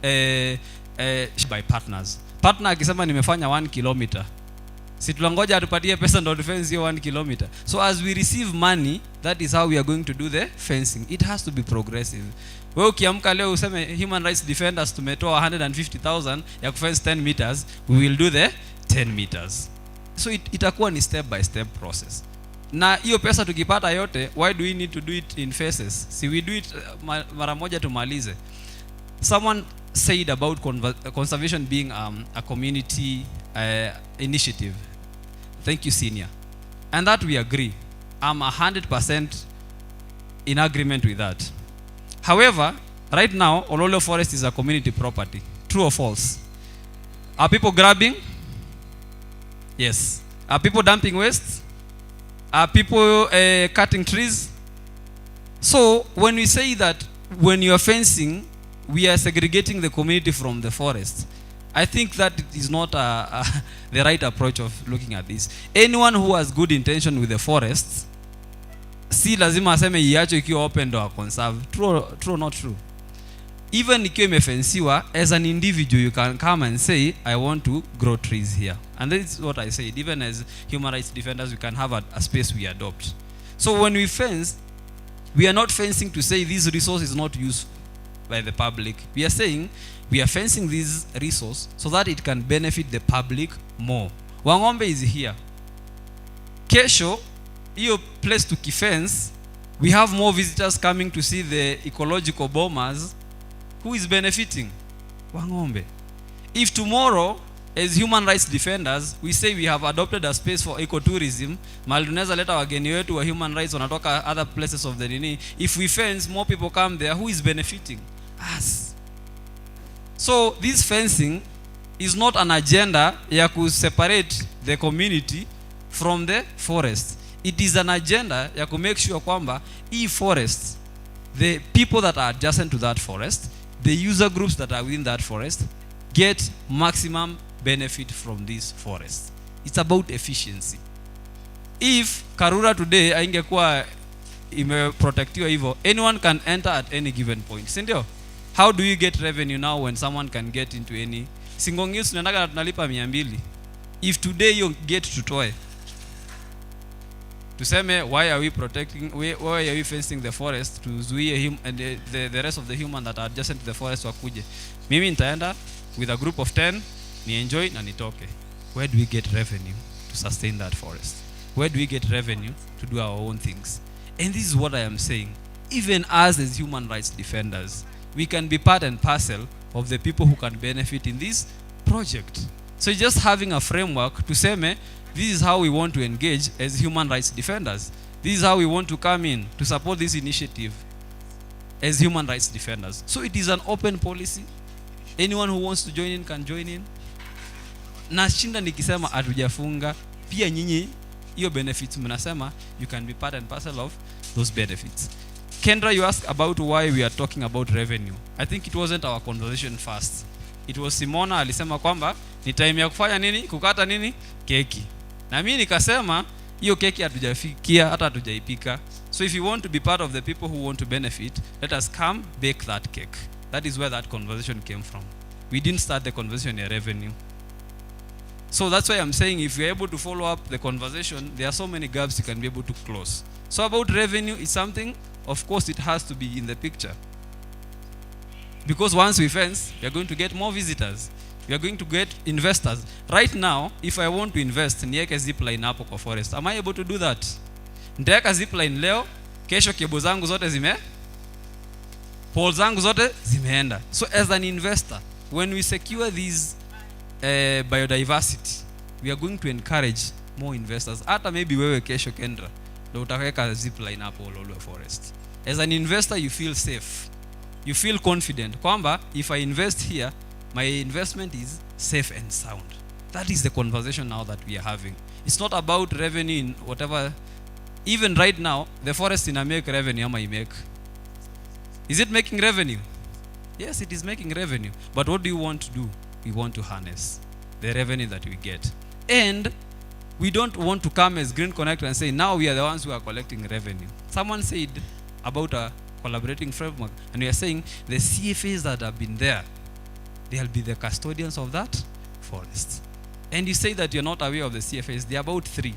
by partners. Partner akisema nimefanya 1 kilometer, si tulangoja atupatie pesa ndo defense hiyo 1 kilometer. So as we receive money, that is how we are going to do the fencing. It has to be progressive. Wewe ukiamka leo useme human rights defenders tumetoa 150,000 ya kufence 10 meters, we will do the 10 meters. So itakuwa ni step by step process. Na hiyo pesa tukipata yote, why do we need to do it in phases? Si we do it mara moja tumalize. Someone said about conservation being a community initiative. Thank you, senior. And that we agree. I'm 100% in agreement with that. However, right now, Ololo Forest is a community property. True or false? Are people grabbing? Yes. Are people dumping waste? Are people cutting trees? So when we say that when you are fencing, we are segregating the community from the forest, I think that is not the right approach of looking at this. Anyone who has good intention with the forests, si lazima aseme iacho ikiwa open ndo conserve. True or not true? Even ikiwa imefensiwa, as an individual you can come and say I want to grow trees here. And that is what I said. Even as human rights defenders, we can have a space we adopt. So when we fence, we are not fencing to say this resource is not used by the public. We are saying we are fencing this resource so that it can benefit the public more. Wangombe is here. Kesho, hiyo place to fence, we have more visitors coming to see the ecological bombers. Who is benefiting? Wangombe. If tomorrow, as human rights defenders, we say we have adopted a space for ecotourism, mahali tunaweza leta wageni wetu wa human rights wanatoka other places of the nini, if we fence, more people come there, who is benefiting? Us. So this fencing is not an agenda ya ku separate the community from the forest. It is an agenda ya ku make sure kwamba hii forest, the people that are adjacent to that forest, the user groups that are within that forest get maximum benefit from this forest. It's about efficiency. If Karura today haingekuwa imeprotectiwa hivyo, anyone can enter at any given point. Si ndio? How do you get revenue now when someone can get into any? Ngong Hills tunataka tunalipa 200. If today you get tutoe, tuseme why are we protecting, why are we fencing the forest to zuie him and the rest of the human that are adjacent to the forest wakuje. Mimi nitaenda with a group of 10, ni enjoy na nitoke. Where do we get revenue to sustain that forest? Where do we get revenue to do our own things? And this is what I am saying. Even us as human rights defenders, we can be part and parcel of the people who can benefit in this project. So just having a framework to say, this is how we want to engage as human rights defenders. This is how we want to come in to support this initiative as human rights defenders. So it is an open policy. Anyone who wants to join in can join in. Nashinda nikisema atujafunga, pia nyinyi hiyo benefits mnasema you can be part and parcel of those benefits. Kendra, you asked about why we are talking about revenue. I think it wasn't our conversation first. It was Simona alisema kwamba ni time ya kufanya nini? Kukata nini? Keki. Na mimi nikasema hiyo keki hatujafikia hata hatujaipika. So if you want to be part of the people who want to benefit, let us come bake that cake. That is where that conversation came from. We didn't start the conversation in revenue. So that's why I'm saying if you're able to follow up the conversation, there are so many gaps you can be able to close. So about revenue is something, of course it has to be in the picture. Because once we fence, we are going to get more visitors. We are going to get investors. Right now, if I want to invest, niweke zipline hapo kwa forest. Am I able to do that? Nitaweka zipline leo, kesho kebo zangu zote pole zangu zote zimeenda. So as an investor, when we secure these biodiversity, we are going to encourage more investors. Hata maybe wewe kesho Kendra, ndio utaweka zipline hapo Ololwe forest. As an investor, you feel safe. You feel confident kwamba if I invest here, my investment is safe and sound. That is the conversation now that we are having. It's not about revenue in whatever. Even right now, the forest in a make revenue, ama make. Is it making revenue? Yes, it is making revenue. But what do you want to do? We want to harness the revenue that we get. And we don't want to come as Green Connect and say, now we are the ones who are collecting revenue. Someone said about a collaborating framework, and we are saying the CFAs that have been there, they'll be the custodians of that forest. And you say that you're not aware of the CFAs, they're about 3.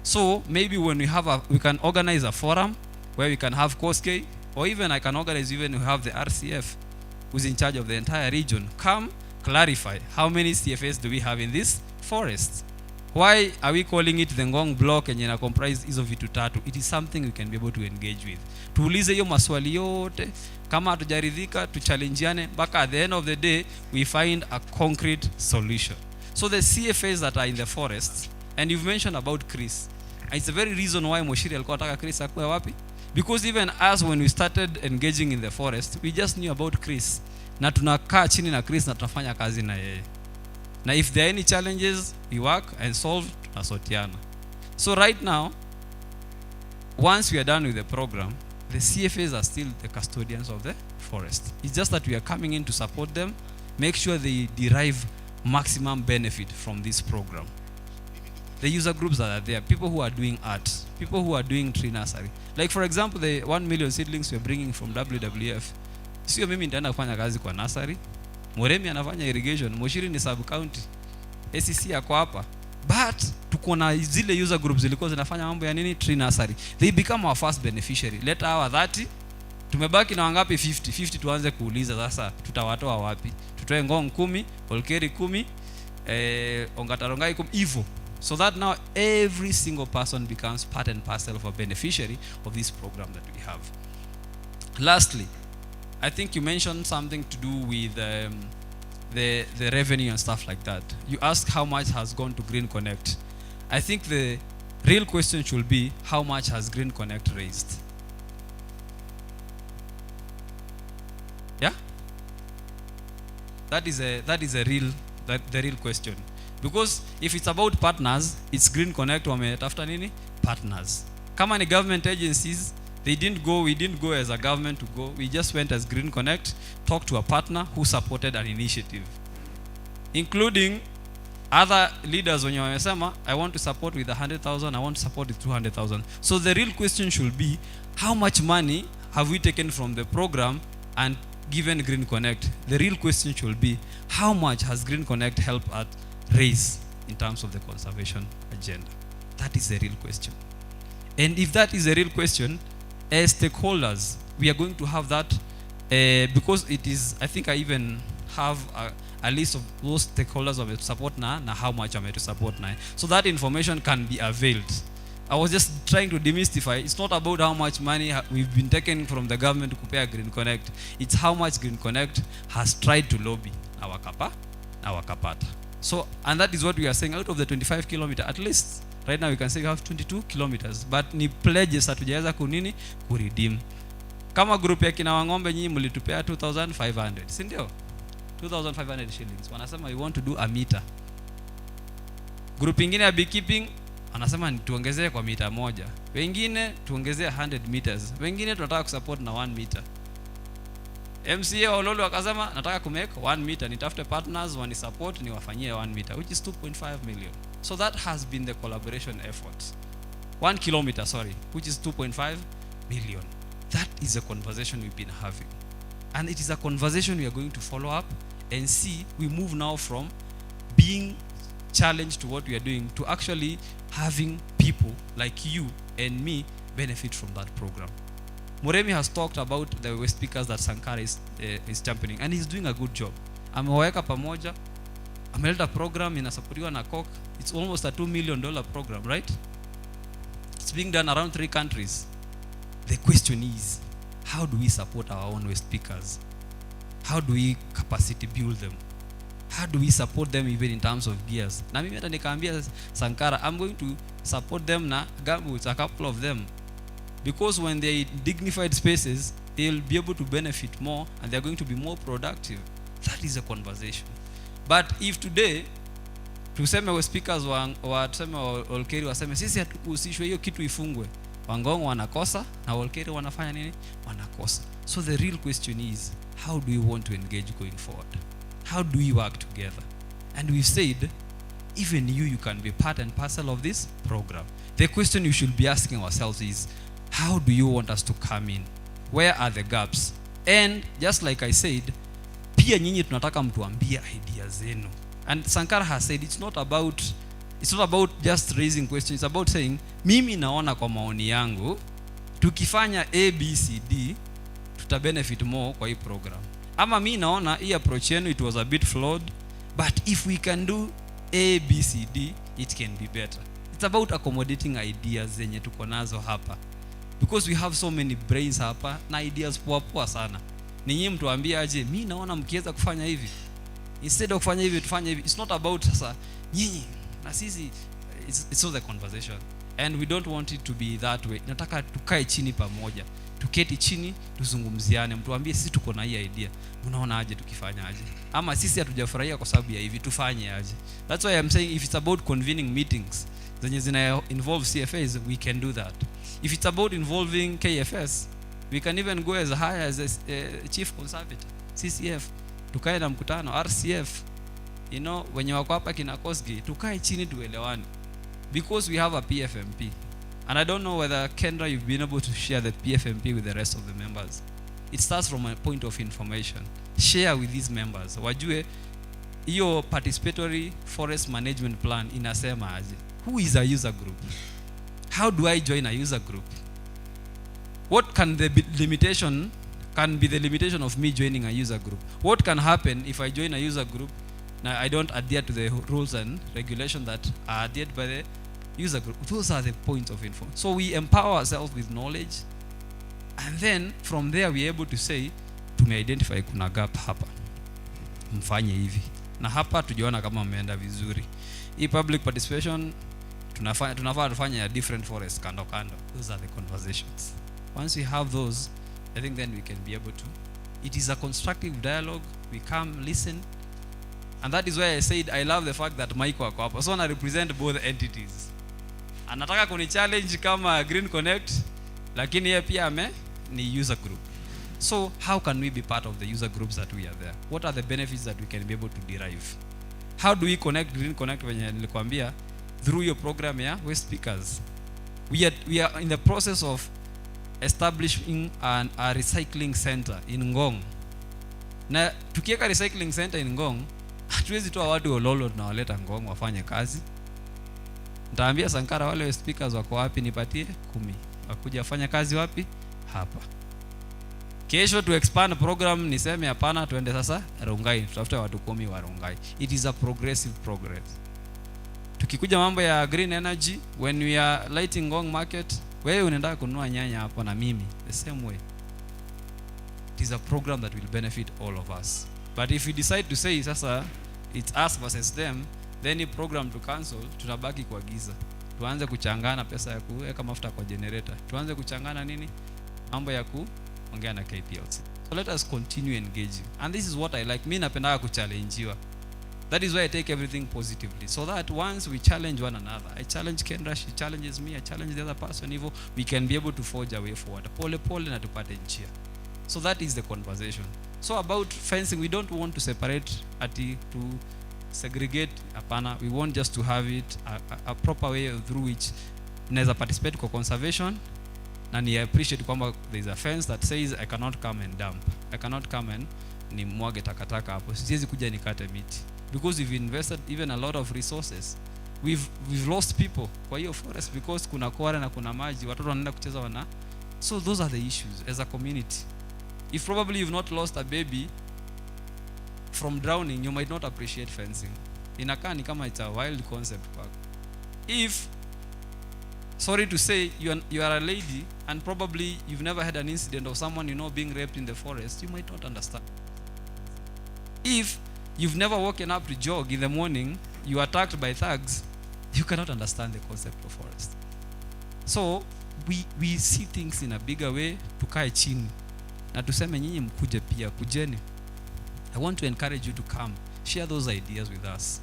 So maybe when we can organize a forum where we can have COSK, or even I can organize even we have the RCF who's in charge of the entire region, come clarify how many CFAs do we have in this forest. Why are we calling it the Ngong block and ina comprise hizo vitu tatu? It is something we can be able to engage with. Tuulize hiyo maswali yote, kama hatujaridhika tuchallengeane, mpaka at the end of the day we find a concrete solution. So the CFAs that are in the forest, and you've mentioned about Chris, it's the very reason why Munyiri alikuwa anataka Chris akue wapi? Because even us when we started engaging in the forest, we just knew about Chris. Na tunakaa chini na Chris na tunafanya kazi na yeye. Now if there are any challenges, we work and solve, tunasotiana. So right now, once we are done with the program, the CFAs are still the custodians of the forest. It's just that we are coming in to support them, make sure they derive maximum benefit from this program. The user groups that are there, people who are doing art, people who are doing tree nursery. Like for example, the 1 million seedlings we're bringing from WWF. Sio mimi nitaenda kufanya kazi kwa nursery. Moremi anafanya irrigation, Munyiri ni sub county. ACC yako hapa. But tuko na zile user groups zilikuwa zinafanya mambo ya nini? Tree nursery. They become our first beneficiary. Let our 30 tumebaki na wangapi? 50 tuanze kuuliza sasa tutawatoa wapi? Tutoe Ngong 10, Olkeri 10, Ongatarongai 10 hivyo. So that now every single person becomes part and parcel of a beneficiary of this program that we have. Lastly, I think you mentioned something to do with the revenue and stuff like that. You asked how much has gone to Green Connect. I think the real question should be how much has Green Connect raised? Yeah? That is the real question. Because if it's about partners, it's Green Connect wametafuta nini? Partners. Kama ni government agencies, we didn't go as a government to go. We just went as Green Connect, talked to a partner who supported an initiative. Including other leaders when you wamesema, I want to support with 100,000, I want to support with 200,000. So the real question should be, how much money have we taken from the program and given Green Connect? The real question should be, how much has Green Connect helped us raise in terms of the conservation agenda? That is the real question. And if that is a real question, as stakeholders, we are going to have that because it is, I think I even have a list of those stakeholders of support na how much I'm to support na. So that information can be availed. I was just trying to demystify. It's not about how much money we've been taken from the government to compare Green Connect. It's how much Green Connect has tried to lobby our kapata. So, and that is what we are saying. Out of the 25 kilometers, at least right now we can say we have 22 kilometers. But ni pledges hatujaweza kunini kuredeem. Kama group ya kina Wang'ombe nyinyi mlitupea 2,500, si ndio? 2,500 shillings. Wanasema we want to do a meter. Group ingine ya beekeeping anasema tuongezee kwa mita moja. Wengine tuongezee 100 meters. Wengine tunataka kusupport na 1 meter. MCA Ololo akasema nataka kumake 1 meter, nitafute partners wani support niwafanyie 1 meter, which is 2.5 million. So that has been the collaboration efforts. 1 kilometer, sorry, which is 2.5 million. That is a conversation we've been having. And it is a conversation we are going to follow up and see we move now from being challenged to what we are doing to actually having people like you and me benefit from that program. Muremi has talked about the waste speakers that Sankara is championing, and he's doing a good job. Ameweka pamoja, ameleta program inasupportiwa na COC. It's almost a $2 million program, right? It's being done around 3 countries. The question is, how do we support our own waste speakers? How do we capacity build them? How do we support them even in terms of gears? Na mimi hata nikaambia Sankara, I'm going to support them na gumboots, a couple of them. Because when they're in dignified spaces, they'll be able to benefit more and they're going to be more productive. That is a conversation. But if today, tuseme we speakers tuseme Olkeri waseme, sisi hatukuhusishwe hiyo kitu ifungwe. Ngong wanakosa na Olkeri wanafanya nini? Wanakosa. So the real question is, how do we want to engage going forward? How do we work together? And we've said, even you can be part and parcel of this program. The question you should be asking ourselves is, how do you want us to come in? Where are the gaps? And just like I said, pia nyinyi tunataka mtuambie ideas zenu. And Sankara has said it's not about just raising questions. It's about saying, mimi naona kwa maoni yangu, tukifanya A, B, C, D, tuta benefit more kwa hii program. Ama mi naona hii approach yenu it was a bit flawed, but if we can do A, B, C, D, it can be better. It's about accommodating ideas zenye tuko nazo hapa. Because we have so many brains hapa na ideas poa sana. Ninyi mtuambie aje, mi naona mkiweza kufanya hivi. Instead of kufanya hivi tufanye hivi. It's not about sasa nyinyi na sisi, it's all the conversation. And we don't want it to be that way. Nataka tukae chini pamoja. Tuketi chini tuzungumziane, mtuambie sisi tuko na hii idea. Unaona aje tukifanya aje? Ama sisi hatujafurahia kwa sababu ya hivi, tufanye aje? That's why I'm saying if it's about convening meetings zenye zina involve CFAs, we can do that. If it's about involving KFS, we can even go as high as a chief conservator, CCF, tukae na mkutano, RCF, you know, wenye wako hapa kina Kosgi, tukae chini tuelewane. Because we have a PFMP. And I don't know whether, Kendra, you've been able to share the PFMP with the rest of the members. It starts from a point of information. Share with these members. Wajue, iyo participatory forest management plan inasema aje. Who is a user group? How do I join a user group? What can be the limitation of me joining a user group? What can happen if I join a user group now I don't adhere to the rules and regulations that are adhered by the user group? Those are the points of info. So we empower ourselves with knowledge, and then from there we're able to say, tume-identify kuna gap hapa, mfanye hivi, na hapa tujiona kama mmeenda vizuri. Hii public participation tunafaa tufanye a different forest kando. Those are the conversations. Once we have those, I think then we can be able to. It is a constructive dialogue. We come, listen. And that is why I said I love the fact that Mike wako hapa. So I represent both entities. Anataka kuni challenge kama Green Connect, lakini yeye pia ni user group. So how can we be part of the user groups that we are there? What are the benefits that we can be able to derive? How do we connect Green Connect wenye nilikwambia through your program ya waste speakers? We are in the process of establishing a recycling center in Ngong. Na tukiweka recycling center in Ngong, hatuwezi toa watu Ololo na waleta Ngong wafanye kazi. Nitaambia Sankara wale speakers wako wapi nipatie 10. Wakuja wafanya kazi wapi? Hapa. Kesho to expand program niseme hapana tuende sasa Rongai, tutafute watu 10 wa Rongai. It is a progressive progress. Tukikuja mambo ya green energy, when we are lighting Ngong market, wewe unaenda kununua nyanya hapo na mimi the same way. It is a program that will benefit all of us. But if we decide to say sasa it's us versus them, then the program to cancel, tunabaki kwa giza. Tuanze kuchangana pesa ya kuweka mafuta kwa generator. Tuanze kuchangana nini? Mambo ya kuongea na KPLC. So let us continue engaging. And this is what I like. Mimi napenda kuchallengewa. That is why I take everything positively. So that once we challenge one another, I challenge Kendra, she challenges me, I challenge the other person, hivyo we can be able to forge a way forward. Pole pole na tupate njia. So that is the conversation. So about fencing, we don't want to separate to segregate. Hapana, we want just to have it a proper way through which naweza participate kwa conservation. And I appreciate kwamba there is a fence that says I cannot come and dump. I cannot come and ni mwage takataka hapo. Siwezi kuja nikate miti. Because we've invested even a lot of resources. We've lost people kwa hiyo forest because kuna kware na kuna maji, watoto wanaenda kucheza wana. So those are the issues as a community. If probably you've not lost a baby from drowning, you might not appreciate fencing. Inakaa ni kama it's a wild concept park. If, sorry to say, you are a lady and probably you've never had an incident of someone you know being raped in the forest, you might not understand. If you've never woken up to jog in the morning, you are attacked by thugs, you cannot understand the concept of forest. So we see things in a bigger way. Tukae chini na tuseme nyinyi mkuje pia, kujeni. I want to encourage you to come, share those ideas with us.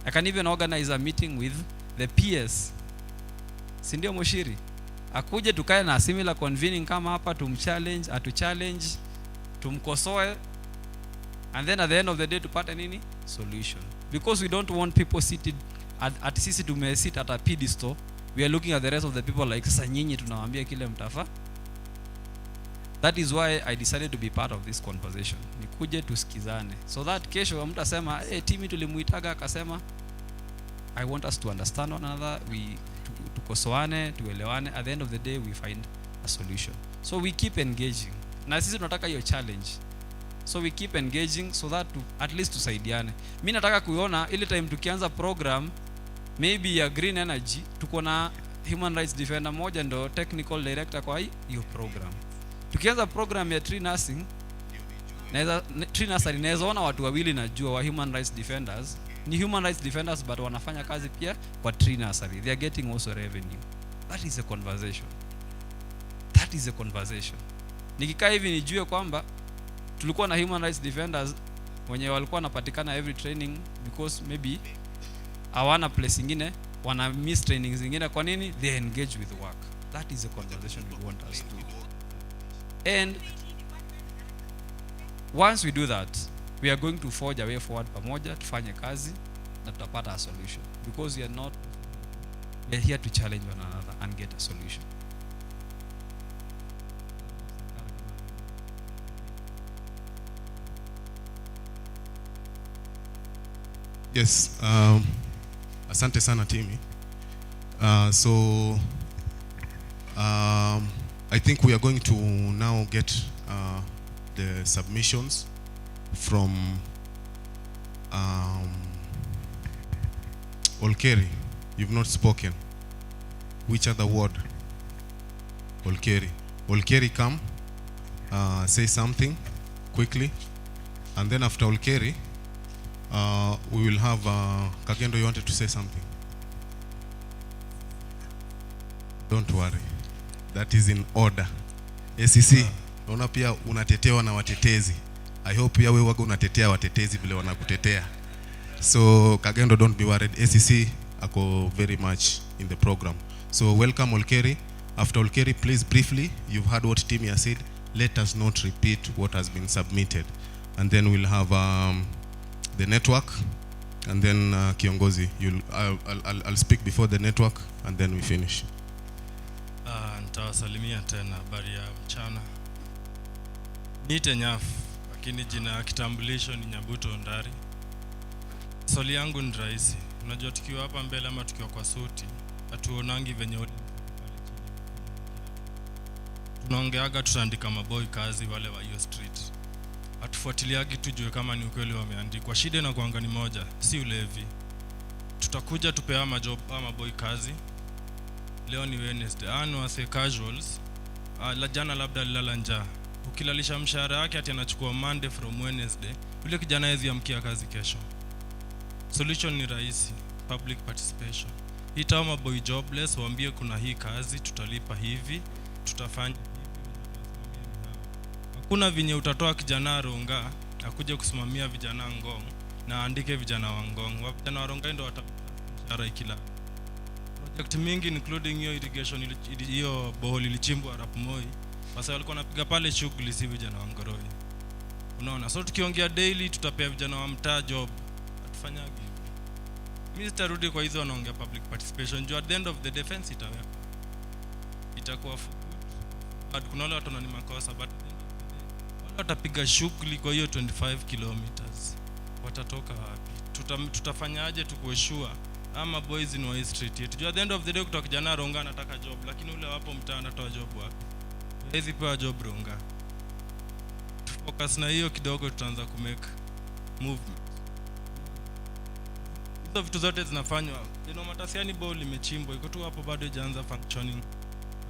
I can even organize a meeting with the peers. Si ndio Munyiri? Akuje tukae na similar convening kama hapa, tumchallenge, atuchallenge, tumkosoe, and then at the end of the day tupate nini? Solution. Because we don't want people seated at sisi tumesit at a pedestal. We are looking at the rest of the people like sasa nyinyi tunawaambia kile mtafa. That is why I decided to be part of this conversation. Nikuje tusikizane. So that kesho mtu asema, timi tulimuitaga akasema, I want us to understand one another, tukosoane, tuelewane, at the end of the day we find a solution. So we keep engaging. Na sisi tunataka hiyo challenge. So we keep engaging so that at least tusaidiane. Mimi nataka kuiona ile time tukianza program maybe ya green energy, tuko na human rights defender moja ndo technical director kwa hiyo program. Tukianza program ya tree nursing, tree nursery naweza ona watu wawili najua wa human rights defenders. Ni human rights defenders but wanafanya kazi pia kwa tree nursery. They are getting also revenue. That is a conversation. That is a conversation. Nikikaa hivi nijue kwamba tulikuwa na human rights defenders wenye walikuwa wanapatikana every training because maybe hawana place ingine, wana miss trainings zingine. Kwa nini? They engage with work. That is a conversation we want us to do. And once we do that, we are going to forge a way forward pamoja, tufanye kazi na tutapata a solution. Because we are here to challenge one another and get a solution. Yes, asante sana Timmy. I think we are going to now get the submissions from Olkeri. You've not spoken. Which other word? Olkeri. Olkeri, come, say something quickly, and then after Olkeri, we will have Kagendo. You wanted to say something? Don't worry, that is in order. ACC, naona pia unatetewa na watetezi. I hope pia wewe waga unatetea watetezi vile wanakutetea. So Kagendo, don't be worried. ACC ako very much in the program. So welcome Olkeri. After Olkeri, please briefly, you've heard what Timmy has said. Let us not repeat what has been submitted, and then we'll have the network, and then Kiongozi, I'll speak before the network, and then we finish. Nitawasalimia tena, habari ya mchana. Niite Nyafu, lakini jina ya kitambulisho ni Nyabuto Ndari. Swali yangu ni rahisi. Unajua tukiwa hapa mbele ama tukiwa kwa suti, hatuonangi venye tunaongeaga, tutaandika maboy kazi wale wa hiyo street. Hatufuatiliagi tujue kama ni ukweli wameandikwa. Shida na kuanga ni moja, si ulevi. tutakuja tupea ama job ama boy kazi. Leo ni Wednesday. Wase casuals. La jana labda alilala njaa. Ukilalisha mshahara wake ati anachukua Monday from Wednesday. Yule kijana hawezi amkia kazi kesho. Solution ni rahisi, public participation. Itaoma boy jobless, waambie kuna hii kazi, tutalipa hivi, tutafanya hivi. Hakuna vinye utatoa kijana Ronga akuje kusimamia vijana Ngong na andike vijana wa Ngong. Vijana wa Ronga ndio watapata kila project mingi including hiyo irrigation, hiyo boholi ilichimbwa Rapmoi. Sasa walikuwa wanapiga pale shughuli si vijana wa Ngoroi. Unaona, so tukiongea daily tutapea vijana wa mtaa job. Atufanyagi. Mimi sitarudi kwa hizo wanaongea public participation. At the end of the defense itawekwa. Itakuwa for good. Kuna wale watu wanani makosa but wale watapiga shughuli kwa hiyo 25 kilometers. Watatoka wapi? Tutafanyaje tukueshua ama boys in West Street yetu. At the end of the day kutoka kijana Ronga anataka job lakini ule wapo mtaa anatoa job wapi? Hizi pewa job Ronga. Focus na hiyo kidogo tutaanza kumake movement. Hizo vitu zote zinafanywa. Matasiani ball imechimbwa iko tu hapo bado haijaanza functioning.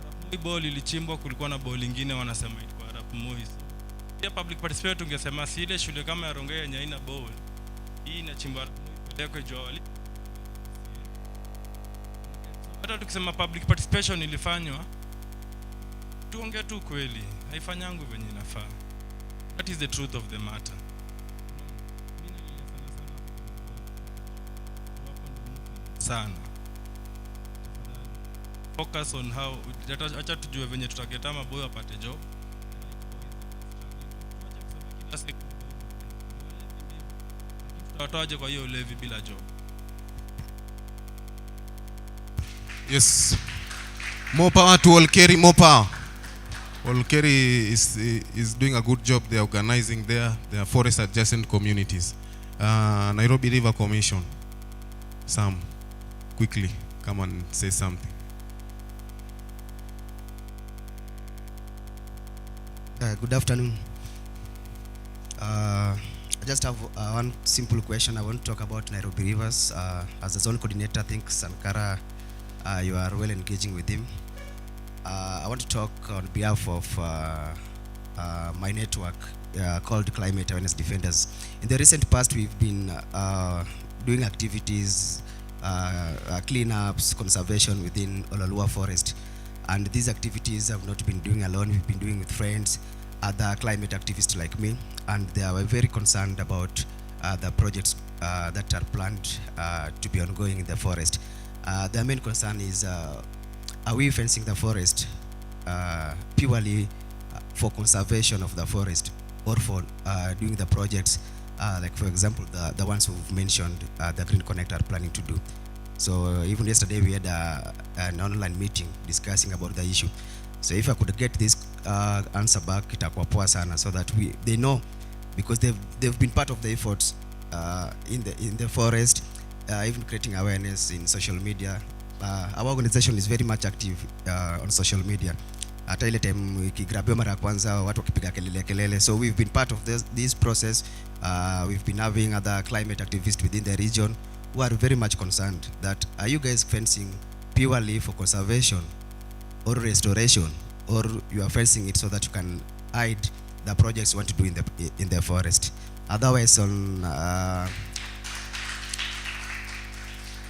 Rapmoi ball ilichimbwa kulikuwa na ball nyingine wanasema ilikuwa Rapmoi. Pia public participation tungesema si ile shule kama ya Ronga yenye haina ball. Hii inachimbwa Rapmoi pelekwe Joali. Hata tukisema public participation ilifanywa tuongee tu kweli, haifanyangu venye inafaa. That is the truth of the matter. Sana. Focus on how acha tujue venye tutageta maboy wapate job. Tutatoaje kwa hiyo levy bila job? Yes. More power to Olkeri, more power. Olkeri is doing a good job. They are organizing their forest adjacent communities. Nairobi River Commission. Sam, quickly, come and say something. Good afternoon. I just have one simple question. I want to talk about Nairobi Rivers. As a zone coordinator, I think Sankara, you are well engaging with him. I want to talk on behalf of my network called Climate Awareness Defenders. In the recent past, we've been doing activities, cleanups, conservation within Ololua Forest. And these activities have not been doing alone. We've been doing with friends, other climate activists like me, and they are very concerned about the projects that are planned to be ongoing in the forest. Their main concern is, are we fencing the forest purely for conservation of the forest or for doing the projects, like for example, the ones who've mentioned the Green Connect are planning to do. So even yesterday we had an online meeting discussing about the issue. So if I could get this answer back, itakuwa poa sana, so that they know, because they've been part of the efforts in the forest, even creating awareness in social media. Our organization is very much active on social media. Hata ile time ikigrabiwa mara ya kwanza watu wakipiga kelele. So we've been part of this process. We've been having other climate activists within the region who are very much concerned that, are you guys fencing purely for conservation or restoration, or you are fencing it so that you can hide the projects you want to do in the forest? Otherwise, on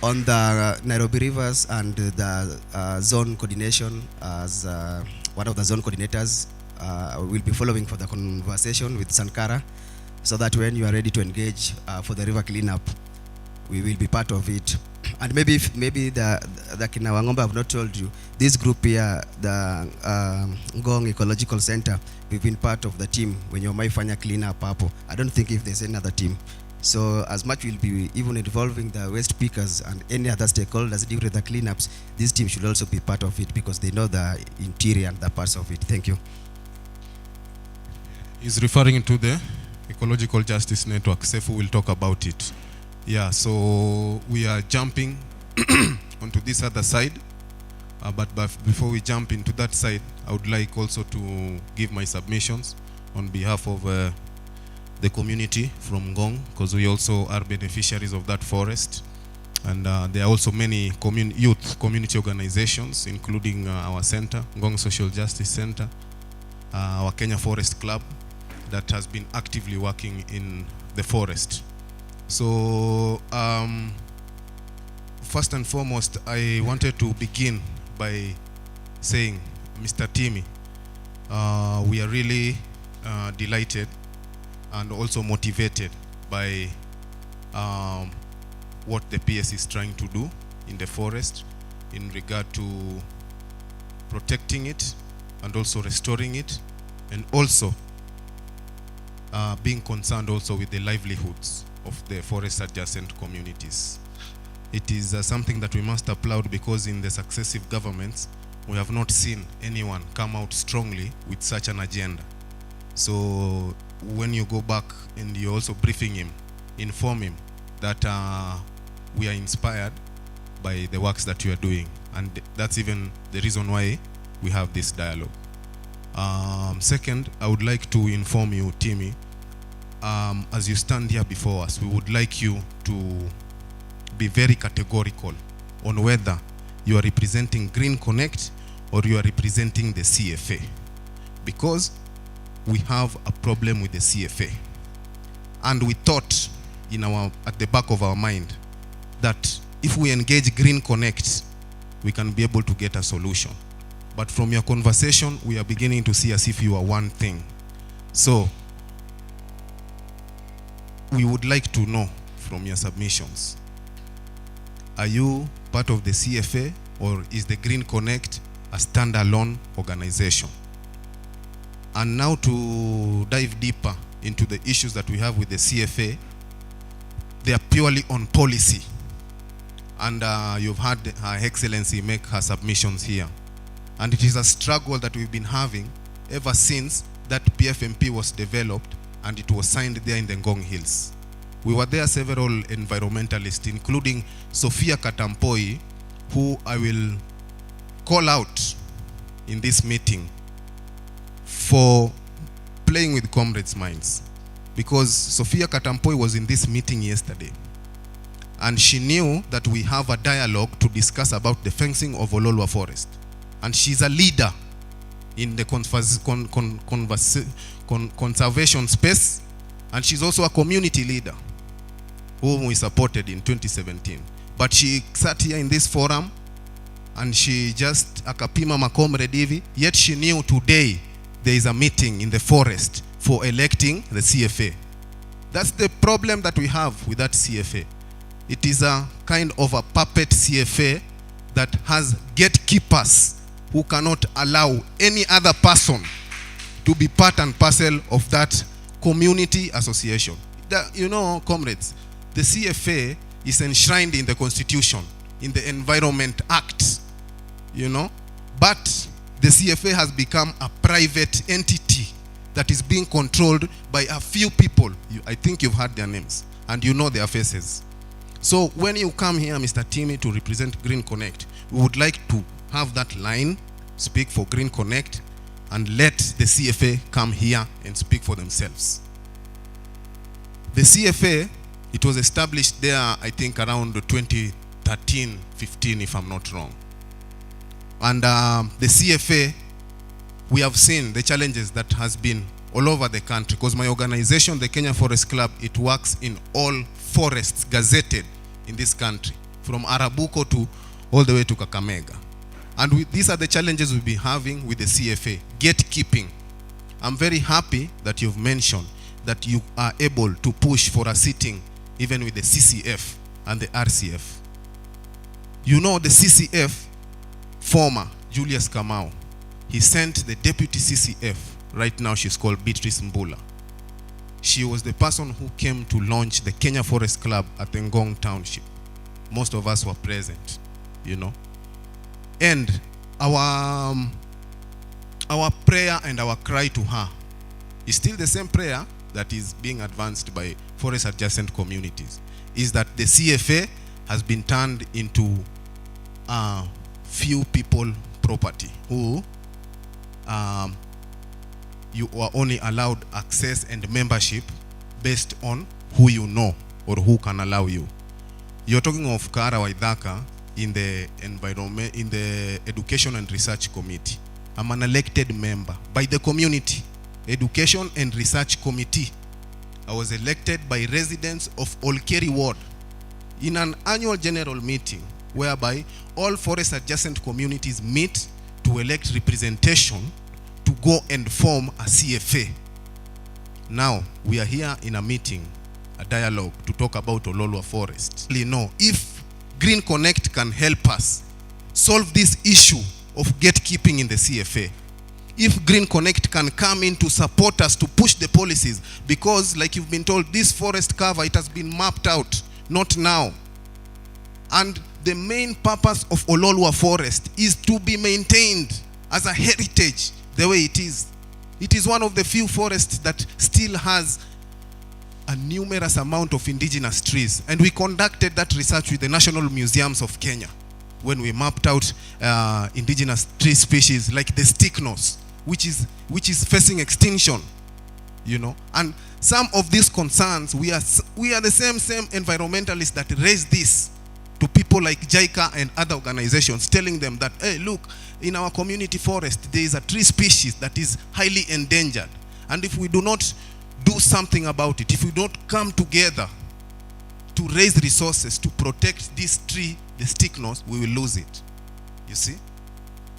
the Nairobi Rivers and the zone coordination, as one of the zone coordinators, will be following for the conversation with Sankara, so that when you are ready to engage for the river cleanup, we will be part of it. And maybe the Kina Wangombe have not told you, this group here, the Ngong Ecological Center, we've been part of the team when you might find a cleanup hapo. I don't think if there's another team. So as much we'll be even involving the waste pickers and any other stakeholders during the cleanups, this team should also be part of it, because they know the interior and the parts of it. Thank you. He's referring to the Ecological Justice Network. Sefu will talk about it. Yeah, so we are jumping onto this other side. But before we jump into that side, I would like also to give my submissions on behalf of the community from Ngong, because we also are beneficiaries of that forest. And there are also many youth community organizations, including our center, Ngong Social Justice Center, our Kenya Forest Club, that has been actively working in the forest. So first and foremost, I wanted to begin by saying, Mr. Timmy, we are really delighted and also motivated by what the PS is trying to do in the forest in regard to protecting it and also restoring it, and also being concerned also with the livelihoods of the forest adjacent communities. It is something that we must applaud, because in the successive governments we have not seen anyone come out strongly with such an agenda. So when you go back and you're also briefing him, inform him that we are inspired by the works that you are doing, and that's even the reason why we have this dialogue. Second, I would like to inform you, Timmy, as you stand here before us, we would like you to be very categorical on whether you are representing Green Connect or you are representing the CFA, because we have a problem with the CFA, and we thought at the back of our mind that if we engage Green Connect, we can be able to get a solution. But from your conversation, we are beginning to see as if you are one thing. So we would like to know from your submissions, are you part of the CFA, or is the Green Connect a standalone organization? And now to dive deeper into the issues that we have with the CFA, they are purely on policy. And you've had Her Excellency make her submissions here. And it is a struggle that we've been having ever since that PFMP was developed and it was signed there in the Ngong Hills. We were there several environmentalists, including Sophia Katampoi, who I will call out in this meeting for playing with comrades' minds. Because Sophia Katampoi was in this meeting yesterday, and she knew that we have a dialogue to discuss about the fencing of Ololwa Forest. And she's a leader in the conservation space, and she's also a community leader whom we supported in 2017. But she sat here in this forum and she just akapima makomrade hivi, yet she knew today there is a meeting in the forest for electing the CFA. That's the problem that we have with that CFA. It is a kind of a puppet CFA that has gatekeepers who cannot allow any other person to be part and parcel of that community association. You know, comrades, the CFA is enshrined in the Constitution, in the Environment Act, you know, but the CFA has become a private entity that is being controlled by a few people. I think you've heard their names and you know their faces. So when you come here, Mr. Timmy, to represent Green Connect, we would like to have that line, speak for Green Connect, and let the CFA come here and speak for themselves. The CFA, it was established there, I think, around 2013, 15, if I'm not wrong. And the CFA, we have seen the challenges that has been all over the country, because my organization, the Kenya Forest Club, it works in all forests gazetted in this country, from Arabuko to all the way to Kakamega. And these are the challenges we've been having with the CFA, gatekeeping. I'm very happy that you've mentioned that you are able to push for a sitting even with the CCF and the RCF. You know, the CCF, former Julius Kamau, he sent the deputy CCF, right now she's called Beatrice Mbula. She was the person who came to launch the Kenya Forest Club at the Ngong Township. Most of us were present, you know. And our prayer and our cry to her is still the same prayer that is being advanced by forest adjacent communities, is that the CFA has been turned into few people property who you are only allowed access and membership based on who you know or who can allow you. You're talking of Kara Waithaka in the environment, in the Education and Research Committee. I'm an elected member by the community, Education and Research Committee. I was elected by residents of Olkeri Ward in an annual general meeting whereby all forest adjacent communities meet to elect representation to go and form a CFA. Now, we are here in a meeting, a dialogue to talk about Ololua Forest. No, if Green Connect can help us solve this issue of gatekeeping in the CFA, if Green Connect can come in to support us to push the policies, because like you've been told, this forest cover, it has been mapped out, not now. And the main purpose of Ololua Forest is to be maintained as a heritage the way it is. It is one of the few forests that still has a numerous amount of indigenous trees. And we conducted that research with the National Museums of Kenya when we mapped out indigenous tree species like the sticknose, which is facing extinction, you know. And some of these concerns, we are the same environmentalists that raise this to people like JICA and other organizations, telling them that, hey, look, in our community forest, there is a tree species that is highly endangered. And if we do not do something about it, if we don't come together to raise resources to protect this tree, the sticknose, we will lose it, you see.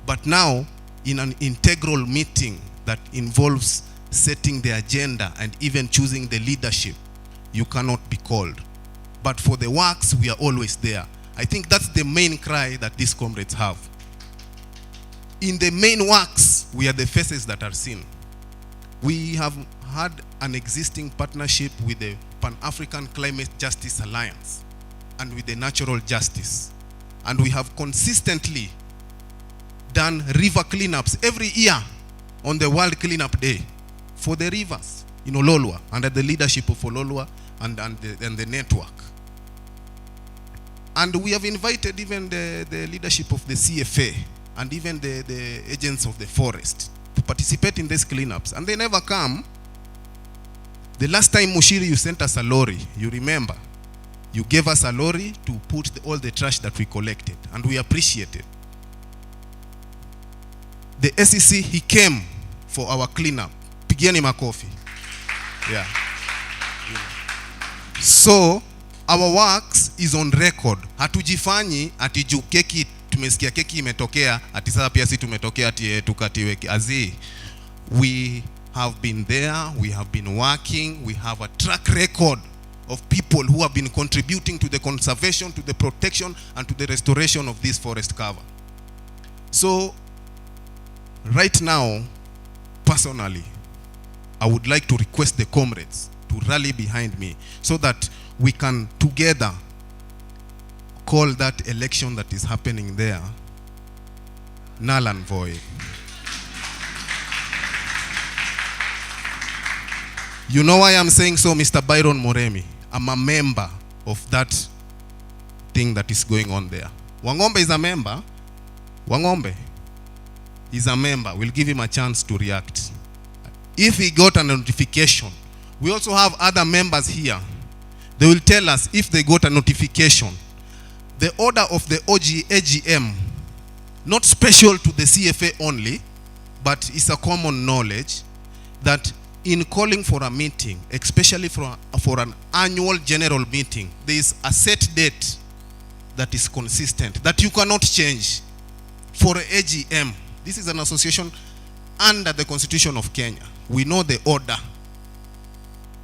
But now, in an integral meeting that involves setting the agenda and even choosing the leadership, you cannot be called. But for the works, we are always there. I think that's the main cry that these comrades have. In the main works, we are the faces that are seen. We have had an existing partnership with the Pan-African Climate Justice Alliance and with the Natural Justice. And we have consistently done river cleanups every year on the World Cleanup Day for the rivers in Ololua, under the leadership of Ololua and the network. And we have invited even the leadership of the CFA and even the agents of the forest to participate in these cleanups. And they never come. The last time, Munyiri, you sent us a lorry, you remember. You gave us a lorry to put all the trash that we collected, and we appreciate it. The SEC, he came for our cleanup. Pigiani makofi. Yeah. So, our works is on record. Hatujifanyi ati juu keki tumesikia keki imetokea ati sasa pia si tumetokea ati tukatiwe azi. We have been there, we have been working, we have a track record of people who have been contributing to the conservation, to the protection, and to the restoration of this forest cover. So, right now, personally, I would like to request the comrades to rally behind me so that we can together call that election that is happening there null and void. You know why I'm saying so, Mr. Byron Moremi? I'm a member of that thing that is going on there. Wangombe is a member. Wangombe is a member. We'll give him a chance to react. If he got a notification, we also have other members here. They will tell us if they got a notification. The order of the AGM, not special to the CFA only, but it's a common knowledge that in calling for a meeting, especially for an annual general meeting, there is a set date that is consistent, that you cannot change for AGM. This is an association under the Constitution of Kenya. We know the order.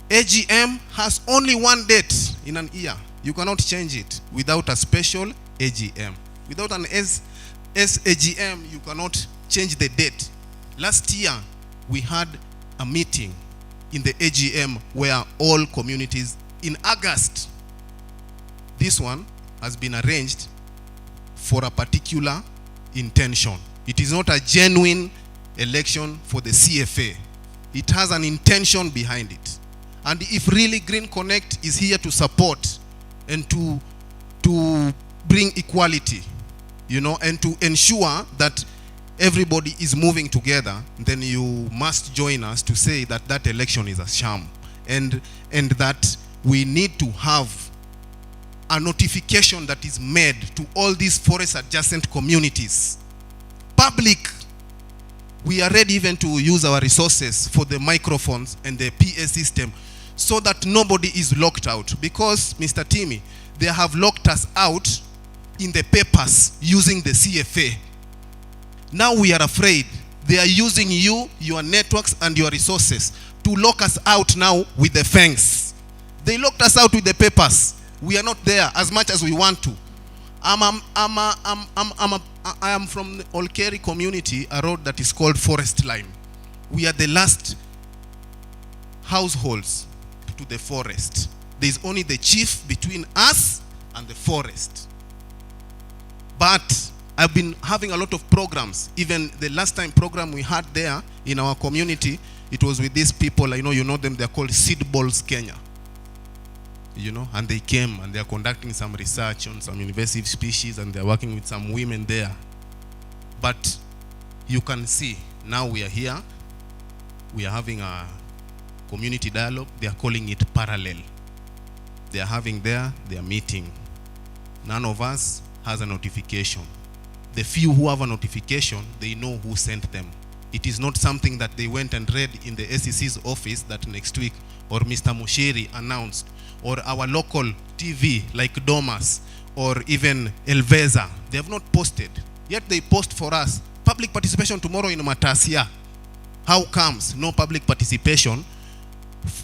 AGM has only one date in an year. You cannot change it without a special AGM. Without an SAGM, you cannot change the date. Last year, we had a meeting in the AGM where all communities in August. This one has been arranged for a particular intention. It is not a genuine election for the CFA. It has an intention behind it. And if really Green Connect is here to support and to bring equality, you know, and to ensure that everybody is moving together, then you must join us to say that that election is a sham, and that we need to have a notification that is made to all these forest adjacent communities. Public, we are ready even to use our resources for the microphones and the PA system so that nobody is locked out. Because, Mr. Timmy, they have locked us out in the papers using the CFA. Now we are afraid they are using you, your networks and your resources to lock us out now with the fence. They locked us out with the papers. We are not there as much as we want to. I am from the Olkeri community, a road that is called Forest Line. We are the last households to the forest. There is only the chief between us and the forest. But I've been having a lot of programs. Even the last time program we had there in our community, it was with these people. I know you know them. They're called Seed Balls Kenya. You know, and they came and they're conducting some research on some invasive species and they're working with some women there. But you can see now we are here. We are having a community dialogue. They are calling it parallel. They are having there, they are meeting. None of us has a notification. The few who have a notification, they know who sent them. It is not something that they went and read in the SEC's office that next week, or Mr. Munyiri announced, or our local TV like Domas, or even Elveza. They have not posted. Yet they post for us. Public participation tomorrow in Matasia. How comes no public participation?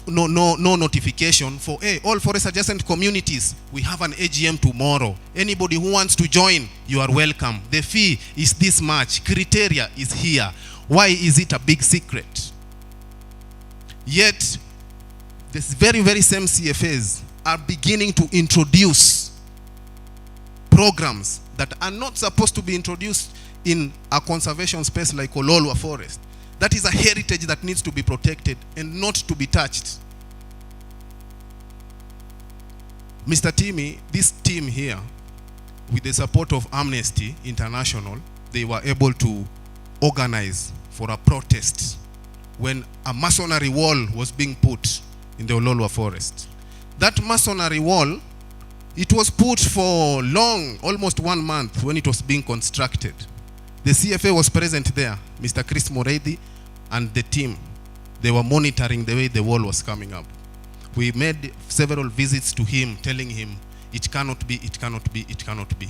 No notification for all forest adjacent communities. We have an AGM tomorrow. Anybody who wants to join, you are welcome. The fee is this much. Criteria is here. Why is it a big secret? Yet, this very same CFAs are beginning to introduce programs that are not supposed to be introduced in a conservation space like Ololwa Forest. That is a heritage that needs to be protected and not to be touched. Mr. Timmy, this team here, with the support of Amnesty International, they were able to organize for a protest when a masonry wall was being put in the Ololwa Forest. That masonry wall, it was put for long, almost 1 month when it was being constructed. The CFA was present there, Mr. Chris Moredi and the team. They were monitoring the way the wall was coming up. We made several visits to him, telling him, it cannot be, it cannot be, it cannot be.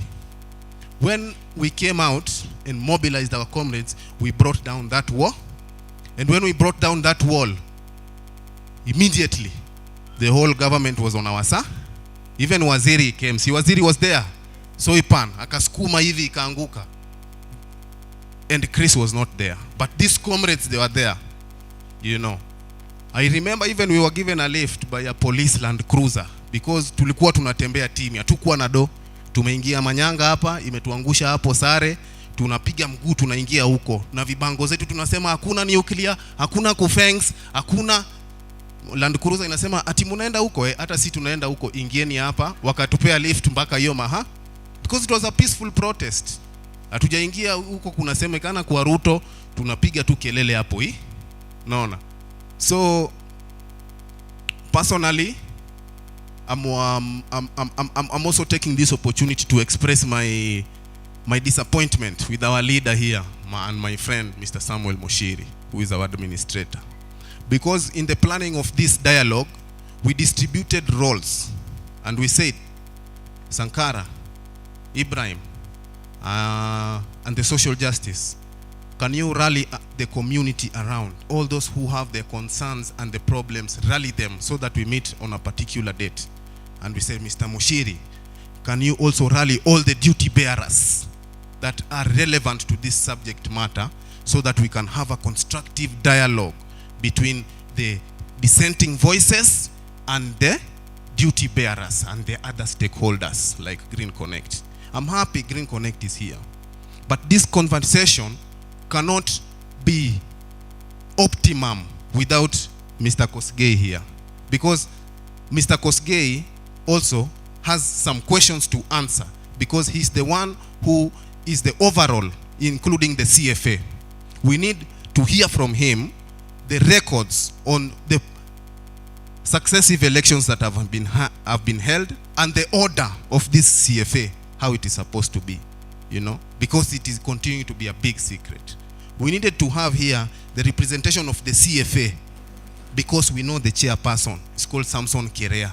When we came out and mobilized our comrades, we brought down that wall. And when we brought down that wall, immediately, the whole government was on our side. Even Waziri came. See, Waziri was there. So Ipan, akaskuma hivi ikaanguka. And Chris was not there. But these comrades, they were there. You know. I remember even we were given a lift by a police Land Cruiser. Because tulikuwa tunatembea team. Hatukuwa na do. Tumeingia Manyanga hapa, imetuangusha hapo Sare. Tunapiga mguu, tunaingia huko. Na vibango zetu tunasema hakuna nuclear, hakuna kufengs, hakuna. Land Cruiser inasema ati munaenda huko, hata si tunaenda huko, ingieni hapa. Wakatupea lift mpaka hiyo maha. Because it was a peaceful protest. Hatujaingia huko kunasemekana kwa Ruto, tunapiga tu kelele hapo hii. Naona. So personally, I'm also taking this opportunity to express my disappointment with our leader here and my friend Mr. Samuel Munyiri, who is our administrator. Because in the planning of this dialogue, we distributed roles and we said, Sankara, Ibrahim, and the social justice, can you rally the community around? All those who have their concerns and the problems, rally them so that we meet on a particular date. And we said, Mr. Munyiri, can you also rally all the duty bearers that are relevant to this subject matter so that we can have a constructive dialogue between the dissenting voices and the duty bearers and the other stakeholders like Green Connect. I'm happy Green Connect is here. But this conversation cannot be optimum without Mr. Kosgei here. Because Mr. Kosgei also has some questions to answer because he's the one who is the overall, including the CFA. We need to hear from him the records on the successive elections that have been held, and the order of this CFA, how it is supposed to be, you know, because it is continuing to be a big secret. We needed to have here the representation of the CFA, because we know the chairperson is called Samson Kerea,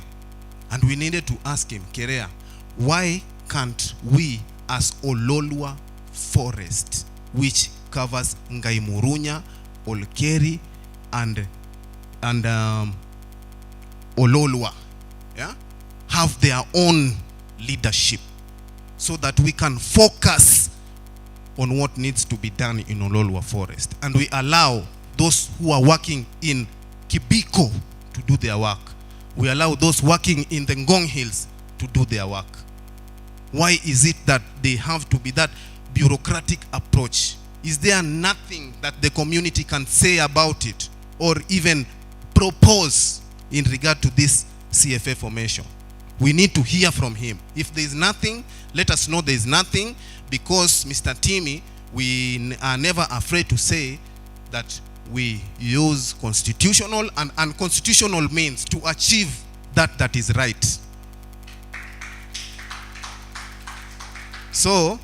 and we needed to ask him, Kerea, why can't we as Ololua Forest, which covers Ngai Murunya, Olkeri, and Ololua, yeah, have their own leadership, so that we can focus on what needs to be done in Ololua Forest, and we allow those who are working in Kibiko to do their work. We allow those working in the Ngong Hills to do their work. Why is it that they have to be that bureaucratic approach? Is there nothing that the community can say about it, or even propose in regard to this CFA formation? We need to hear from him. If there is nothing, let us know there is nothing, because Mr. Timmy, we are never afraid to say that we use constitutional and unconstitutional means to achieve that is right. So,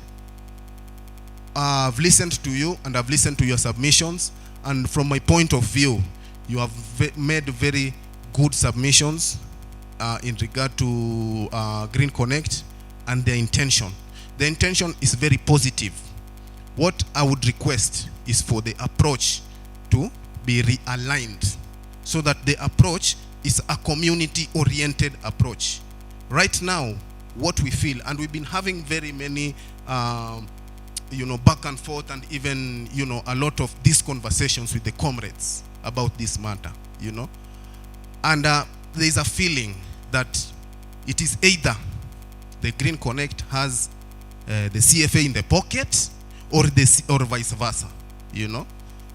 I've listened to you, and I've listened to your submissions, and from my point of view, you have made very good submissions in regard to Green Connect and their intention. The intention is very positive. What I would request is for the approach to be realigned, so that the approach is a community-oriented approach. Right now, what we feel, and we've been having very many back and forth, and even a lot of these conversations with the comrades about this matter, and there is a feeling that it is either the Green Connect has the CFA in the pocket, or vice versa,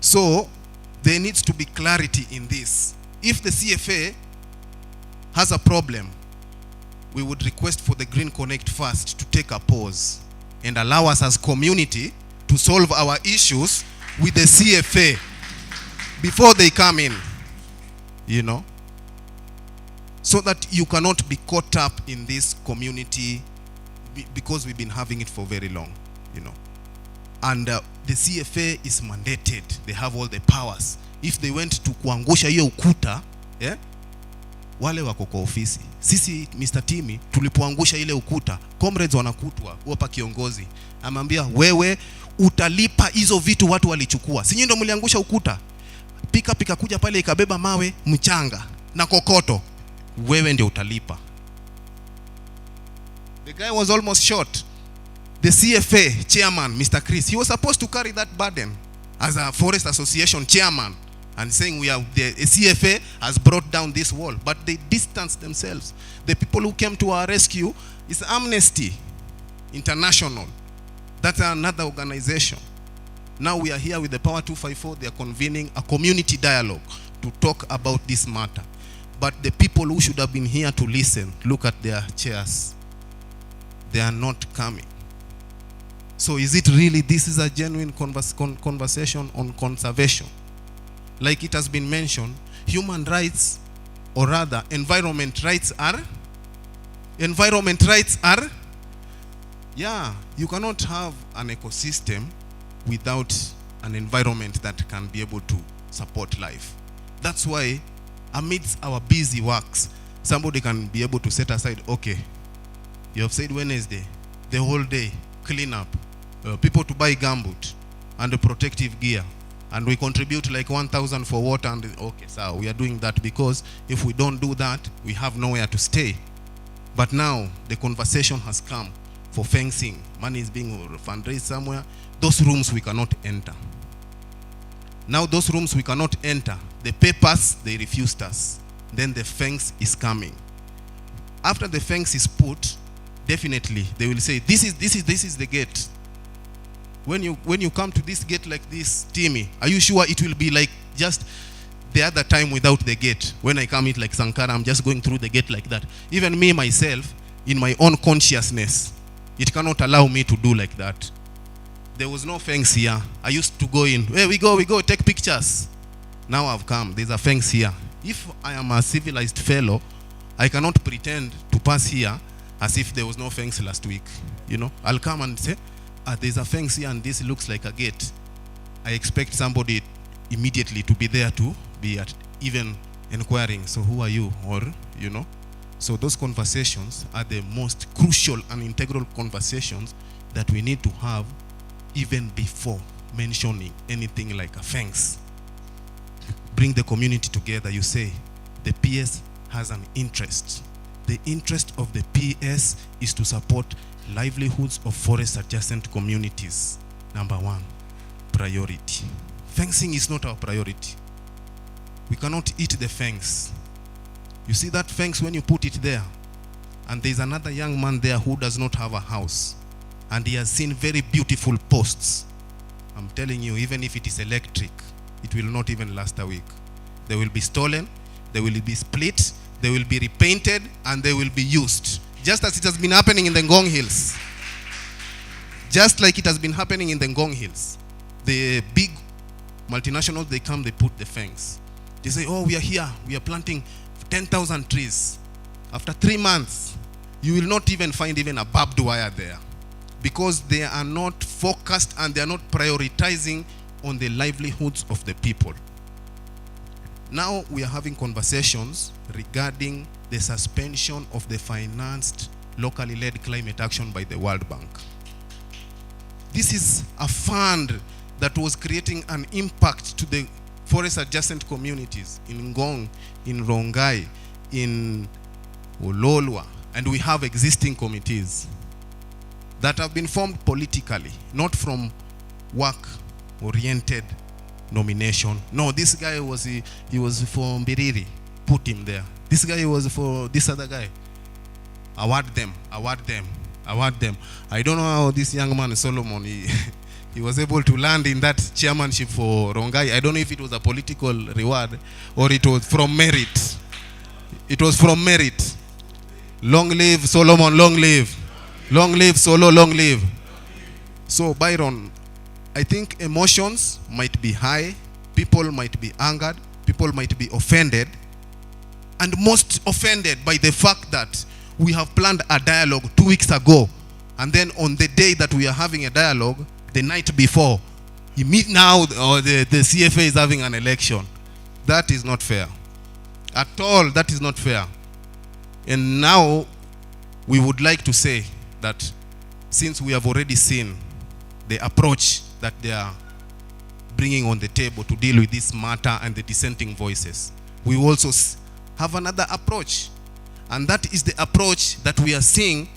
So there needs to be clarity in this. If the CFA has a problem, we would request for the Green Connect first to take a pause and allow us as community to solve our issues with the CFA before they come in, so that you cannot be caught up in this community, because we've been having it for very long, and the CFA is mandated. They have all the powers. If they went to kuangusha hiyo ukuta, wale wako kwa ofisi. Sisi Mr. Timmy tulipoangusha ile ukuta, comrades wanakutwa, hapa kiongozi amwambia, wewe utalipa hizo vitu watu walichukua. Si nyinyi ndio mliangusha ukuta? Pika kuja pale ikabeba mawe, mchanga na kokoto. Wewe ndio utalipa. The guy was almost shot. The CFA chairman, Mr. Chris, he was supposed to carry that burden as a forest association chairman, and saying the CFA has brought down this wall, but they distanced themselves. The people who came to our rescue is Amnesty International. That's another organization. Now we are here with the Power 254. They are convening a community dialogue to talk about this matter. But the people who should have been here to listen, look at their chairs. They are not coming. So is it really, this is a genuine conversation on conservation? Like it has been mentioned, human rights, or rather environment rights are, yeah, you cannot have an ecosystem without an environment that can be able to support life. That's why amidst our busy works, somebody can be able to set aside, okay, you have said Wednesday, the whole day, clean up, people to buy gumboot and the protective gear, and we contribute like 1,000 for water, and okay, so we are doing that, because if we don't do that, we have nowhere to stay. But now the conversation has come for fencing. Money is being fundraised somewhere. Those rooms we cannot enter. Now those rooms we cannot enter. The papers, they refused us. Then the fence is coming. After the fence is put, definitely they will say, this is the gate. When you come to this gate like this, Timmy, are you sure it will be like just the other time without the gate? When I come in like Sankara, I'm just going through the gate like that. Even me myself, in my own consciousness, it cannot allow me to do like that. There was no fence here. I used to go in. Hey, we go, take pictures. Now I've come. There's a fence here. If I am a civilized fellow, I cannot pretend to pass here as if there was no fence last week. You know, I'll come and say, there's a fence here and this looks like a gate. I expect somebody immediately to be there to be at even inquiring, so who are you? Or, you know. So those conversations are the most crucial and integral conversations that we need to have even before mentioning anything like a fence. Bring the community together. You say, the PS has an interest. The interest of the PS is to support livelihoods of forest adjacent communities. Number one, priority. Fencing is not our priority. We cannot eat the fence. You see that fence when you put it there, and there's another young man there who does not have a house, and he has seen very beautiful posts. I'm telling you, even if it is electric, it will not even last a week. They will be stolen, they will be split, they will be repainted, and they will be used. Just as it has been happening in the Ngong Hills. Just like it has been happening in the Ngong Hills. The big multinationals, they come, they put the fence. They say, oh, we are here, we are planting 10,000 trees. After 3 months, you will not even find even a barbed wire there, because they are not focused and they are not prioritizing on the livelihoods of the people. Now we are having conversations regarding the suspension of the financed locally led climate action by the World Bank. This is a fund that was creating an impact to the forest adjacent communities in Ngong, in Rongai, in Ololwa, and we have existing committees that have been formed politically, not from work-oriented nomination. No, this guy was, he was for Munyiri, put him there. This guy was for this other guy. Award them, award them, award them. I don't know how this young man, Solomon, he was able to land in that chairmanship for Rongai. I don't know if it was a political reward or it was from merit. It was from merit. Long live Solomon, long live. Long live Solo, long live. So Byron, I think emotions might be high, people might be angered, people might be offended, and most offended by the fact that we have planned a dialogue 2 weeks ago, and then on the day that we are having a dialogue, the night before, you meet now, or the CFA is having an election. That is not fair. At all, that is not fair. And now, we would like to say that since we have already seen the approach that they are bringing on the table to deal with this matter and the dissenting voices, we also have another approach. And that is the approach that we are seeing.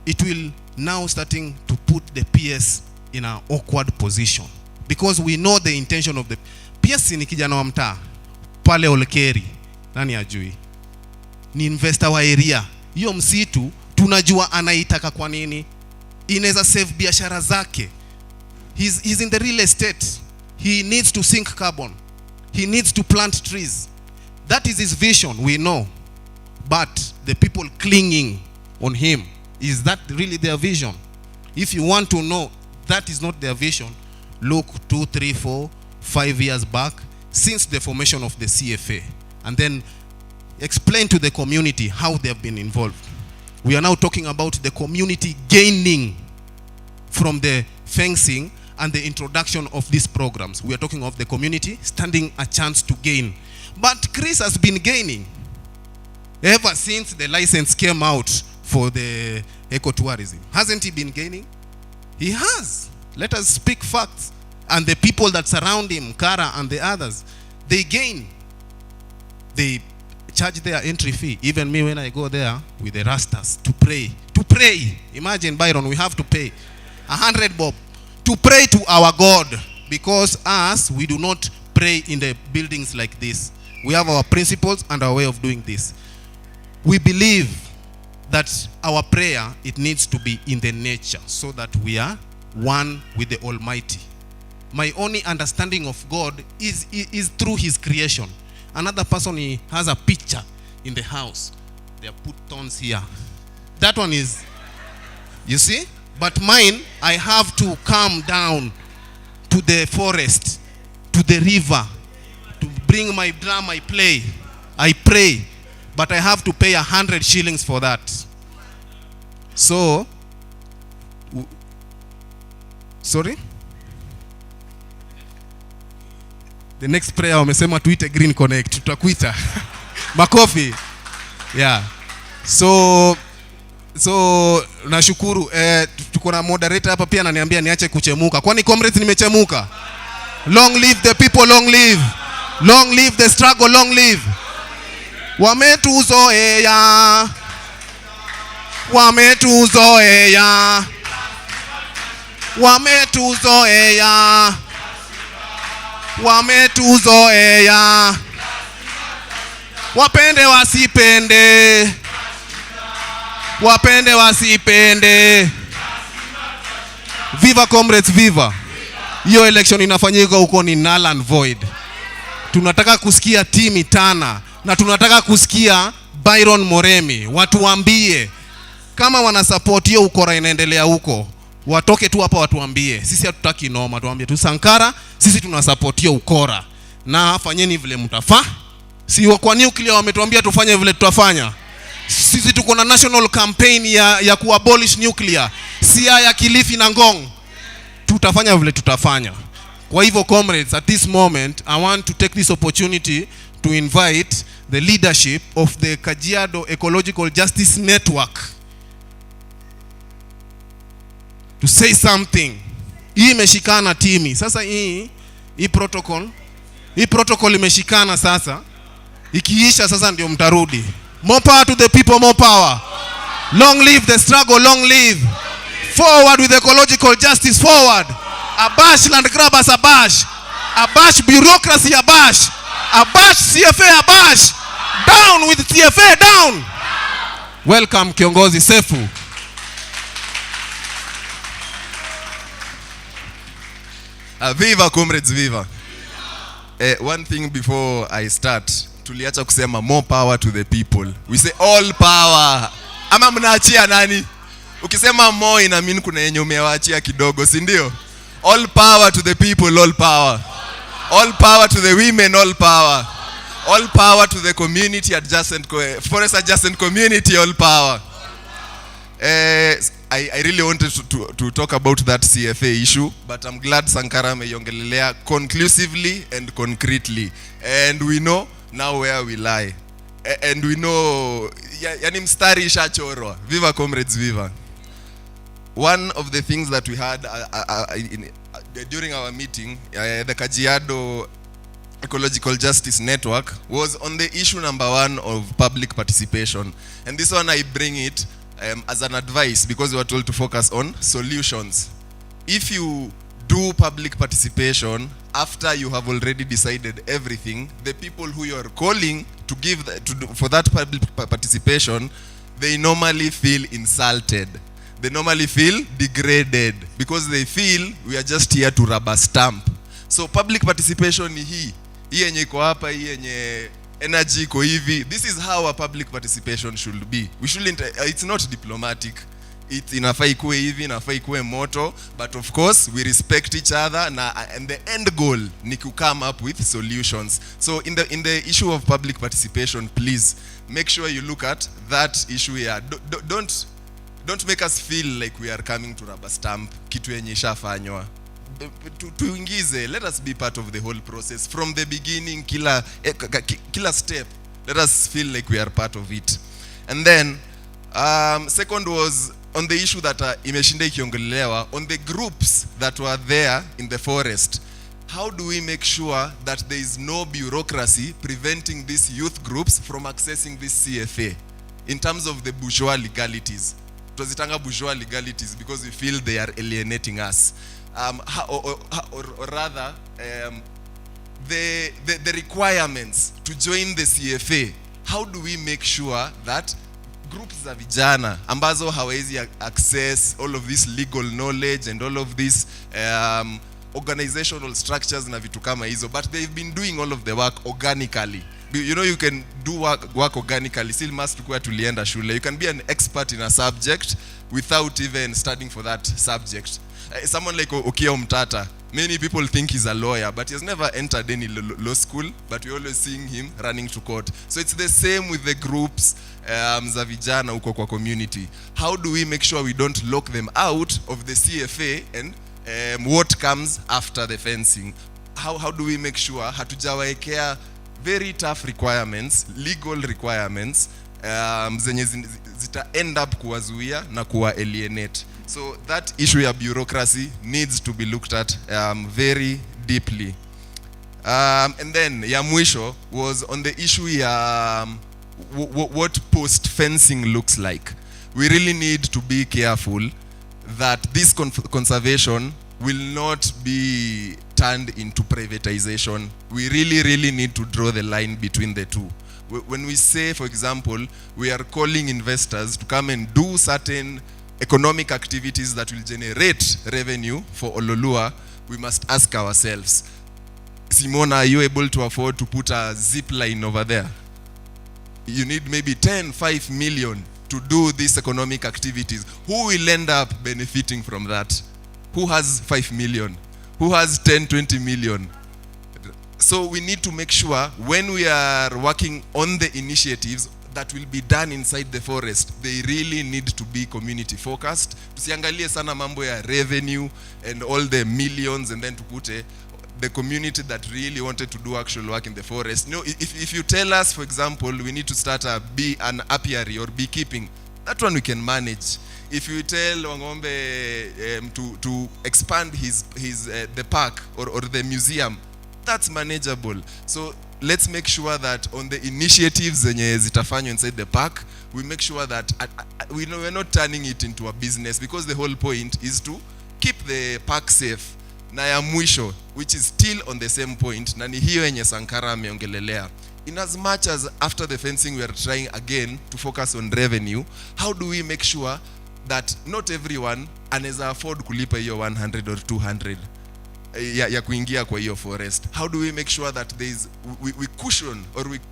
It will now starting to put the PS in an awkward position, because we know the intention of the PS. Ni kijana wa mtaa pale Olkeri, nani ajui, ni investor wa area hiyo msitu, tunajua anaitaka kwa nini. Inaweza save biashara zake. He's in the real estate. He needs to sink carbon. He needs to plant trees. That is his vision, we know. But the people clinging on him, is that really their vision? If you want to know that is not their vision, look 2, 3, 4, 5 years back, since the formation of the CFA, and then explain to the community how they have been involved. We are now talking about the community gaining from the fencing and the introduction of these programs. We are talking of the community standing a chance to gain. But Chris has been gaining ever since the license came out for the ecotourism. Hasn't he been gaining? He has. Let us speak facts. And the people that surround him, Kara and the others, they gain. They charge their entry fee. Even me, when I go there with the rastas to pray. To pray. Imagine, Byron, we have to pay 100 bob to pray to our God, because us, we do not pray in the buildings like this. We have our principles and our way of doing this. We believe that our prayer, it needs to be in the nature, so that we are one with the Almighty. My only understanding of God is through his creation. Another person, he has a picture in the house. They have put thorns here. That one is, you see? But mine, I have to come down to the forest, to the river, to bring my drum I play, I pray, but I have to pay 100 shillings for that. So, sorry? The next prayer wamesema tuite Green Connect, tutakuita. Makofi. Yeah. So nashukuru tuko na moderator hapa pia ananiambia niache kuchemuka. Kwani comrades nimechemuka? Long live the people, long live. Long live the struggle, long live. Wametuzoea. Wametuzoea. Wametuzoea. Wametuzoea. Wapende wasipende. Wapende wasipende. Viva comrades, viva. Hiyo election inafanyika huko ni null and void. Tunataka kusikia Timi Tana na tunataka kusikia Byron Moremi. Watuambie kama wana support hiyo ukora inaendelea huko. Watoke tu hapa watuambie. Sisi hatutaki noma, tuambie tu Sankara, sisi tunasupport hiyo ukora. Na fanyeni vile mtafaa. Si kwa nuclear wametuambia tufanye vile tutafanya. Sisi tuko na national campaign ya kuabolish nuclear. Siaya, Kilifi na Ngong. Tutafanya vile tutafanya. Kwa hivyo comrades, at this moment I want to take this opportunity to invite the leadership of the Kajiado Ecological Justice Network to say something. Hii imeshikana Timi. Sasa hii protocol imeshikana sasa. Ikiisha sasa ndio mtarudi. More power to the people, more power. Long live the struggle, long live. Forward with ecological justice, forward. Abash land grabbers, abash. Abash bureaucracy, abash. Abash CFA, abash. Down with CFA, down. Welcome Kiongozi Sefu. Viva comrades, viva. One thing before I start, tuliacha kusema more power to the people. We say all power. Ama mnaachia nani? Ukisema more ina mean kuna yenye umewaachia kidogo, si ndio? All power to the people, all power. All power to the women, all power. All power to the community adjacent, forest adjacent community, all power. I really wanted to talk about that CFA issue, but I'm glad Sankara ameiongelelea conclusively and concretely. And we know now where we lie. And we know, yani mstari ishachorwa. Viva comrades, viva. One of the things that we had during our meeting, the Kajiado Ecological Justice Network, was on the issue number 1 of public participation. And this one I bring it as an advice because we were told to focus on solutions. If you do public participation after you have already decided everything, the people who you are calling to give for that public participation, they normally feel insulted. They normally feel degraded because they feel we are just here to rubber stamp. So public participation ni hii yenye iko hapa, hii yenye energy iko hivi. This is how a public participation should be. We shouldn't, it's not diplomatic. Inafaa ikuwe hivi, inafaa ikuwe moto, but of course we respect each other and the end goal ni to come up with solutions. So in the issue of public participation, please make sure you look at that issue here. Don't make us feel like we are coming to rubber stamp kitu yenye ishafanywa. Tuingize, let us be part of the whole process from the beginning, kila step. Let us feel like we are part of it. And then second was on the issue that imeshinda ikiongelelewa, on the groups that were there in the forest. How do we make sure that there is no bureaucracy preventing these youth groups from accessing this CFA in terms of the bourgeois legalities? Tuzitanga bourgeois legalities because we feel they are alienating us. Or rather, the requirements to join the CFA. How do we make sure that groups za vijana ambazo hawezi access all of this legal knowledge and all of this organizational structures na vitu kama hizo, but they've been doing all of the work organically. You know, you can do work organically. Still must kuwa tulienda shule. You can be an expert in a subject without even studying for that subject. Someone like Okia Mtata, Many people think he's a lawyer, but he has never entered any law school, but we're always seeing him running to court. So it's the same with the groups za vijana huko kwa community. How do we make sure we don't lock them out of the CFA and what comes after the fencing? How do we make sure hatujawaekea very tough requirements, legal requirements, zenye zita end up kuwazuia na kuwa alienate. So that issue of bureaucracy needs to be looked at very deeply. And then ya mwisho was on the issue ya what post fencing looks like. We really need to be careful that this conservation will not be turned into privatization. We really need to draw the line between the two. When we say, for example, we are calling investors to come and do certain economic activities that will generate revenue for Ololua, we must ask ourselves, Simona, are you able to afford to put a zip line over there? You need maybe 5 million to do these economic activities. Who will end up benefiting from that? Who has 5 million? Who has 10, 20 million? So we need to make sure when we are working on the initiatives that will be done inside the forest, they really need to be community focused. Tusiangalie sana mambo ya revenue and all the millions and then tukute the community that really wanted to do actual work in the forest. You know, if you tell us, for example, we need to start an apiary or beekeeping, that one we can manage. If you tell Wangombe to expand the park or the museum, that's manageable. So let's make sure that on the initiatives zenye zitafanywa inside the park, we make sure that we're not turning it into a business, because the whole point is to keep the park safe. Na ya mwisho, which is still on the same point, na ni hiyo yenye Sankara ameongelelea. In as much as after the fencing we are trying again to focus on revenue, how do we make sure that not everyone anaweza afford kulipa hiyo 100 or 200 ya kuingia kwa hiyo forest? How do we make sure that we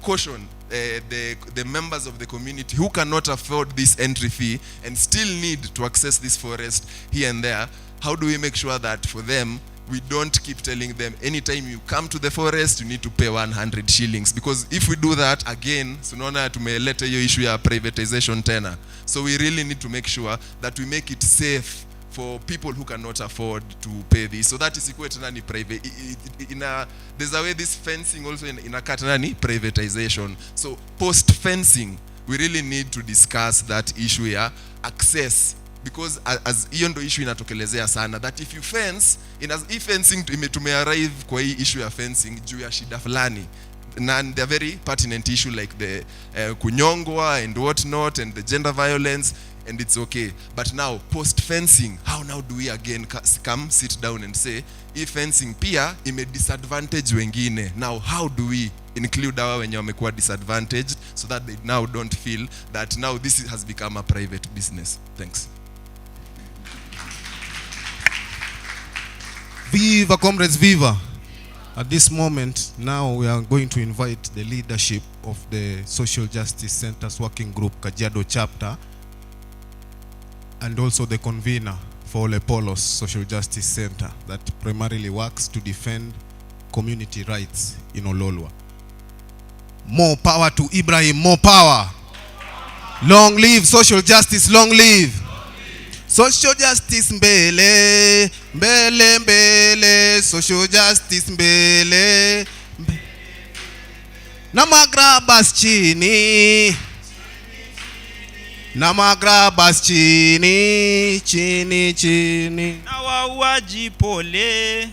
caution the members of the community who cannot afford this entry fee and still need to access this forest here and there? How do we make sure that for them we don't keep telling them anytime you come to the forest you need to pay 100 shillings? Because if we do that again, tunaona tumeleta hiyo issue ya privatization tena. So we really need to make sure that we make it safe for people who cannot afford to pay this. So that is equal to private. There's a way this fencing also in a katana privatization. So post fencing, we really need to discuss that issue here, access. Because as hiyo ndo issue inatokelezea sana, that if you fence, if fencing tumearrive kwa hii issue ya fencing juu ya shida fulani, and they're very pertinent issue like the kunyongwa and what not and the gender violence, and it's okay. But now post fencing, how now do we again come sit down and say if fencing pia ime disadvantage wengine, now how do we include our wenye wamekuwa disadvantaged so that they now don't feel that now this has become a private business? Thanks. Viva comrades, viva. At this moment, now we are going to invite the leadership of the Social Justice Centers Working Group, Kajiado chapter, and also the convener for Lepolos Social Justice Center that primarily works to defend community rights in Ololua. More power to Ibrahim, more power. Long live social justice, long live. Social justice mbele, mbele, mbele, social justice mbele. Na magrabas chini. Na magrabas chini, chini, chini. Na wauaji pole.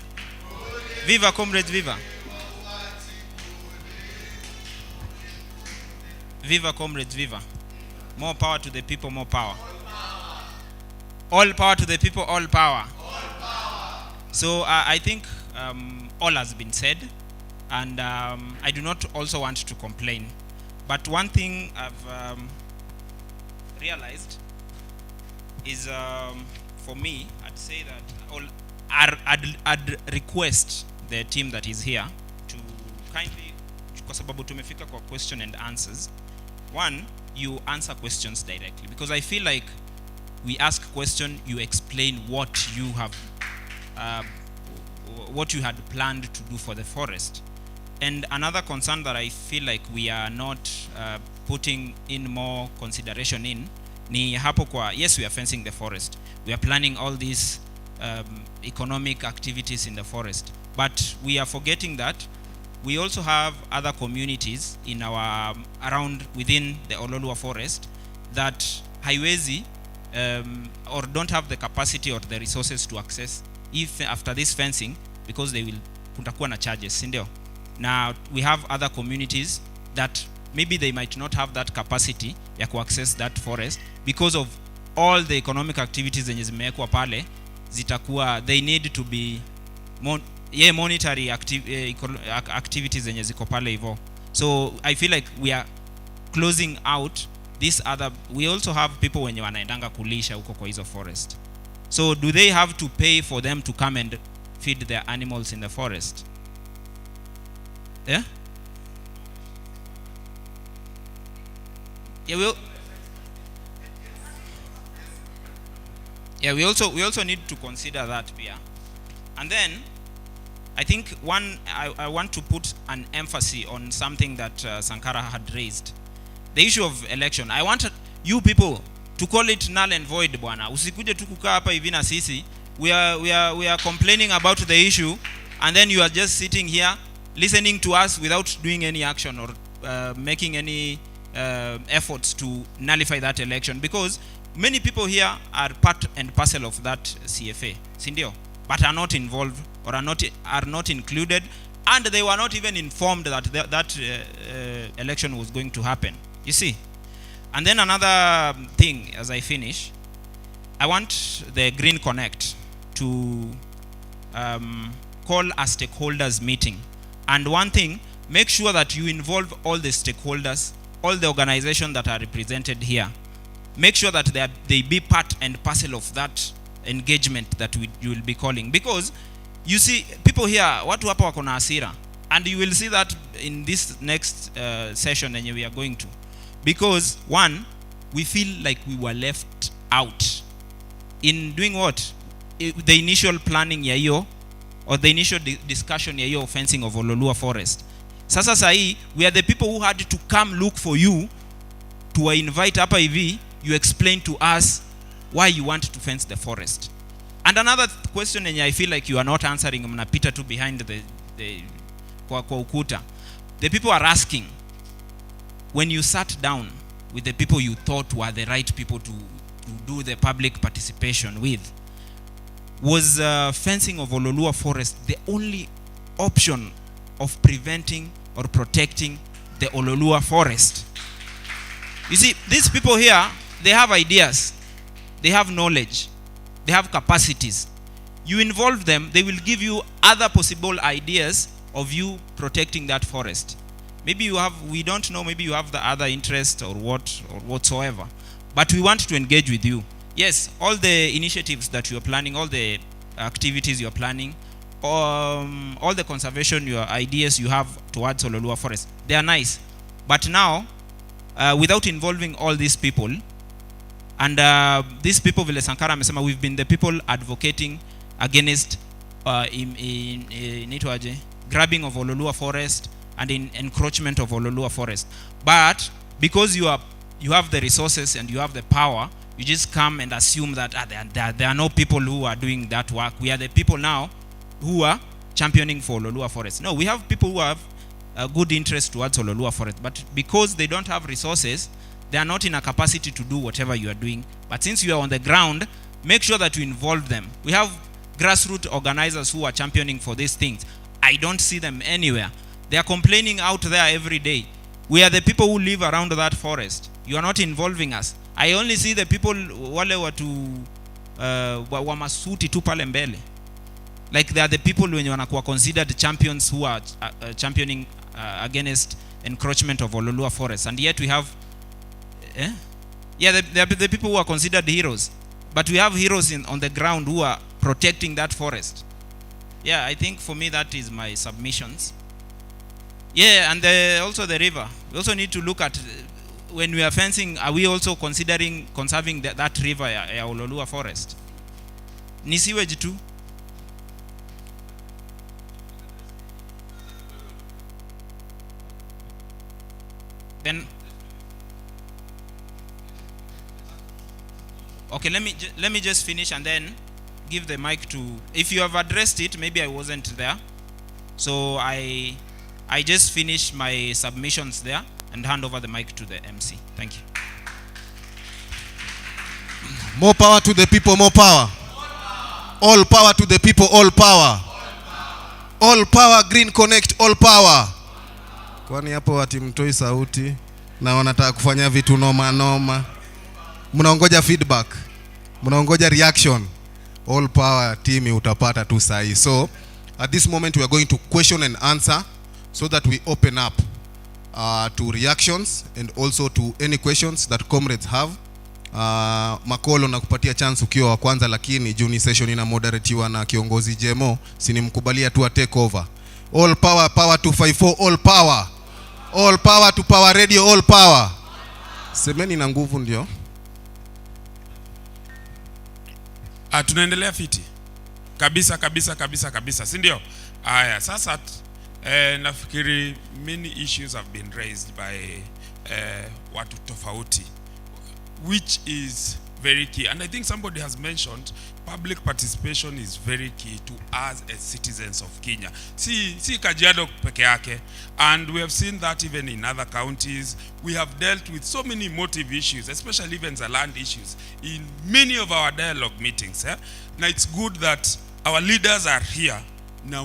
Viva comrades, viva. Viva comrades, viva. More power to the people, more power. All power to the people, all power. So I think all has been said, and I do not also want to complain. But one thing I've realized is, for me, I'd say that I'd request the team that is here to kindly, kwa sababu tumefika kwa question and answers. One, you answer questions directly, because I feel like we ask a question, you explain what you have what you had planned to do for the forest. And another concern that I feel like we are not putting in more consideration in ni hapo kwa, yes, we are fencing the forest, we are planning all these economic activities in the forest, but we are forgetting that we also have other communities in our around within the Ololua forest that haiwezi or don't have the capacity or the resources to access if after this fencing, because they will kutakuwa na charges, si ndio? Now we have other communities that maybe they might not have that capacity ya access that forest because of all the economic activities zenye zimewekwa pale, zitakuwa they need to be monetary activities zenye ziko pale hivyo. So I feel like we are closing out this other. We also have people wenye wanaendanga kulisha huko kwa hizo forest. So do they have to pay for them to come and feed their animals in the forest? Yeah? Yeah, we also need to consider that here. And then I think I want to put an emphasis on something that Sankara had raised. The issue of election. I want you people to call it null and void, bwana. Usikuje tu kukaa hapa hivi na sisi. We are complaining about the issue, and then you are just sitting here listening to us without doing any action or making any efforts to nullify that election, because many people here are part and parcel of that CFA, sindio, but are not involved or are not included, and they were not even informed that that election was going to happen, you see. And then another thing, as I finish, I want the Green Connect to call a stakeholders meeting. And one thing, make sure that you involve all the stakeholders, all the organizations that are represented here. Make sure that they be part and parcel of that engagement that you will be calling. Because you see, people here, watu hapa wako na hasira. And you will see that in this next session that we are going to. Because one, we feel like we were left out in doing what? The initial planning ya hiyo, or the initial discussion ya hiyo fencing of Ololua forest. Sasa sahi, we are the people who had to come look for you to invite hapa hivi, you explain to us why you want to fence the forest. And another question I feel like you are not answering, mnapita tu behind the kwa ukuta. The people are asking, when you sat down with the people you thought were the right people to do the public participation with, was fencing of Ololua forest the only option of preventing or protecting the Ololua forest? You see, these people here, they have ideas, they have knowledge, they have capacities. You involve them, they will give you other possible ideas of you protecting that forest. Maybe you have, we don't know, maybe you have the other interest or what or whatsoever. But we want to engage with you. Yes, all the initiatives that you are planning, all the activities you are planning, all the conservation your ideas you have towards Ololua forest, they are nice. But now, without involving all these people, and these people, Vile Sankara amesema, we've been the people advocating against grabbing of Ololua forest and in encroachment of Ololua forest. But because you have the resources and you have the power, you just come and assume that there are no people who are doing that work. We are the people now who are championing for Ololua forest. No, we have people who have a good interest towards Ololua forest, but because they don't have resources, they are not in a capacity to do whatever you are doing. But since you are on the ground, make sure that you involve them. We have grassroots organizers who are championing for these things. I don't see them anywhere. They are complaining out there every day. We are the people who live around that forest. You are not involving us. I only see the people wale watu wa masuti tu pale mbele. Like they are the people wenye wanakuwa considered champions who are championing against encroachment of Ololua forest. And yet we have they are the people who are considered heroes. But we have heroes on the ground who are protecting that forest. Yeah, I think for me that is my submissions. Yeah, and also the river. We also need to look at, when we are fencing, are we also considering conserving that river ya Ololua forest? Ni sewage tu. Then okay, let me just finish and then give the mic to, if you have addressed it, maybe I wasn't there. So I just finish my submissions there and hand over the mic to the MC. Thank you. More power to the people, more power. All power to the people, all power. All power, Green Connect, all power. Kwani hapo wati mtoi sauti na wanataka kufanya vitu noma noma. Mnaongoja feedback. Mnaongoja reaction. All power team utapata tu sahi. So at this moment we are going to question and answer so that we open up to reactions and also to any questions that comrades have. Makolo na kupatia chance ukiwa wa kwanza, lakini juni session ina moderatiwa na kiongozi Jemo, sinimkubalia tu take over. All power, power 254, all power. All power to Power Radio, all power. Semeni na nguvu ndio. Tunaendelea fiti. Kabisa, si ndio? Aya, sasa nafikiri many issues have been raised by watu tofauti, which is very key. And I think somebody has mentioned public participation is very key to us as citizens of Kenya. Si Kajiado peke yake. And we have seen that even in other counties. We have dealt with so many motive issues, especially even the land issues, in many of our dialogue meetings. Now it's good that our leaders are here na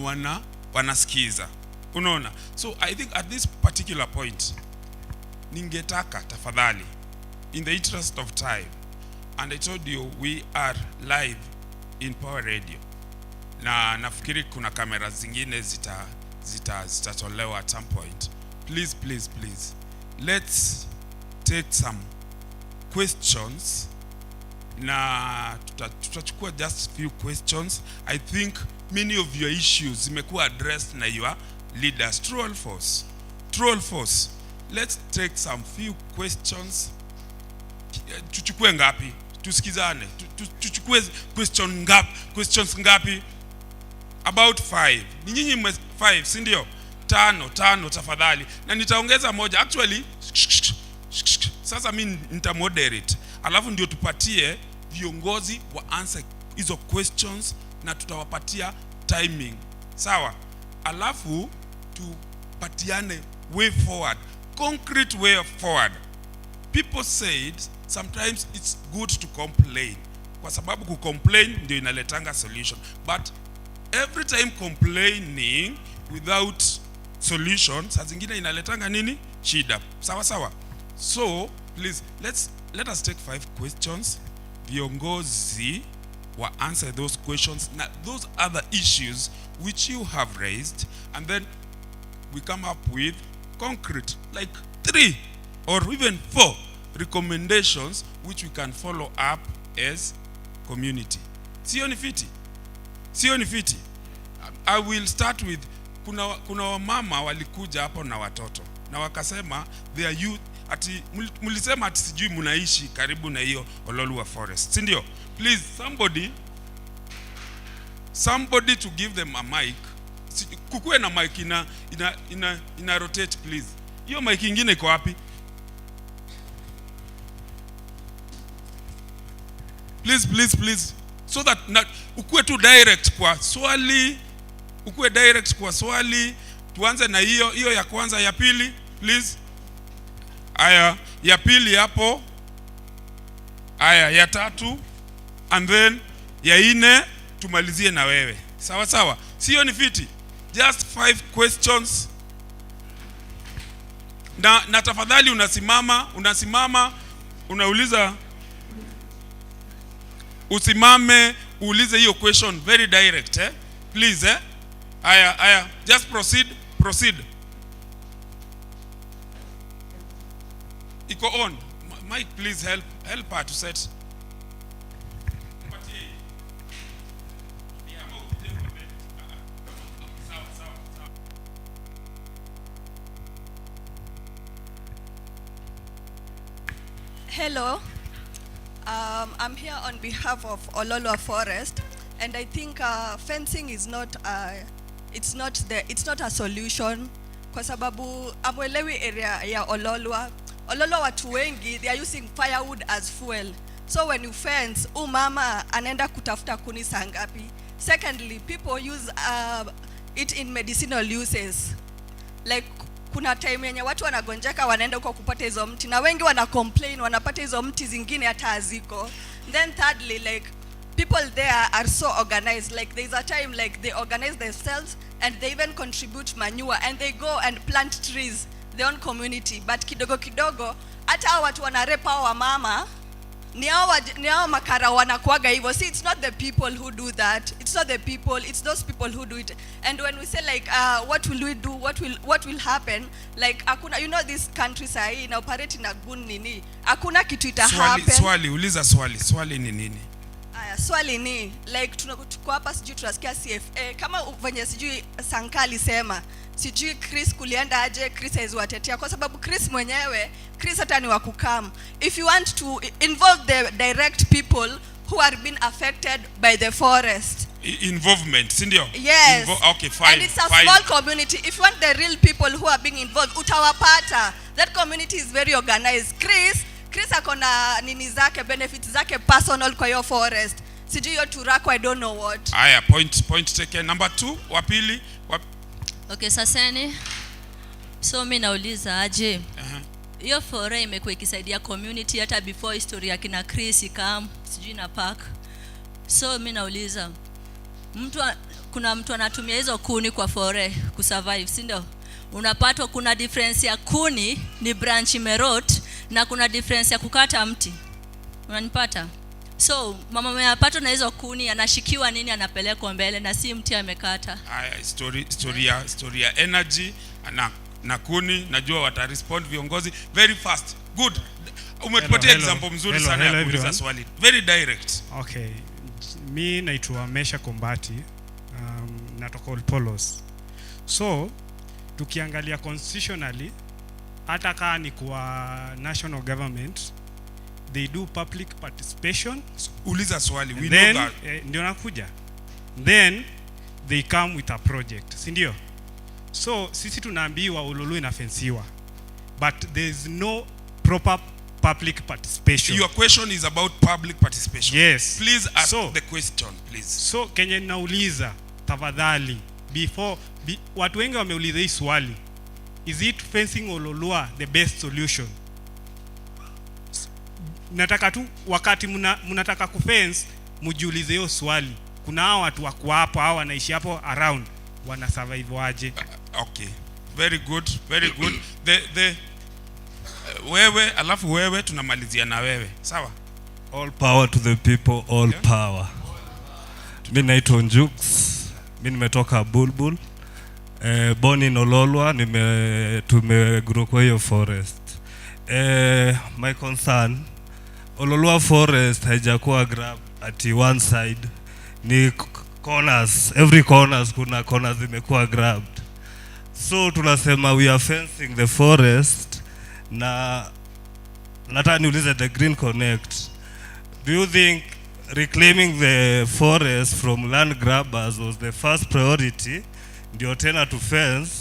wanasikiza. Unaona? So I think at this particular point, ningetaka tafadhali, in the interest of time, and I told you we are live in Power Radio. Na nafikiri kuna kamera zingine zitatolewa at some point. Please, let's take some questions. Na tutachukua just few questions. I think many of your issues zimekuwa addressed na your leaders. True or false? Let's take some few questions. Tuchukue ngapi? Tusikizane. Tuchukue questions ngapi? About 5. Ni nyinyi 5, si ndio? 5 tafadhali. Na nitaongeza moja. Actually, sasa mimi nitamoderate. Alafu ndio tupatie viongozi wa answer hizo questions na tutawapatia timing. Sawa? Alafu tupatiane way forward. Concrete way forward. People said sometimes it's good to complain. Kwa sababu kucomplain ndio inaletanga solution. But every time complaining without solution, saa zingine inaletanga nini? Shida. Sawa. So, please, let us take 5 questions. Viongozi wa answer those questions. Now, those other issues which you have raised, and then we come up with concrete, like 3 or even 4 recommendations which we can follow up as community. Sio ni fiti? I will start with, kuna wamama walikuja hapo na watoto na wakasema their youth, ati mulisema ati sijui munaishi karibu na hiyo Ololua Forest, si ndio? Please, somebody to give them a mic. Kukuwe na mic ina rotate, please. Hiyo mic ingine iko wapi? Please. So that ukuwe tu direct kwa swali. Tuanze na hiyo ya kwanza, ya pili, please. Aya, ya pili hapo. Aya, ya tatu. And then ya 4 tumalizie na wewe. Sawa. Sio ni fiti? Just 5 questions. Na tafadhali unasimama, unauliza, usimame, uulize hiyo question very direct, please, Aya, just proceed. Iko on. Mike, please help her to set. Hello, I'm here on behalf of Ololua Forest, and I think fencing is not a solution kwa sababu amwelewi area ya Ololwa. Ololwa watu wengi, they are using firewood as fuel. So when you fence, mama anaenda kutafuta kuni saa ngapi? Secondly, people use it in medicinal uses. Like kuna time yenye watu wanagonjeka wanaenda huko kupata hizo mti, na wengi wana complain wanapata hizo mti zingine hata haziko. Then thirdly, like people there are so organized. Like there's a time like they organize themselves and they even contribute manure and they go and plant trees their own community. But kidogo kidogo hata watu wanarepa wa mama ni hao makara wanakuaga hivyo. See, it's not the people who do that, it's not the people, it's those people who do it. And when we say like what will we do, what will happen, like akuna, you know, this country sahi na operate na gun nini, akuna kitu ita happen. Uliza swali ni nini? Swali ni like tuko hapa sijui tunasikia CFA kama venye sijui Sankali sema sijui Chris kulienda aje, Chris haiziwatetea kwa sababu Chris mwenyewe, Chris hata ni wakukam. If you want to involve the direct people who are being affected by the forest, involvement, sindio? Yes. Okay, fine. And it's a small community. If you want the real people who are being involved, utawapata. That community is very organized. Chris akona nini zake, benefits zake personal kwa hiyo forest. Sijui hiyo turako, I don't know what. Aya, point taken. Number 2, wapili. Okay, saseni. So mimi nauliza aje. Hiyo fore imekuwa ikisaidia community hata before history ya kina Chris ikam, sijui na park. So mimi nauliza kuna mtu anatumia hizo kuni kwa fore kusurvive, si ndio? Unapatwa kuna difference ya kuni ni branch imerot na kuna difference ya kukata mti. Unanipata? So mama amepatwa na hizo kuni, anashikiwa nini, anapelekwa mbele na si mti amekata. Haya, story ya energy na kuni, najua wata respond viongozi very fast. Good. Umetupatia example mzuri sana ya kuuliza swali. Very direct. Okay. Mi naitwa Mesha Kombati. Natoka Olpolos. So tukiangalia constitutionally, hata kama ni kwa national government, they do public participation. Uliza swali, we then, know that. Ndio nakuja. Then they come with a project, si ndio? So sisi tunaambiwa Ololu inafensiwa, but there is no proper public participation. Your question is about public participation. Yes. Please ask the question, please. So Kenya nauliza tafadhali, watu wengi wameuliza hii swali, is it fencing Ololua the best solution? Nataka tu wakati mnataka kufence mujiulize hiyo swali. Kuna hao watu wako hapo, hao wanaishi hapo around, wana survive waje? Okay, very good. Wewe alafu wewe tunamalizia na wewe, sawa? All power to the people, all power. Mimi naitwa Njux, mimi nimetoka Bulbul, born in Ololwa, tumegrow kwa hiyo forest. My concern, Ololwa forest haijakuwa grab at one side, ni corners, every corners kuna corners zimekuwa grabbed. So tunasema we are fencing the forest, na nataka niulize the Green Connect, do you think reclaiming the forest from land grabbers was the first priority ndio tena to fence,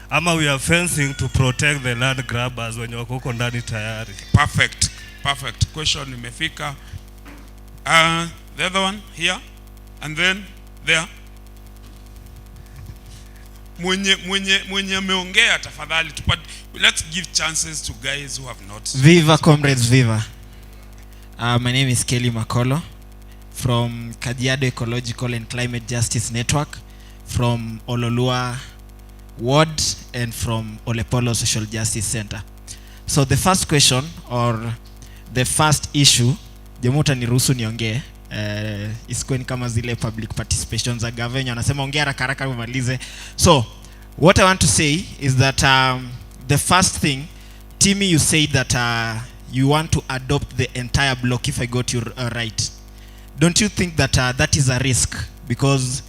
ama we are fencing to protect the land grabbers wenye wako huko ndani tayari? Perfect question imefika. The other one here and then there. Mwenye ameongea tafadhali, let's give chances to guys who have not. Viva comrades, viva. My name is Kelly Makolo from Kajiado Ecological and Climate Justice Network, from Ololua Ward and from Olepolo Social Justice Center. So the first question or the first issue, Jemuta niruhusu niongee, isikweni kama zile public participation za government wanasema ongea haraka umalize. So what I want to say is that the first thing, Timmy, you said that you want to adopt the entire block, if I got you right. Don't you think that that is a risk? Because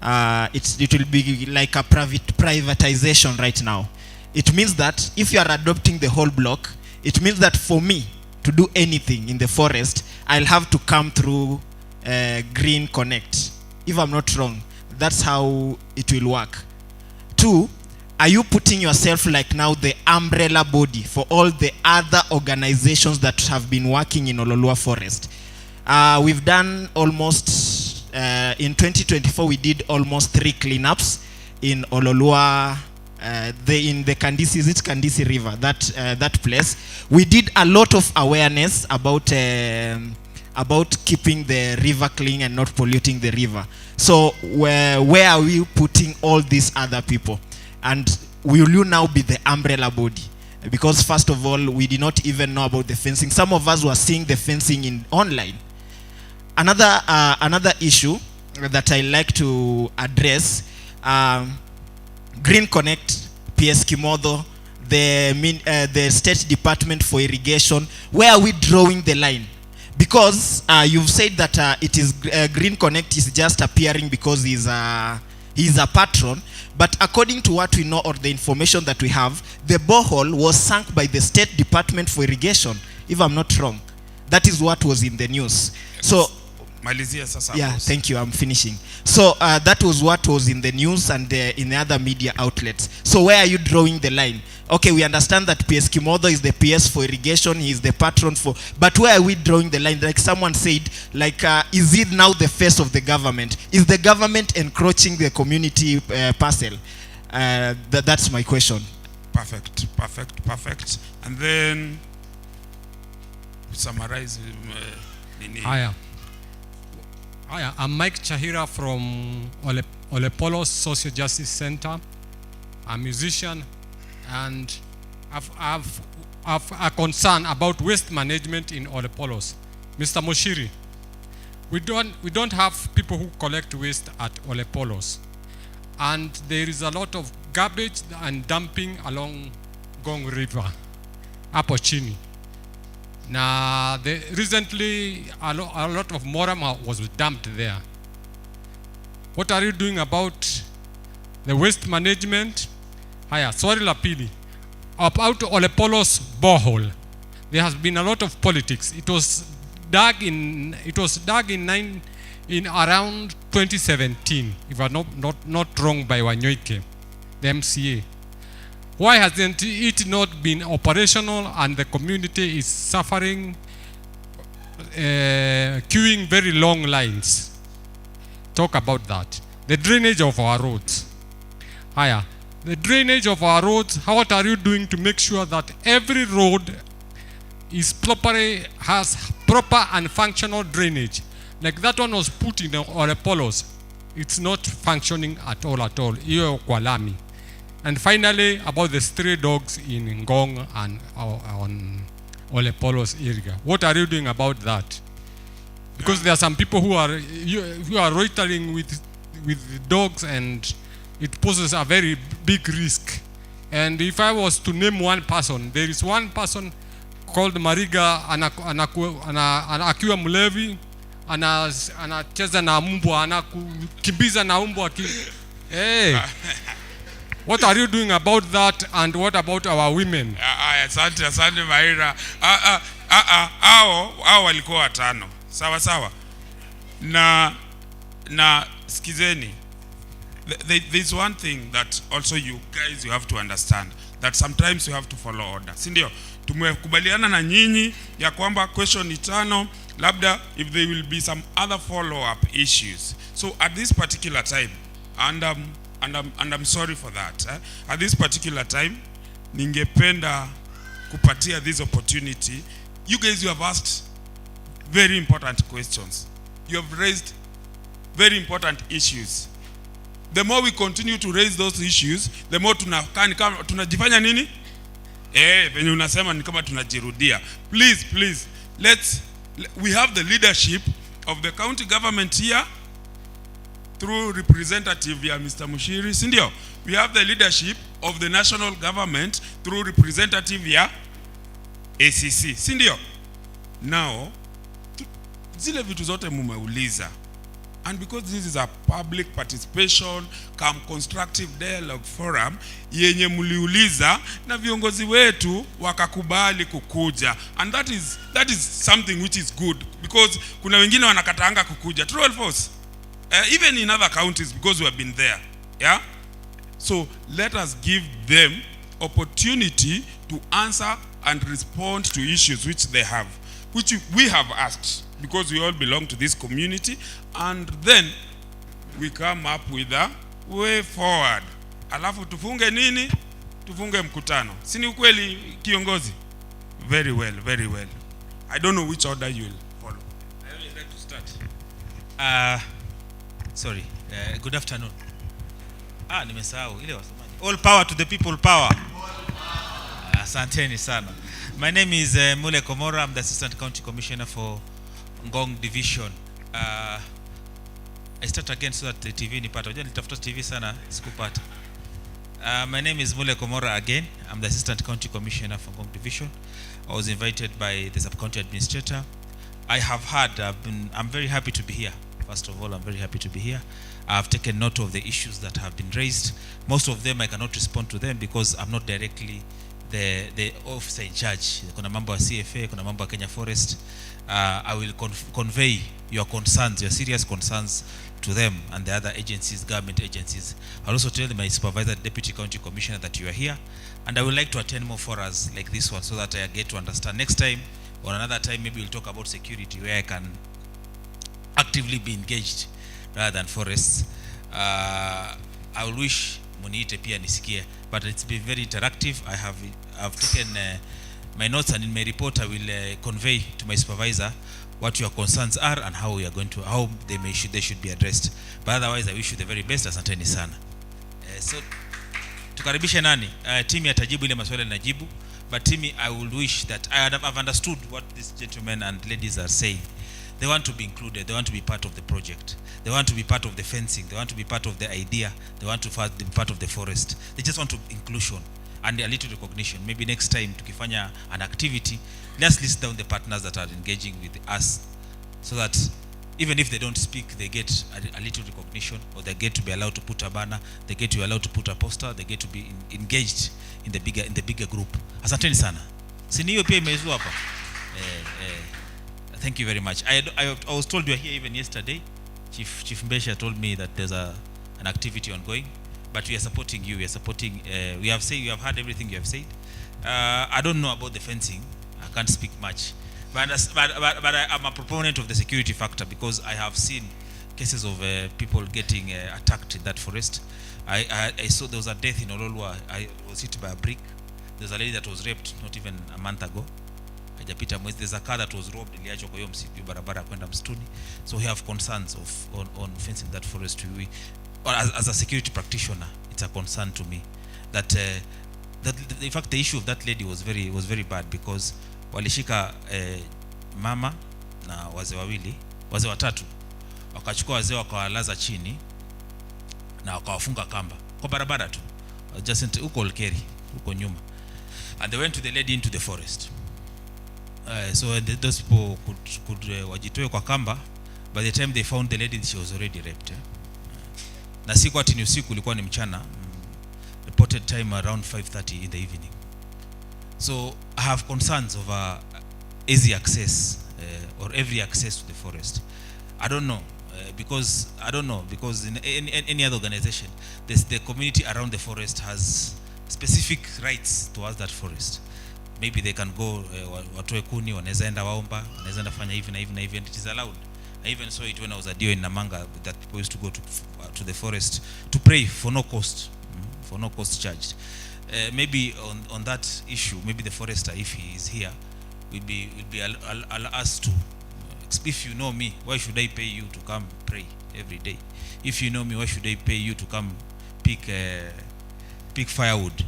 it will be like a privatization right now. It means that if you are adopting the whole block, it means that for me to do anything in the forest, I'll have to come through Green Connect. If I'm not wrong, that's how it will work. Two, are you putting yourself like now the umbrella body for all the other organizations that have been working in Ololua Forest? We've done almost, in 2024, we did almost 3 cleanups in Ololua, in the Kandisi, is it Kandisi River, that place. We did a lot of awareness about keeping the river clean and not polluting the river. So where are we putting all these other people? And will you now be the umbrella body? Because first of all, we did not even know about the fencing. Some of us were seeing the fencing online. Another issue that I like to address, Green Connect, PS Kimodo, the State Department for Irrigation. Where are we drawing the line? Because you've said that it is Green Connect is just appearing because he's a patron, but according to what we know or the information that we have, the borehole was sunk by the State Department for Irrigation, if I'm not wrong. That is what was in the news. So, yeah, thank you, I'm finishing. So that was what was in the news and in the other media outlets. So where are you drawing the line? Okay, we understand that PS Kimodo is the PS for irrigation, he is the patron for, but where are we drawing the line? Like someone said, like, is it now the face of the government? Is the government encroaching the community parcel? That's my question. Perfect. And then, summarize. Hiya, I'm Mike Chahira from Olepolos Social Justice Center. I'm a musician, and I've a concern about waste management in Olepolos. Mr. Munyiri, we don't have people who collect waste at Olepolos, and there is a lot of garbage and dumping along Ngong River, hapo chini. Now, recently a lot of moram was dumped there. What are you doing about the waste management? Haya, swali la pili. About Olepolos borehole, there has been a lot of politics. It was dug in around 2017, if I'm not wrong, by Wanyoike, the MCA. Why hasn't it not been operational and the community is suffering, queuing very long lines? Talk about that. The drainage of our roads. Higher. The drainage of our roads, what are you doing to make sure that every road is has proper and functional drainage? Like that one was put in Olepolos. It's not functioning at all. Iyo kwa lami. And finally, about the stray dogs in Ngong and on Olepolos area. What are you doing about that? Because there are some people who are loitering with dogs, and it poses a very big risk. And if I was to name one person, there is one person called Mariga akiwa mlevi, anacheza na mbwa, anakimbiza na mbwa. Hey. What are you doing about that, and what about our women? Asante Maira. Hao walikuwa watano. Sawa. Na skizeni. There's one thing that also you guys you have to understand, that sometimes you have to follow order. Si ndio? Tumekubaliana na nyinyi ya kwamba question ni tano, labda if there will be some other follow up issues. So at this particular time, and I'm sorry for that. At this particular time, ningependa kupatia this opportunity. You guys, you have asked very important questions. You have raised very important issues. The more we continue to raise those issues, the more tunajifanya nini? Venye unasema ni kama tunajirudia. Please, we have the leadership of the county government here, through representative ya Mr. Munyiri, sindio? We have the leadership of the national government through representative ya ACC, sindio? Now, zile vitu zote mumeuliza, and because this is a public participation come constructive dialogue forum yenye muliuliza na viongozi wetu wakakubali kukuja, and that is something which is good, because kuna wengine wanakataanga kukuja. True or false? Even in other counties, because we have been there, yeah. So let us give them opportunity to answer and respond to issues which they have, which we have asked, because we all belong to this community, and then we come up with a way forward. Alafu tufunge nini? Tufunge mkutano. Si ni ukweli kiongozi? Very well, very well. I don't know which order you will follow. I always like to start. Sorry. Good afternoon. Nimesahau ile wasemaje. All power to the people, power. Asanteni sana. My name is Mule Komora. I'm the Assistant County Commissioner for Ngong Division. I start again so that the TV nipata. Unajua nilitafuta TV sana sikupata. My name is Mule Komora again. I'm the Assistant County Commissioner for Ngong Division. I was invited by the Sub-County Administrator. I'm very happy to be here. First of all, I'm very happy to be here. I've taken note of the issues that have been raised. Most of them I cannot respond to them because I'm not directly the officer in charge. Kuna mambo ya CFA, kuna mambo ya Kenya Forest. I will convey your concerns, your serious concerns to them and the other agencies, government agencies. I'll also tell my supervisor, Deputy County Commissioner, that you are here. And I would like to attend more forums like this one so that I get to understand. Next time, or another time, maybe we'll talk about security where I can actively be engaged rather than forests. I will wish Munyiri pia nisikie, but it's been very interactive. I've taken my notes, and in my report I will convey to my supervisor what your concerns are and how we are going to, how they should be addressed. But otherwise I wish you the very best. Asanteni sana. So tukaribishe nani? Timi atajibu ile maswali najibu, but Timi, I would wish that I've understood what these gentlemen and ladies are saying. They want to be included. They want to be part of the project. They want to be part of the fencing. They want to be part of the idea. They want to be part of the forest. They just want to inclusion and a little recognition. Maybe next time tukifanya an activity, let's list down the partners that are engaging with us, so that even if they don't speak, they get a little recognition, or they get to be allowed to put a banner, they get to be allowed to put a poster, they get to be engaged in the bigger group. Asanteni sana. Sini hiyo pia imezua hapa. Thank you very much. I was told you were here even yesterday. Chief Mbesha told me that there's an activity ongoing, but we are supporting you. We are supporting. We have heard everything you have said. I don't know about the fencing. I can't speak much, but I'm a proponent of the security factor because I have seen cases of people getting attacked in that forest. I saw there was a death in Ololua. I was hit by a brick. There's a lady that was raped not even a month ago. There's a car that was robbed iliachwa kwa hiyo msitu barabara kwenda msituni. So we have concerns on fencing that forest. As a security practitioner, it's a concern to me that in fact the issue of that lady was very bad because walishika mama na wazee watatu, wakachukua wazee wakawalaza chini na wakawafunga kamba kwa barabara tu, just huko Olkeri huko nyuma, and they went to the lady into the forest. So those people could wajitoe kwa kamba. By the time they found the lady, she was already raped. Na siku ati ni usiku, ilikuwa ni mchana. Reported time around 5:30 in the evening. So I have concerns over easy access or every access to the forest. I don't know because in any other organization, the community around the forest has specific rights towards that forest. Maybe they can go watoe kuni, wanaweza enda waomba, wanaweza enda fanya hivi na hivi na hivi, and it is allowed. I even saw it when I was at Dio in Namanga, that people used to go to the forest to pray for no cost, for no cost charged. Maybe on that issue, maybe the forester, if he is here, will be asked to. If you know me, why should I pay you to come pray every day? If you know me, why should I pay you to come pick firewood?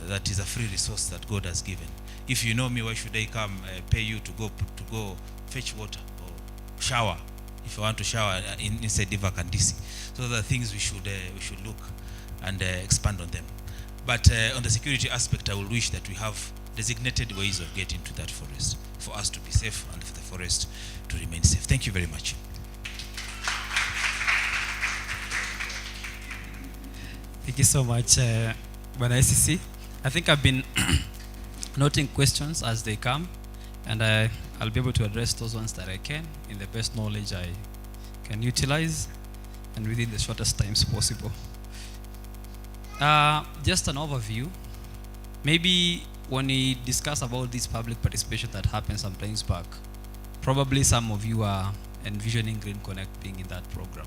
That is a free resource that God has given. If you know me, why should I come pay you to go fetch water or shower? If I want to shower inside Diva Kandisi. So those are things we should look and expand on them. But on the security aspect, I will wish that we have designated ways of getting to that forest for us to be safe and for the forest to remain safe. Thank you very much. Thank you so much, Bwana SCC. I think I've been noting questions as they come, and I'll be able to address those ones that I can in the best knowledge I can utilize and within the shortest times possible. Just an overview. Maybe when we discuss about this public participation that happened sometimes back, probably some of you are envisioning Green Connect being in that program.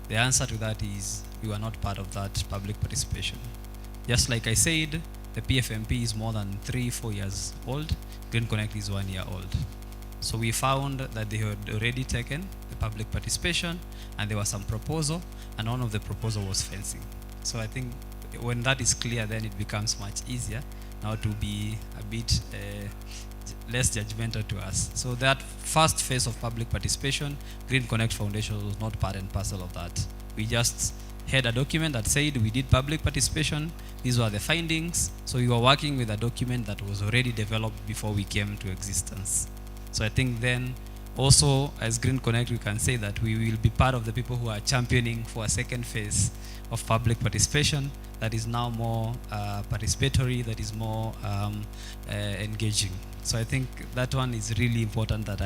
The answer to that is we were not part of that public participation. Just like I said, the PFMP is more than 3-4 years old. Green Connect is 1 year old. So we found that they had already taken the public participation and there was some proposal, and one of the proposal was fencing. So I think when that is clear, then it becomes much easier now to be a bit less judgmental to us. So that first phase of public participation, Green Connect Foundation was not part and parcel of that. We just had a document that said we did public participation, these were the findings, so we were working with a document that was already developed before we came to existence. So I think then also as Green Connect we can say that we will be part of the people who are championing for a second phase of public participation that is now more participatory, that is more engaging. So I think that one is really important that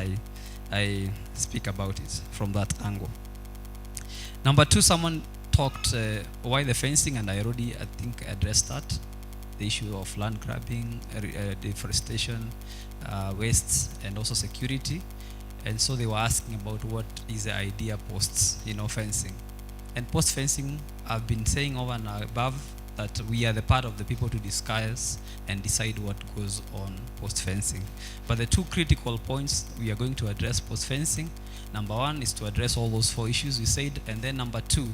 I speak about it from that angle. Number two, someone talked why the fencing, and I already I think addressed that. The issue of land grabbing, deforestation, wastes, and also security. And so they were asking about what is the idea post, fencing. And post fencing, I've been saying over and above that we are the part of the people to discuss and decide what goes on post fencing. But the two critical points we are going to address post fencing, number one is to address all those 4 issues we said, and then number two,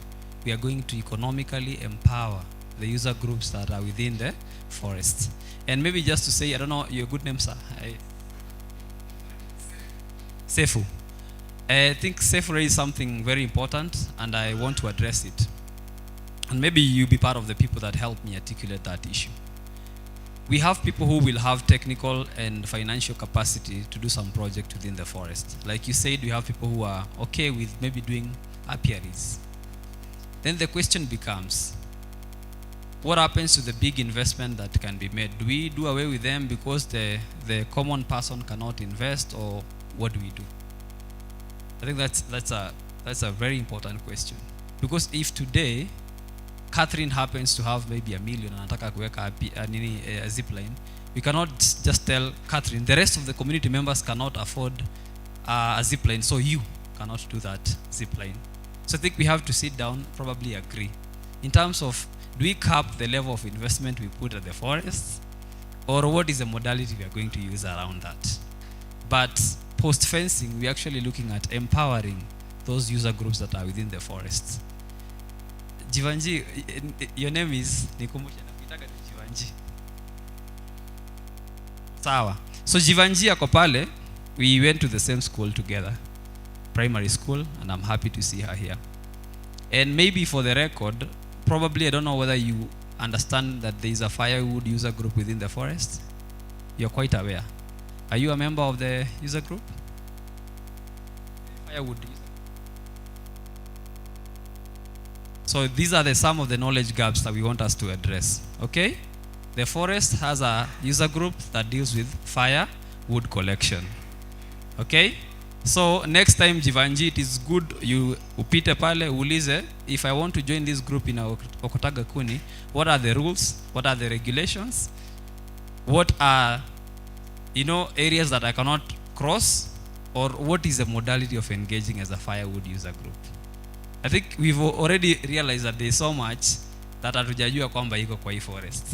we are going to economically empower the user groups that are within the forest. And maybe just to say, I don't know your good name, sir. Sefu. I think Sefu raised something very important, and I want to address it. And maybe you'll be part of the people that help me articulate that issue. We have people who will have technical and financial capacity to do some project within the forest. Like you said, we have people who are okay with maybe doing apiaries. Then the question becomes, what happens to the big investment that can be made? Do we do away with them because the common person cannot invest, or what do we do? I think that's a very important question. Because if today Catherine happens to have maybe $1 million and anataka kuweka a zip line, we cannot just tell Catherine, the rest of the community members cannot afford a zip line, so you cannot do that zip line. So I think we have to sit down, probably agree. In terms of, do we cap the level of investment we put at the forest? Or what is the modality we are going to use around that? But post-fencing, we're actually looking at empowering those user groups that are within the forests. Jivanji, your name is Nikumbusha na kuitaka tu Jivanji. Sawa. So Jivanji ako pale, we went to the same school together, primary school, and I'm happy to see her here. And maybe for the record, probably I don't know whether you understand that there is a firewood user group within the forest. You're quite aware. Are you a member of the user group? Firewood user. So these are some of the knowledge gaps that we want us to address. Okay? The forest has a user group that deals with firewood collection. Okay? So next time Jivanji, it is good you upite pale ulize, if I want to join this group in Okotaga Kuni, what are the rules? What are the regulations? What are areas that I cannot cross? Or what is the modality of engaging as a firewood user group? I think we've already realized that there's so much that hatujajua kwamba iko kwa hii forest.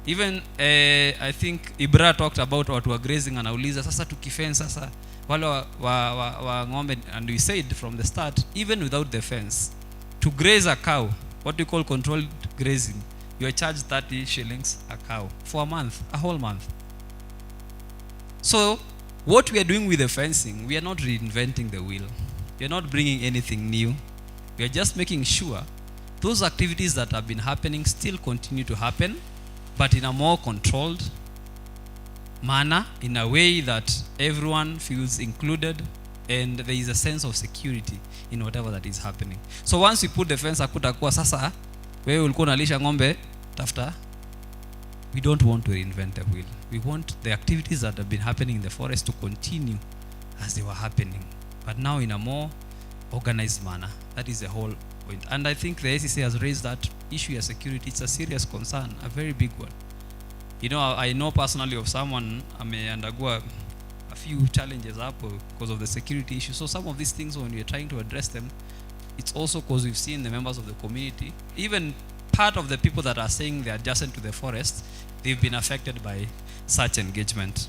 Even I think Ibra talked about watu wa grazing, anauliza sasa tukifence sasa wale wa ng'ombe, and we said from the start, even without the fence, to graze a cow, what we call controlled grazing, you are charged 30 shillings a cow for a month, a whole month. So what we are doing with the fencing, we are not reinventing the wheel. We are not bringing anything new. We are just making sure those activities that have been happening still continue to happen, but in a more controlled manner, in a way that everyone feels included and there is a sense of security in whatever that is happening. So once we put the fence, hakutakuwa sasa wewe ulikuwa unalisha ng'ombe tafuta. We don't want to reinvent the wheel. We want the activities that have been happening in the forest to continue as they were happening, but now in a more organized manner. That is the whole point. And I think the ACC has raised that issue of security. It's a serious concern, a very big one. You know, I know personally of someone may undergo a few challenges because of the security issue. So some of these things, when we're trying to address them, it's also because we've seen the members of the community, even part of the people that are saying they're adjacent to the forest, they've been affected by such engagement.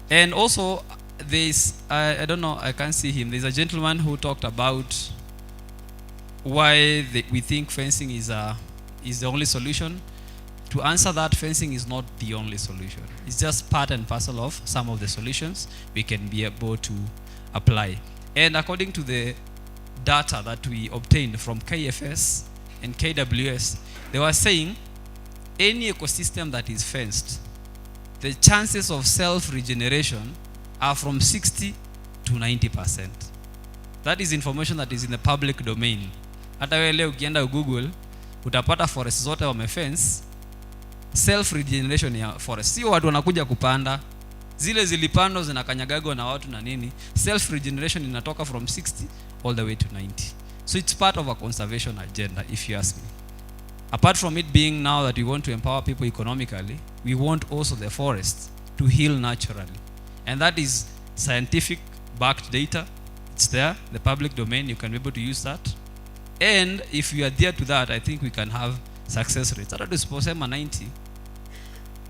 And also, there's, I don't know, I can't see him. There's a gentleman who talked about why we think fencing is the only solution. To answer that, fencing is not the only solution. It's just part and parcel of some of the solutions we can be able to apply. And according to the data that we obtained from KFS and KWS, they were saying any ecosystem that is fenced, the chances of self-regeneration are from 60 to 90%. That is information that is in the public domain. Hata wewe leo ukienda Google, utapata forest zote wamefence, self-regeneration ya forest. Sio watu wanakuja kupanda. Zile zilipandwa zinakanyagagwa na watu na nini. Self-regeneration inatoka from 60 all the way to 90. So it's part of a conservation agenda, if you ask me. Apart from it being now that we want to empower people economically, we want also the forests to heal naturally. And that is scientific backed data. It's there, the public domain, you can be able to use that. And if we adhere to that, I think we can have success rates. Hata tusiposema 90,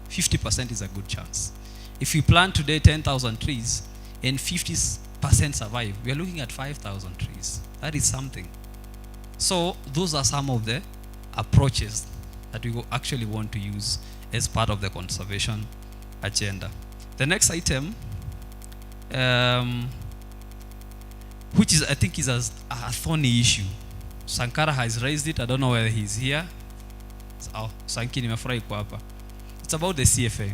50% is a good chance. If we plant today 10,000 trees and 50% survive, we are looking at 5,000 trees. That is something. So those are some of the approaches that we actually want to use as part of the conservation agenda. The next item, which is I think is a thorny issue. Sankara has raised it. I don't know whether he's here. Oh, Sanki nimefurahi kwa hapa. It's about the CFA.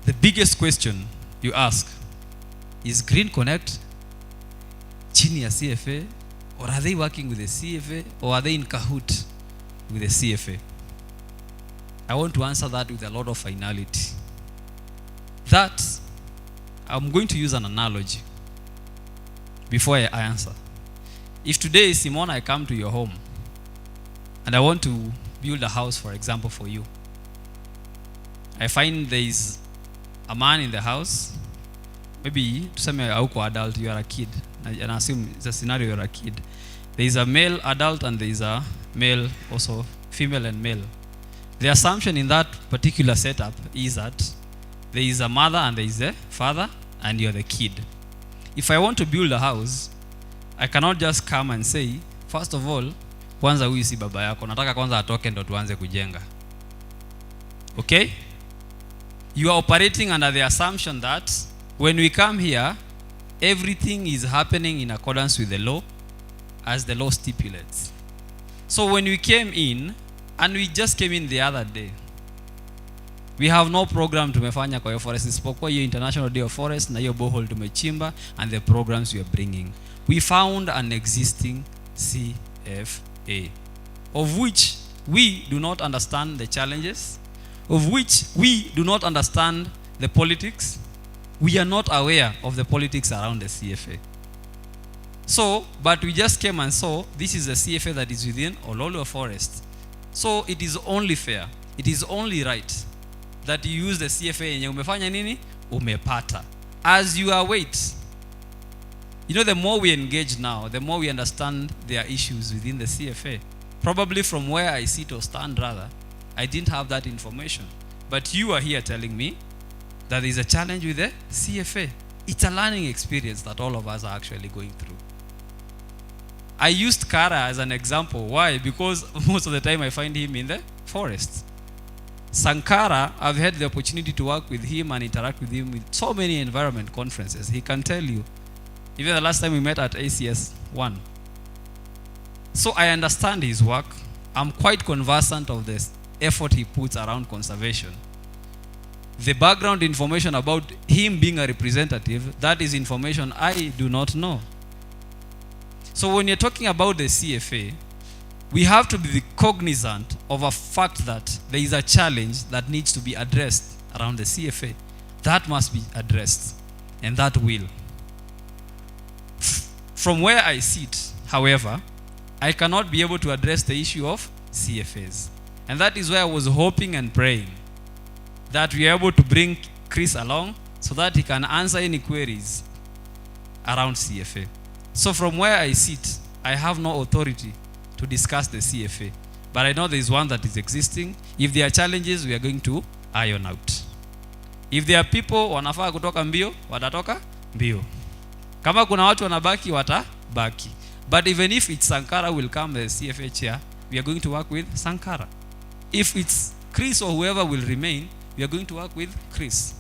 The biggest question you ask is Green Connect chini ya CFA, or are they working with the CFA, or are they in cahoot with the CFA? I want to answer that with a lot of finality. That, I'm going to use an analogy before I answer. If today, Simone, I come to your home and I want to build a house, for example, for you, I find there is a man in the house, maybe tuseme hauko adult, you are a kid, and I assume it's a scenario, you're a kid. There is a male adult and there is a male, also female and male. The assumption in that particular setup is that there is a mother and there is a father and you're the kid. If I want to build a house, I cannot just come and say, first of all, kwanza huyu si baba yako, nataka kwanza atoke ndo tuanze kujenga. Okay? You are operating under the assumption that when we come here, everything is happening in accordance with the law as the law stipulates. So when we came in, and we just came in the other day, we have no program tumefanya kwa hiyo forest isipokuwa hiyo International Day of Forest na hiyo borehole tumechimba and the programs we are bringing. We found an existing CFA of which we do not understand the challenges, of which we do not understand the politics. We are not aware of the politics around the CFA. So, but we just came and saw this is a CFA that is within Ololua Forest. So it is only fair, it is only right that you use the CFA yenye umefanya nini? Umepata. As you await. You know, the more we engage now, the more we understand their issues within the CFA. Probably from where I sit or stand rather, I didn't have that information. But you are here telling me that there is a challenge with the CFA. It's a learning experience that all of us are actually going through. I used Kara as an example. Why? Because most of the time I find him in the forest. Sankara, I've had the opportunity to work with him and interact with him with so many environment conferences. He can tell you. Even the last time we met at ACS 1. So I understand his work. I'm quite conversant of the effort he puts around conservation. The background information about him being a representative, that is information I do not know. So when you're talking about the CFA, we have to be cognizant of a fact that there is a challenge that needs to be addressed around the CFA. That must be addressed, and that will. From where I sit, However, I cannot be able to address the issue of CFAs. And that is why I was hoping and praying that we are able to bring Chris along so that he can answer any queries around CFA. So from where I sit, I have no authority to discuss the CFA. But I know there is one that is existing. If there are challenges, we are going to iron out. If there are people wanafaa kutoka mbio, watatoka mbio. Kama kuna watu wanabaki, watabaki. But even if it's Sankara will come as CFA chair, we are going to work with Sankara. If it's Chris or whoever will remain, we are going to work with Chris.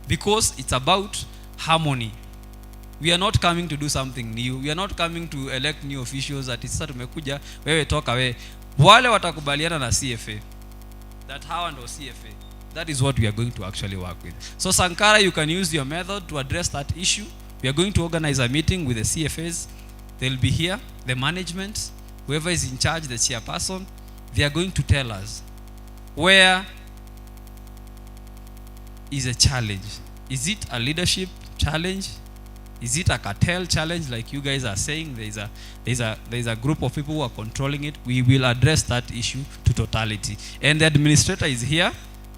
Because it's about harmony. We are not coming to do something new. We are not coming to elect new officials. That is tumekuja wewe toka we. Wale watakubaliana na CFA. That hawa ndo CFA. That is what we are going to actually work with. So Sankara, you can use your method to address that issue. We are going to organize a meeting with the CFAs. They'll be here, the management, whoever is in charge, the chairperson. They are going to tell us where is a challenge. Is it a leadership challenge? Is it a cartel challenge like you guys are saying? There's a group of people who are controlling it. We will address that issue to totality. And the administrator is here.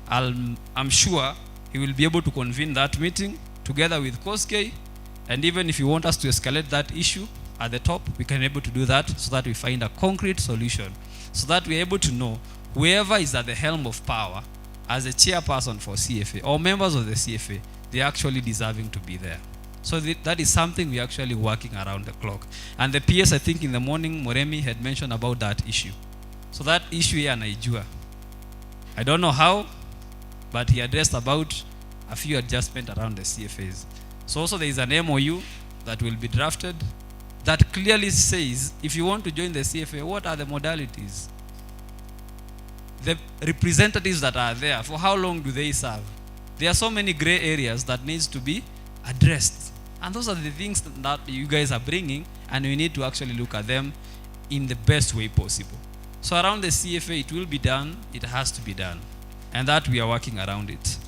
I'm sure he will be able to convene that meeting together with Koskei. And even if you want us to escalate that issue at the top, we can be able to do that so that we find a concrete solution. So that we're able to know whoever is at the helm of power as a chairperson for CFA or members of the CFA, they're actually deserving to be there. So that is something we're actually working around the clock. And the PS, I think in the morning, Moremi had mentioned about that issue. So that issue here, Naijua. I don't know how, but he addressed about a few adjustments around the CFAs. So also there is an MOU that will be drafted that clearly says, if you want to join the CFA, what are the modalities? The representatives that are there, for how long do they serve? There are so many gray areas that needs to be addressed. And those are the things that you guys are bringing, and we need to actually look at them in the best way possible. So around the CFA, it will be done, it has to be done. And that we are working around it.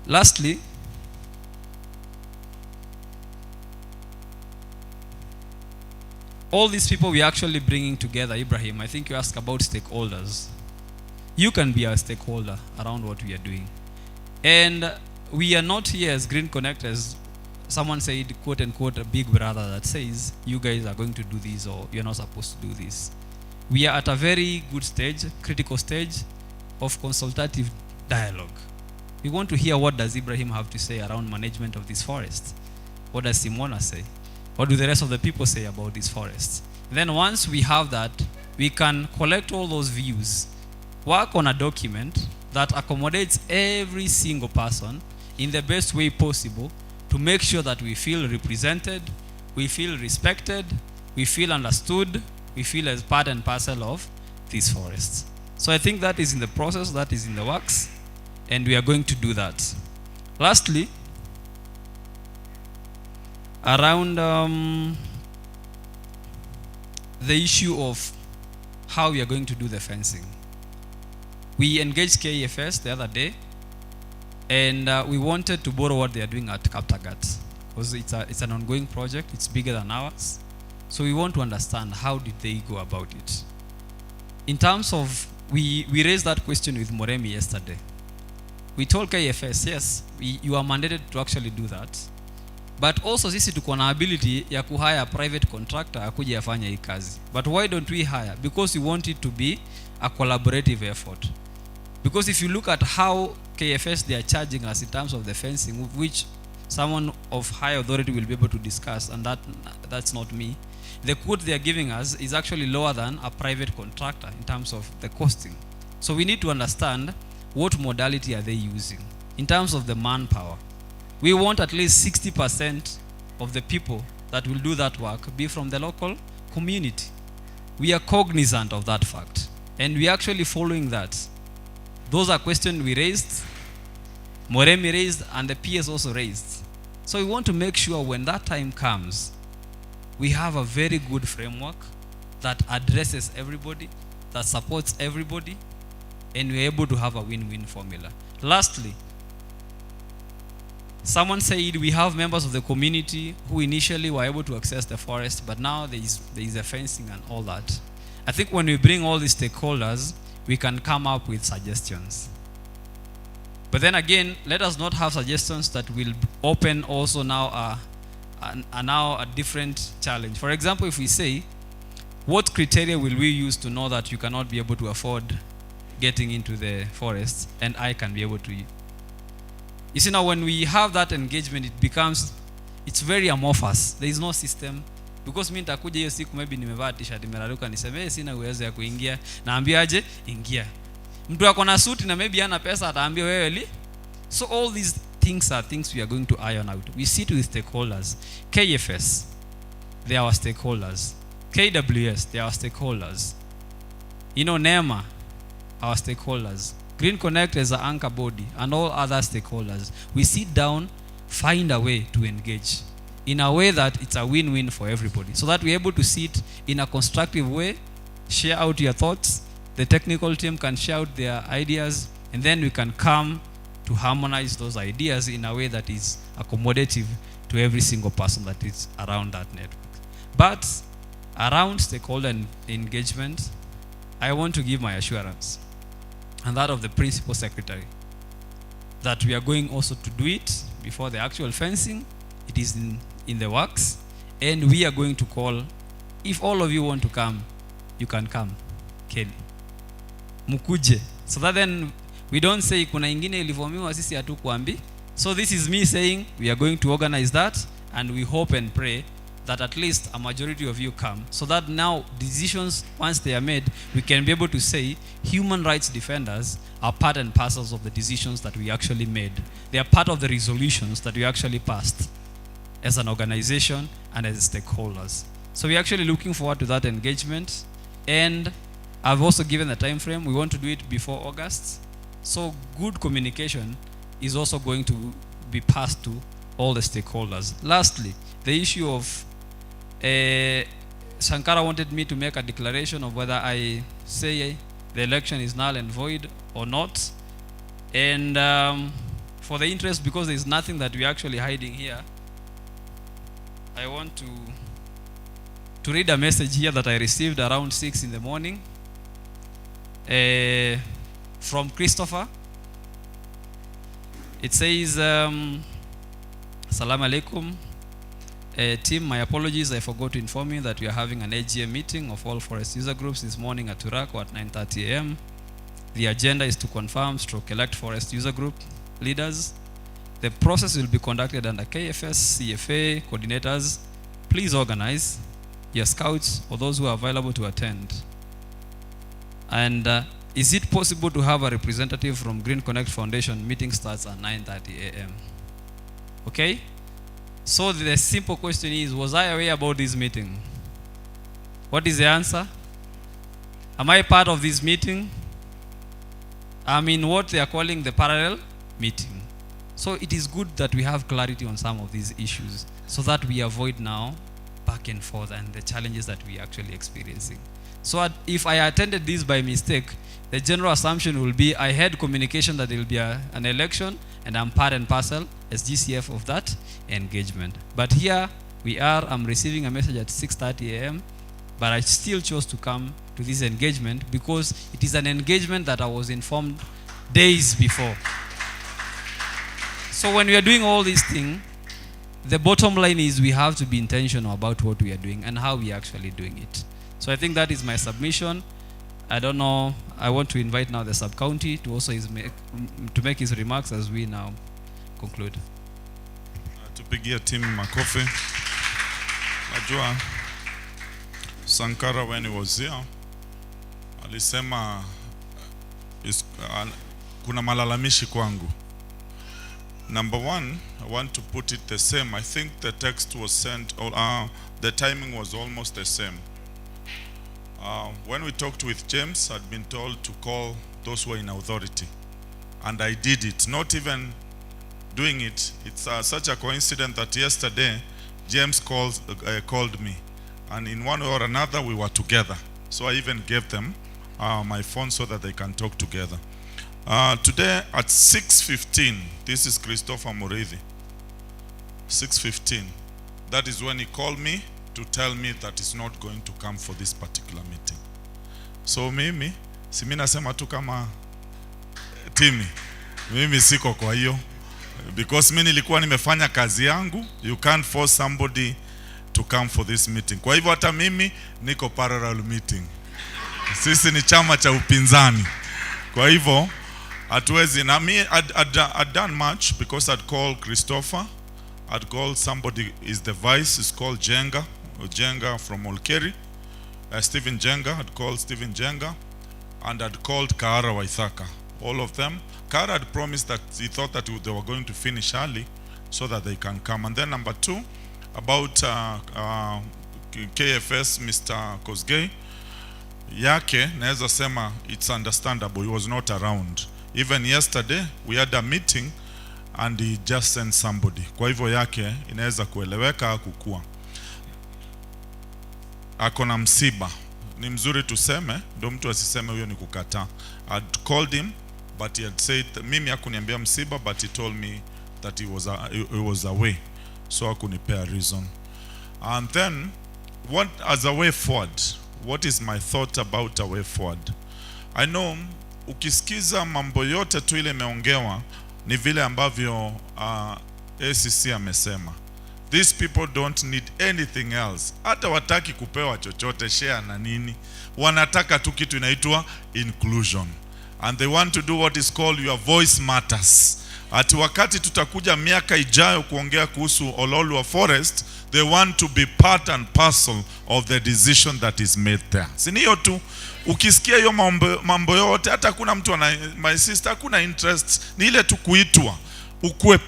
Lastly, all these people we are actually bringing together. Ibrahim, I think you asked about stakeholders. You can be a stakeholder around what we are doing. And we are not here as Green Connect, as someone said, quote unquote, a big brother that says, you guys are going to do this or you're not supposed to do this. We are at a very good stage, critical stage of consultative dialogue. We want to hear what does Ibrahim have to say around management of this forest. What does Simona say? What do the rest of the people say about these forests? And then once we have that, we can collect all those views, work on a document that accommodates every single person in the best way possible to make sure that we feel represented, we feel respected, we feel understood, we feel as part and parcel of these forests. So I think that is in the process, that is in the works, and we are going to do that. Lastly, around the issue of how we are going to do the fencing. We engaged KFS the other day, and we wanted to borrow what they are doing at Kaptagat, because it's an ongoing project, it's bigger than ours. So we want to understand how did they go about it. In terms of, we raised that question with Moremi yesterday. We told KFS, yes, you are mandated to actually do that. But also sisi tuko na ability ya kuhire a private contractor akuje afanye hii kazi. But why don't we hire? Because we want it to be a collaborative effort. Because if you look at how KFS they are charging us in terms of the fencing, which someone of high authority will be able to discuss, and that's not me. The quote they are giving us is actually lower than a private contractor in terms of the costing. So we need to understand what modality are they using in terms of the manpower. We want at least 60% of the people that will do that work be from the local community. We are cognizant of that fact, and we are actually following that. Those are questions we raised, Moremi raised, and the PS also raised. So we want to make sure when that time comes, we have a very good framework that addresses everybody, that supports everybody, and we're able to have a win-win formula. Lastly, Someone said we have members of the community who initially were able to access the forest, but now there is a fencing and all that. I think when we bring all these stakeholders, we can come up with suggestions. But then again, let us not have suggestions that will open also now a different challenge. For example, if we say, what criteria will we use to know that you cannot be able to afford getting into the forest and I can be able to? You see, now when we have that engagement, it's very amorphous. There is no system. Because mimi nitakuja hiyo siku maybe nimevaa t-shirt nimeraruka niseme sina uwezo ya kuingia, naambia aje ingia. Mtu ako na suit na maybe hana pesa ataambia wewe li. So all these things are things we are going to iron out. We sit with stakeholders. KFS, they are our stakeholders. KWS, they are our stakeholders. NEMA, our stakeholders. Green Connect is an anchor body and all other stakeholders. We sit down, find a way to engage in a way that it's a win-win for everybody, so that we're able to sit in a constructive way, share out your thoughts, the technical team can share out their ideas, and then we can come to harmonize those ideas in a way that is accommodative to every single person that is around that network. But around stakeholder engagement, I want to give my assurance, and that of the principal secretary, that we are going also to do it before the actual fencing. It is in the works, and we are going to call, if all of you want to come, you can come. Kelly, mukuje, so that then we don't say kuna ingine ilivomiwa sisi hatukuambi. So this is me saying we are going to organize that, and we hope and pray that at least a majority of you come, so that now decisions, once they are made, we can be able to say human rights defenders are part and parcels of the decisions that we actually made. They are part of the resolutions that we actually passed as an organization and as stakeholders. So we're actually looking forward to that engagement, and I've also given the time frame. We want to do it before August. So good communication is also going to be passed to all the stakeholders. Lastly, the issue of Sankara wanted me to make a declaration of whether I say the election is null and void or not. And for the interest, because there's nothing that we're actually hiding here, I want to read a message here that I received around 6 in the morning from Christopher. It says, Assalamu alaikum. Team, my apologies, I forgot to inform you that we are having an AGM meeting of all forest user groups this morning at Turako at 9:30 a.m. The agenda is to confirm / elect forest user group leaders. The process will be conducted under KFS, CFA, coordinators. Please organize your scouts or those who are available to attend. And is it possible to have a representative from Green Connect Foundation? Meeting starts at 9:30 a.m. Okay? So the simple question is, was I aware about this meeting? What is the answer? Am I part of this meeting? I'm in what they are calling the parallel meeting. So it is good that we have clarity on some of these issues, so that we avoid now back and forth and the challenges that we are actually experiencing. So if I attended this by mistake, the general assumption will be I had communication that there will be an election, and I'm part and parcel as GCF of that engagement. But here we are, I'm receiving a message at 6:30 a.m., but I still chose to come to this engagement because it is an engagement that I was informed days before. So when we are doing all these things, the bottom line is we have to be intentional about what we are doing and how we are actually doing it. So I think that is my submission. I don't know, I want to invite now the sub-county to also to make his remarks as we now conclude. Tupigie team makofi. Najua Sankara when he was here alisema kuna malalamishi kwangu. Number one, I want to put it the same. I think the text was sent, the timing was almost the same. When we talked with James, I'd been told to call those who are in authority. And I did it, not even doing it. It's such a coincidence that yesterday, James called me. And in one way or another, we were together. So I even gave them my phone so that they can talk together. Today at 6:15, this is Christopher Munyiri. 6:15. That is when he called me to tell me that he's not going to come for this particular meeting. So mimi nasema tu kama Timi, mimi siko kwa hiyo, because mimi nilikuwa nimefanya kazi yangu. You can't force somebody to come for this meeting. Kwa hivyo hata mimi niko parallel meeting. Sisi ni chama cha upinzani. Kwa hivyo hatuwezi, na me I'd done much, because I'd called Christopher, I'd called somebody is the vice, is called Jenga from Olkeri, Stephen Jenga, I'd called Stephen Jenga, and I'd called Kaara Waithaka. All of them. Kaara had promised that he thought that they were going to finish early so that they can come. And then number 2, about KFS, Mr. Kosgei, yake naweza sema it's understandable, he was not around. Even yesterday we had a meeting and he just sent somebody. Kwa hivyo yake inaweza kueleweka kukua. Akona msiba. Ni mzuri tuseme, ndio mtu asiseme huyo ni kukataa. I'd called him, but he had said, mimi hakuniambia msiba, but he told me that he was away. So hakunipea reason. And then, what as a way forward, what is my thought about a way forward? I know, ukisikiza mambo yote tu ile imeongewa, ni vile ambavyo ACC amesema. These people don't need anything else. Hata wataki kupewa chochote, share na nini. Wanataka tu kitu inaitwa inclusion. And they want to do what is called your voice matters. Ati wakati tutakuja miaka ijayo kuongea kuhusu Ololua Forest, they want to be part and parcel of the decision that is made there. Si hiyo tu, ukisikia hiyo mambo yote, hata kuna mtu my sister, kuna interest, ni ile tu kuitwa ukue.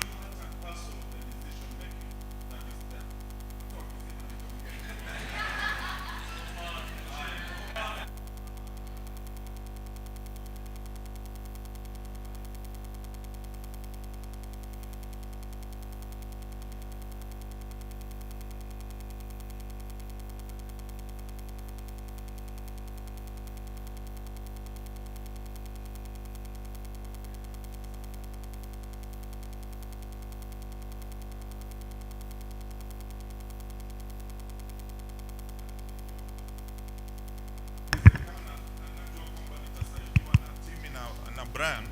Brian,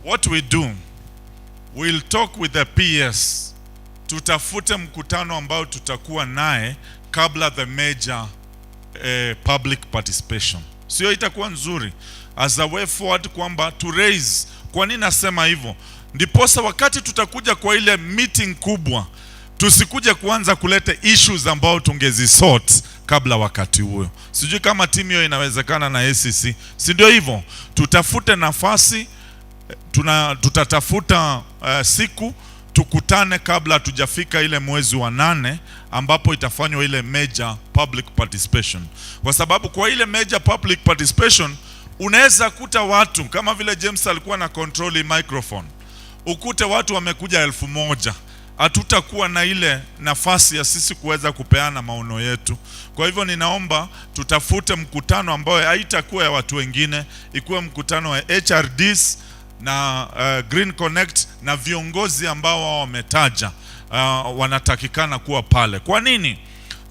what we do, we'll talk with the PS, tutafute mkutano ambao tutakuwa naye kabla the major public participation. Sio itakuwa nzuri as a way forward kwamba to raise. Kwa nini nasema hivyo? Ndiposa wakati tutakuja kwa ile meeting kubwa, tusikuje kuanza kuleta issues ambao tungezisort kabla wakati huo. Sijui kama timu hiyo inawezekana na ACC. Si ndio hivyo? Tutafute nafasi, tutatafuta siku tukutane kabla tujafika ile mwezi wa 8 ambapo itafanywa ile major public participation. Kwa sababu kwa ile major public participation unaweza kuta watu kama vile James alikuwa na control microphone. Ukute watu wamekuja 1000. Hatutakuwa na ile nafasi ya sisi kuweza kupeana maono yetu. Kwa hivyo ninaomba tutafute mkutano ambao haitakuwa ya watu wengine, ikuwe mkutano wa HRDs na Green Connect na viongozi ambao wametaja wanatakikana kuwa pale. Kwa nini?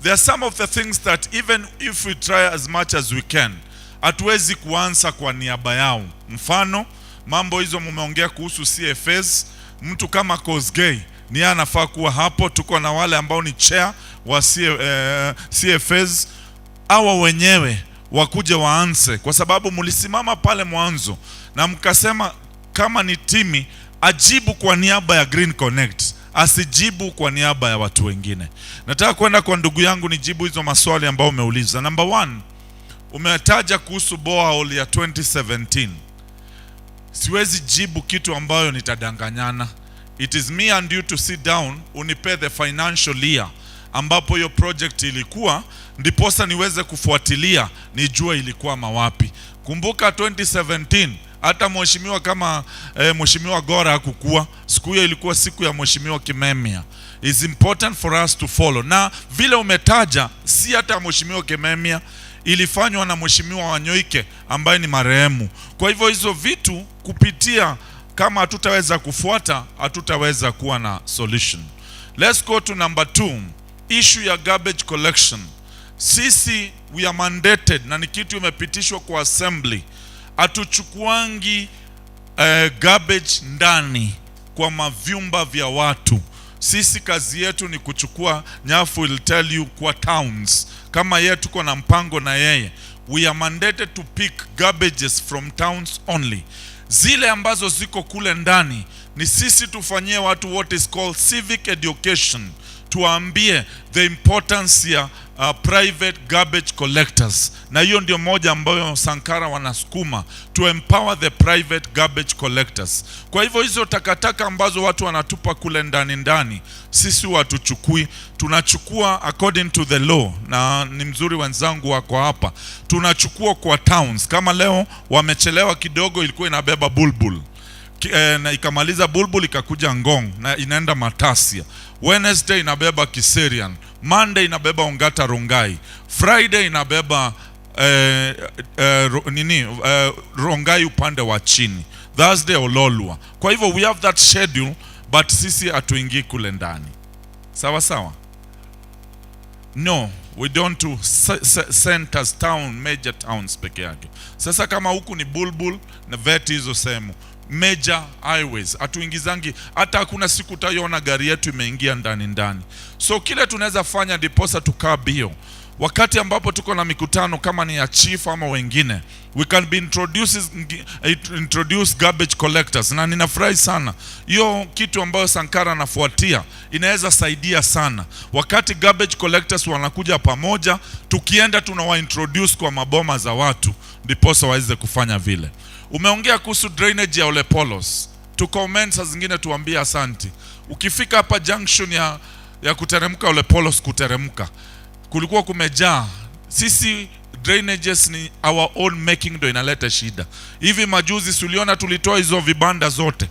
There are some of the things that even if we try as much as we can, hatuwezi kuanza kwa niaba yao. Mfano, mambo hizo mumeongea kuhusu CFS, mtu kama Kosgei ni anafaa kuwa hapo. Tuko na wale ambao ni chair wa CFS, hawa wenyewe wakuje waanze, kwa sababu mulisimama pale mwanzo na mkasema kama ni timi ajibu kwa niaba ya Green Connect, asijibu kwa niaba ya watu wengine. Nataka kwenda kwa ndugu yangu nijibu hizo maswali ambao umeuliza. Number 1, umetaja kuhusu borehole ya 2017. Siwezi jibu kitu ambayo nitadanganyana. It is me and you to sit down, unipe the financial year ambapo hiyo project ilikuwa, ndiposa niweze kufuatilia nijue ilikuwa mawapi. Kumbuka 2017 hata mheshimiwa kama mheshimiwa Gora hakukua. Siku hiyo ilikuwa siku ya mheshimiwa Kimemia. It's important for us to follow. Na vile umetaja, si hata mheshimiwa Kimemia, ilifanywa na mheshimiwa Wanyoike ambaye ni marehemu. Kwa hivyo hizo vitu kupitia, kama hatutaweza kufuata, hatutaweza kuwa na solution. Let's go to number 2, issue ya garbage collection. Sisi we are mandated, na ni kitu imepitishwa kwa assembly, atuchukuangi garbage ndani kwa mavyumba vya watu. Sisi kazi yetu ni kuchukua, Nyafu will tell you, kwa towns. Kama yeye tuko na mpango na yeye, we are mandated to pick garbages from towns only. Zile ambazo ziko kule ndani ni sisi tufanyie watu what is called civic education, tuambie the importance ya private garbage collectors, na hiyo ndio moja ambayo Sankara wanasukuma, to empower the private garbage collectors. Kwa hivyo hizo takataka ambazo watu wanatupa kule ndani, sisi watuchukui, tunachukua according to the law, na ni mzuri wenzangu wako hapa, tunachukua kwa towns. Kama leo wamechelewa kidogo, ilikuwa inabeba Bulbul, na ikamaliza Bulbul ikakuja Ngong na inaenda Matasia. Wednesday inabeba Kiserian, Monday inabeba Ongata Rongai, Friday inabeba Rongai upande wa chini, Thursday Ololua. Kwa hivyo we have that schedule, but sisi hatuingii kule ndani. Sawa sawa? No, we don't do centers, town, major towns peke yake. Sasa kama huku ni Bulbul na Veti, hizo sehemu major highways hatuingizangi, hata hakuna siku utaiona gari yetu imeingia ndani. So kile tunaweza fanya diposa tukabio, wakati ambapo tuko na mikutano kama ni ya chief ama wengine, we can be introduce garbage collectors, na ninafurahi sana hiyo kitu ambayo Sankara anafuatia, inaweza saidia sana. Wakati garbage collectors wanakuja pamoja, tukienda tunawa introduce kwa maboma za watu, diposa waweze kufanya vile. Umeongea kuhusu drainage ya Ole Polos, tucomment saa zingine tuambie asanti. Ukifika hapa junction ya kuteremka Ole Polos kuteremka, kulikuwa kumejaa. Sisi drainages ni our own making, ndo inaleta shida. Hivi majuzi suliona tulitoa hizo vibanda zote,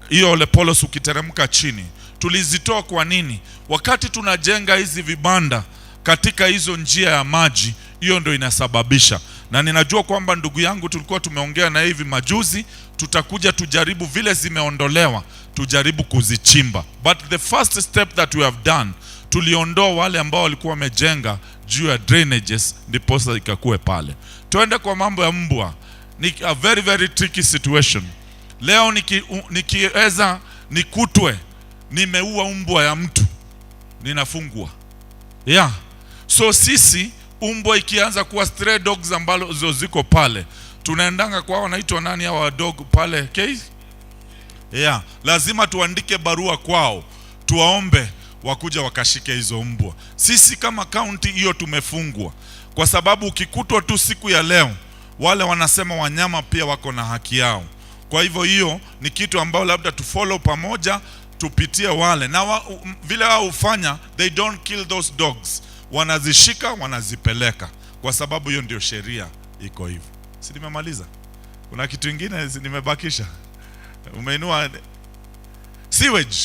hiyo Ole Polos ukiteremka chini, tulizitoa kwa nini? Wakati tunajenga hizi vibanda katika hizo njia ya maji, hiyo ndo inasababisha. Na ninajua kwamba ndugu yangu tulikuwa tumeongea na hivi majuzi, tutakuja tujaribu vile zimeondolewa, tujaribu kuzichimba. But the first step that we have done, tuliondoa wale ambao walikuwa wamejenga juu ya drainages, ndiposa ikakue pale. Tuende kwa mambo ya mbwa. Ni a very very tricky situation. Leo nikiweza nikutwe nimeua mbwa ya mtu, ninafungwa. Yeah. So sisi umbwa ikianza kuwa stray dogs ambazo ziko pale, tunaendanga kwa wanaitwa nani hawa dog pale case? Yeah, lazima tuandike barua kwao, tuwaombe wakuja wakashike hizo mbwa. Sisi kama county hiyo tumefungwa, kwa sababu ukikutwa tu siku ya leo, wale wanasema wanyama pia wako na haki yao. Kwa hivyo hiyo ni kitu ambao labda tufollow pamoja, tupitie wale na vile wao hufanya, they don't kill those dogs, wanazishika wanazipeleka, kwa sababu hiyo ndio sheria iko hivyo. Si nimemaliza? Kuna kitu kingine nimebakisha? Umeinua sewage.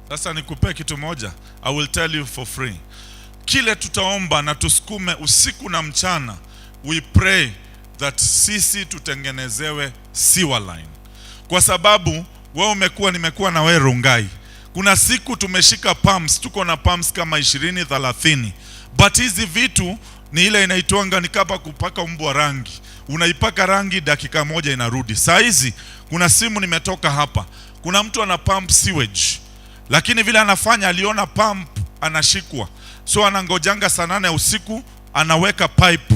Sasa nikupe kitu moja, I will tell you for free. Kile tutaomba na tusukume usiku na mchana, we pray that sisi tutengenezewe sewer line. Kwa sababu wewe nimekuwa na wewe Rongai, kuna siku tumeshika pumps, tuko na pumps kama 20-30, but hizi vitu ni ile inaitwanga ni kama kupaka mbwa rangi. Unaipaka rangi dakika moja inarudi. Saa hizi kuna simu nimetoka hapa, kuna mtu ana pump sewage, lakini vile anafanya, aliona pump anashikwa, so anangojanga saa 8 usiku, anaweka pipe,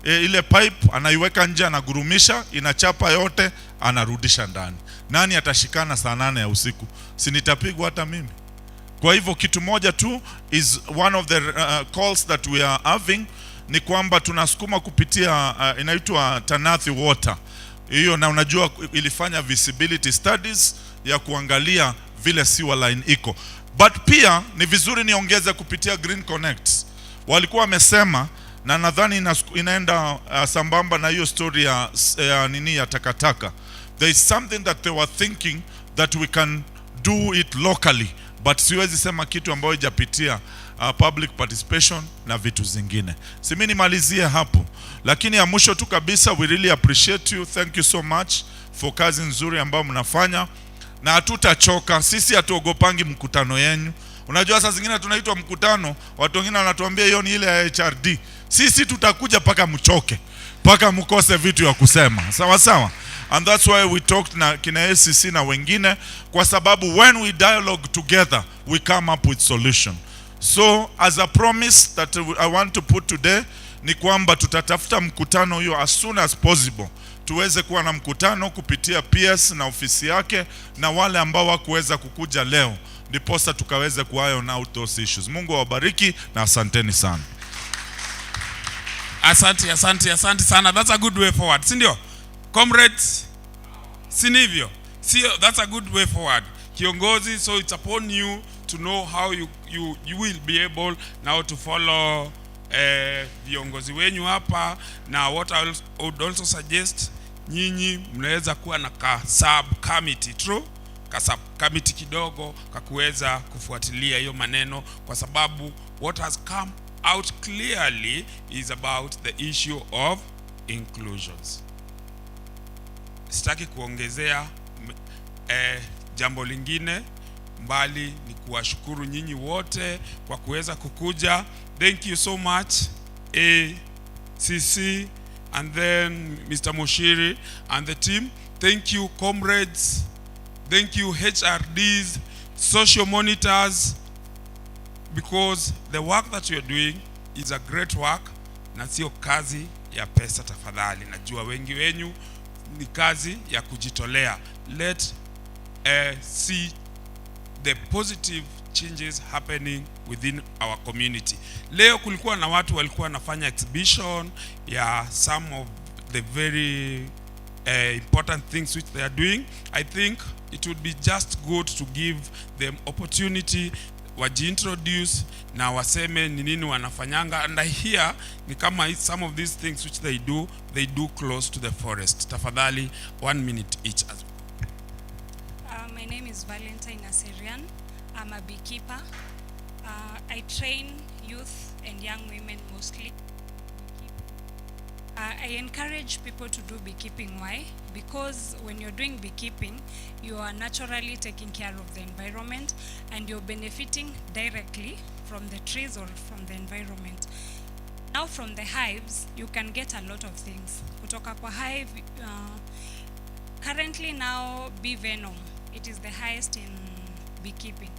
ile pipe anaiweka nje, anagurumisha, inachapa yote, anarudisha ndani. Nani atashikana saa 8 ya usiku? Si nitapigwa hata mimi. Kwa hivyo kitu moja tu is one of the calls that we are having, ni kwamba tunasukuma kupitia inaitwa Tanathi Water. Hiyo na unajua ilifanya visibility studies ya kuangalia vile sewer line iko. But pia ni vizuri niongeze kupitia Green Connect. Walikuwa wamesema, na nadhani inaenda sambamba na hiyo story ya takataka. There is something that they were thinking that we can do it locally, but siwezi sema kitu ambayo ijapitia public participation na vitu zingine. Simi nimalizie hapo, lakini ya mwisho tu kabisa, we really appreciate you, thank you so much for kazi nzuri ambayo mnafanya, na hatutachoka sisi, hatuogopangi mkutano yenu. Unajua saa zingine tunaitwa mkutano, watu wengine wanatuambia hiyo ni ile ya HRD. Sisi tutakuja paka mchoke, paka mkose vitu ya kusema, sawa sawa. And that's why we talked na kina ACC na wengine, kwa sababu when we dialogue together we come up with solution. So as a promise that I want to put today, ni kwamba tutatafuta mkutano hiyo as soon as possible, tuweze kuwa na mkutano kupitia PS na ofisi yake na wale ambao wakuweza kukuja leo, ndiposa tukaweze iron out those issues. Mungu awabariki na asanteni sana. Asante sana. That's a good way forward. Sindio? Comrades, sinivyo? That's a good way forward. Kiongozi, so it's upon you to know how you will be able now to follow viongozi wenyu hapa. Na what I would also suggest, nyinyi mnaweza kuwa na ka sub committee, true? Ka sub committee kidogo kakuweza kufuatilia hiyo maneno, kwa sababu what has come out clearly is about the issue of inclusions. Sitaki kuongezea jambo lingine, mbali ni kuwashukuru nyinyi wote kwa kuweza kukuja. Thank you so much ACC and then Mr. Munyiri and the team. Thank you comrades. Thank you HRDs, social monitors, because the work that you're doing is a great work, na sio kazi ya pesa tafadhali. Najua wengi wenyu ni kazi ya kujitolea. Let's see the positive changes happening within our community. Leo kulikuwa na watu walikuwa nafanya exhibition ya some of the very important things which they are doing. I think it would be just good to give them opportunity, wajiintroduce na waseme ni nini wanafanyanga. And I hear ni kama some of these things which they do close to the forest. Tafadhali 1 minute each as well. My name is Valentine Aserian. I'm a beekeeper. I train youth and young women mostly. I encourage people to do beekeeping. Why? Because when you're doing beekeeping, you are naturally taking care of the environment and you're benefiting directly from the trees or from the environment. Now from the hives, you can get a lot of things. Kutoka kwa hive, currently now bee venom, it is the highest in beekeeping.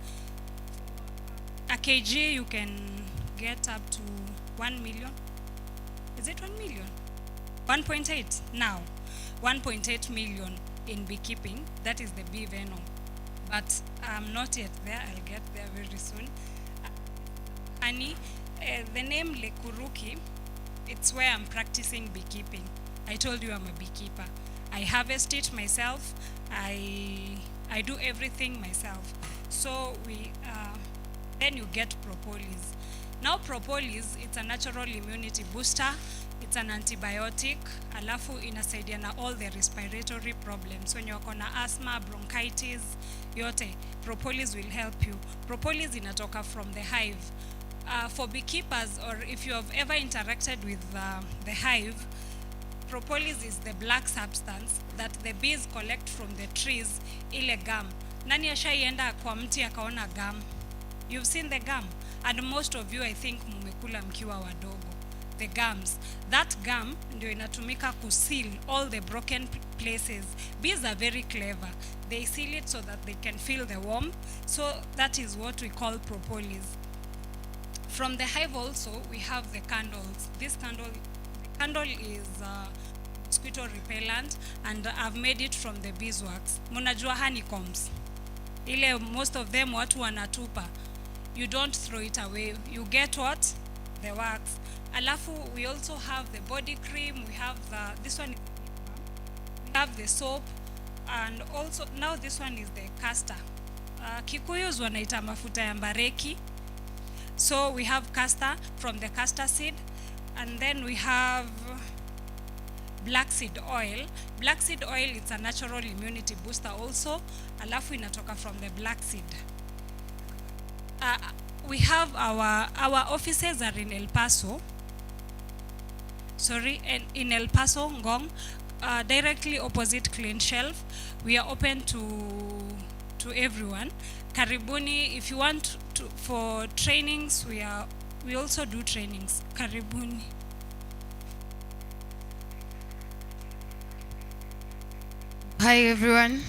A kg you can get up to 1 million. Is it 1 million? 1.8 now. 1.8 million in beekeeping. That is the bee venom. But I'm not yet there. I'll get there very soon. Honey, the name Lekuruki, it's where I'm practicing beekeeping. I told you I'm a beekeeper. I harvest it myself. I do everything myself. So then you get propolis. Now propolis, it's a natural immunity booster. It's an antibiotic. Alafu inasaidia na all the respiratory problems. When you're na asthma, bronchitis, yote, propolis will help you. Propolis inatoka from the hive. For beekeepers, or if you have ever interacted with the hive, propolis is the black substance that the bees collect from the trees, ile gum. Nani ashaienda kwa mti akaona gum? You've seen the gum, and most of you I think mumekula mkiwa wadogo. The gums, that gum ndio inatumika kuseal all the broken places. Bees are very clever. They seal it so that they can feel the warmth. So that is what we call propolis. From the hive also, we have the candles. This candle is mosquito repellent, and I've made it from the beeswax. Munajua honeycombs. Ile most of them watu wanatupa. You don't throw it away. You get what? The wax. Alafu, we also have the body cream. We have this one. We have the soap, and also now this one is the castor. Kikuyus wanaita mafuta ya mbareki. So we have castor from the castor seed, and then we have black seed oil. Black seed oil, it's a natural immunity booster also. Alafu inatoka from the black seed. We have our offices are in El Paso. And in El Paso, Ngong, directly opposite Clean Shelf. We are open to everyone. Karibuni, if you want for trainings, we also do trainings. Karibuni. Hi everyone.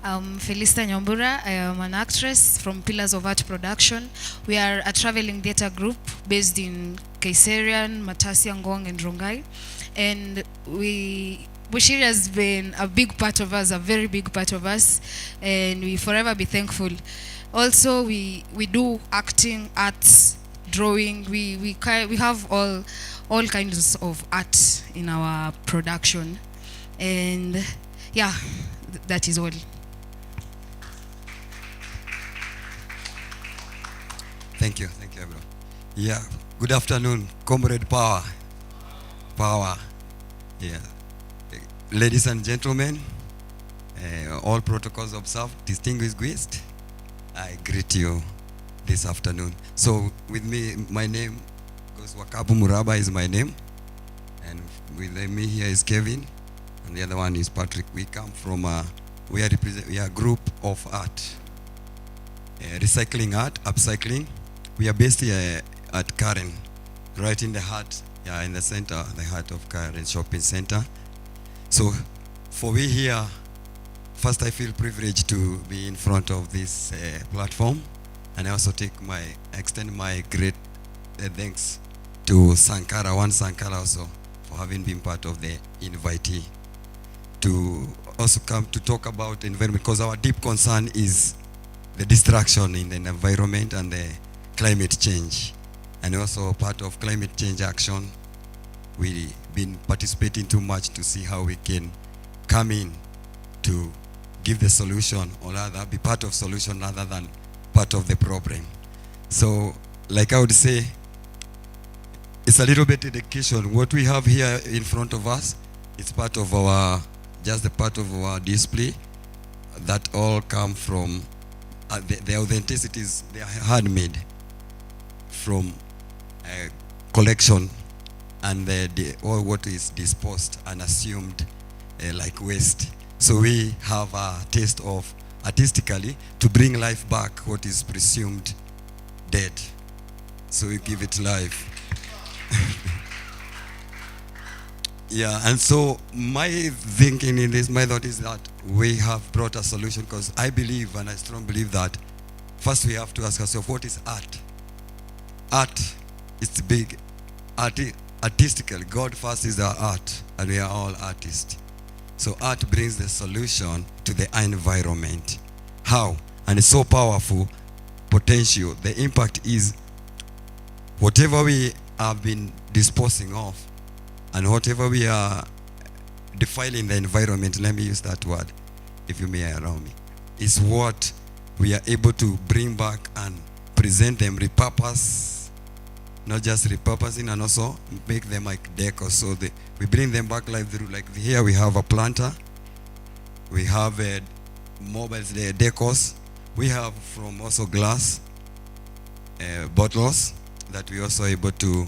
I'm Felista Nyambura. I am an actress from Pillars of Art Production. We are a traveling theatre group based in Kaiserian, Matasia, Ngong, and Rongai. And Munyiri has been a big part of us, a very big part of us, and we forever be thankful. Also, we do acting, arts, drawing. We have all kinds of art in our production, and yeah, that is all. Thank you, everyone. Yeah, good afternoon, Comrade Power. Yeah, ladies and gentlemen, all protocols observed, distinguished guests, I greet you this afternoon. So with me, my name goes Wakabu Muraba is my name, and with me here is Kevin, and the other one is Patrick. We come from we are a group of art, recycling art, upcycling. We are based here at Karen, right in the heart, in the center, the heart of Karen Shopping Center. So for me here, first I feel privileged to be in front of this platform, and I also extend my great thanks to Sankara also for having been part of the invitee to also come to talk about environment, because our deep concern is the destruction in the environment and the climate change, and also part of climate change action. We've been participating too much to see how we can come in to give the solution, or rather be part of solution rather than part of the problem. So like I would say, it's a little bit education. What we have here in front of us, it's part of our, just a part of our display that all come from the authenticities. They are handmade from collection and all what is disposed and assumed like waste. So we have a taste of artistically to bring life back what is presumed dead. So we give it life. Yeah, and so my thinking in this method is that we have brought a solution, because I believe, and I strongly believe, that first we have to ask ourselves, what is art? Art is big. Artistically, God first is our art, and we are all artists. So art brings the solution to the environment. How? And it's so powerful, potential. The impact is whatever we have been disposing of, and whatever we are defiling the environment, let me use that word, if you may allow me, is what we are able to bring back and present them, repurpose, not just repurposing, and also make them like decor. So we bring them back live through, like here we have a planter, we have mobiles, the decors, we have from also glass bottles that we also able to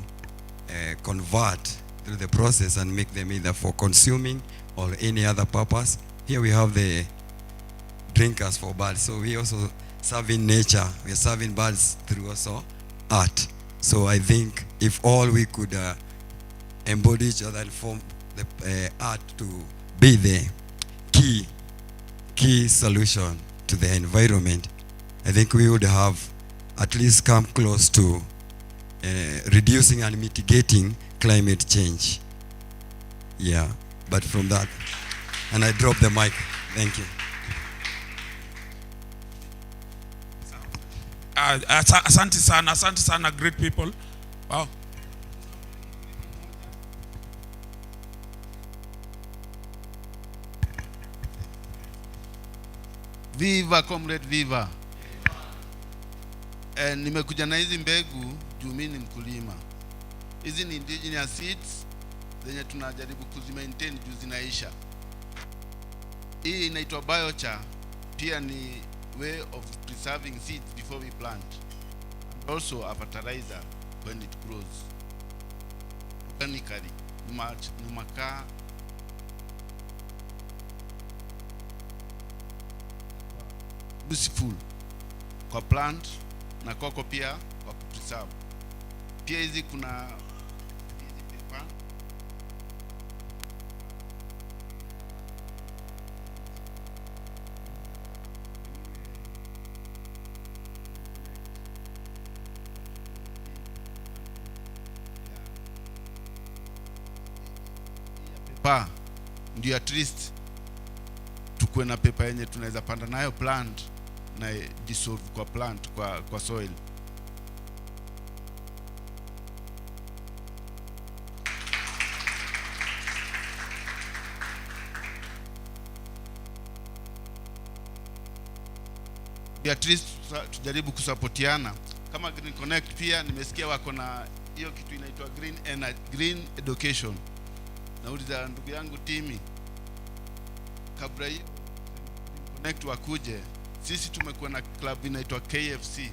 convert through the process and make them either for consuming or any other purpose. Here we have the drinkers for birds. So we also serving nature. We are serving birds through also art. So I think if all we could embody each other and form the art to be the key solution to the environment, I think we would have at least come close to reducing and mitigating climate change. Yeah, but from that, and I drop the mic. Thank you. Asante sana, great people. Wow. Viva comrade, viva. Nimekuja na hizi mbegu juu mimi ni mkulima. Hizi ni indigenous seeds zenye tunajaribu kuzimaintain juu zinaisha. Hii inaitwa biochar, pia ni way of preserving seeds before we plant, and also a fertilizer when it grows organically. Ni makaa useful kwa plant na koko pia kwa preserve. Pia hizi kuna hizi paper paper, ndio at least tukuwe na paper yenye tunaweza panda nayo plant na dissolve kwa plant kwa soil. At least tujaribu kusapotiana kama Green Connect. Pia nimesikia wako na hiyo kitu inaitwa green education. Nauliza ndugu yangu Timi, kabla hiyo Connect wakuje, sisi tumekuwa na club inaitwa KFC,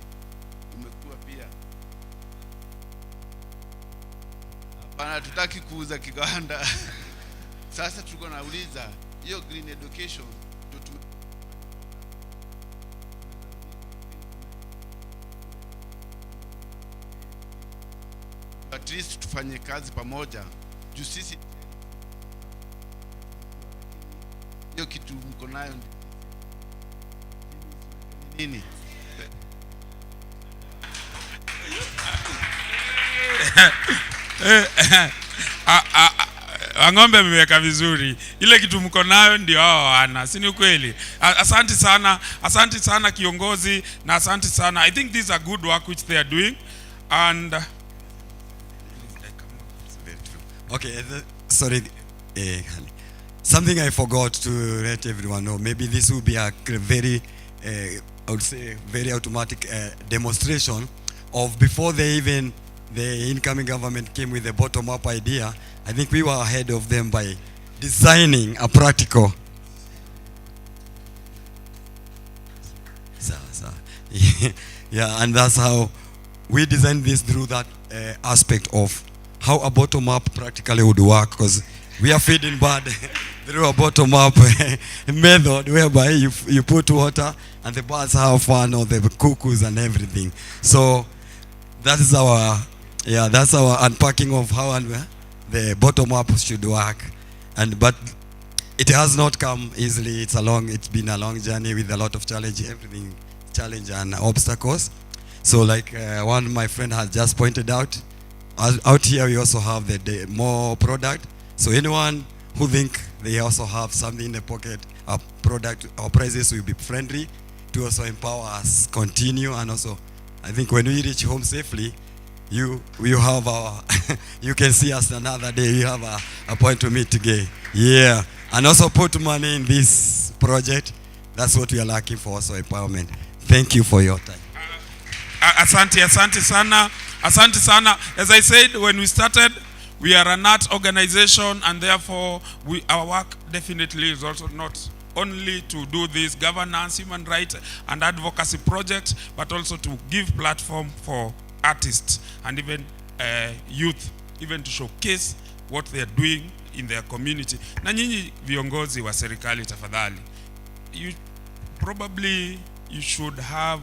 tumekuwa pia hapana, tutaki kuuza kigawanda. Sasa tulikuwa nauliza hiyo green education at least tufanye kazi pamoja juu sisi hiyo kitu mko nayo nini? Ng'ombe ameweka vizuri. Ile kitu mko nayo ndio hao wana. Si ni kweli? Asante sana kiongozi, na asante sana. I think these are good work which they are doing, and okay, sorry, something I forgot to let everyone know. Maybe this will be a very, I would say, very automatic demonstration of before the incoming government came with the bottom-up idea. I think we were ahead of them by designing a practical. Yeah, and that's how we designed this through that aspect of how a bottom-up practically would work, because we are feeding bird through a bottom-up method whereby you put water and the birds have fun, or the cuckoos and everything. So that is our, that's our unpacking of how the bottom-up should work. But it has not come easily. It's been a long journey with a lot of challenge and obstacles. So like one my friend has just pointed out, out here we also have the more product. So anyone who think they also have something in the pocket, our product, our prices will be friendly to also empower us continue. And also I think when we reach home safely, you have our you can see us another day. You have a point to meet again. Yeah, and also put money in this project. That's what we are looking for, also empowerment. Thank you for your time. Asante sana. As I said when we started, we are an art organization, and therefore our work definitely is also not only to do this governance, human rights and advocacy project, but also to give platform for artists and even youth, even to showcase what they are doing in their community. Na nyinyi viongozi wa serikali tafadhali, you should have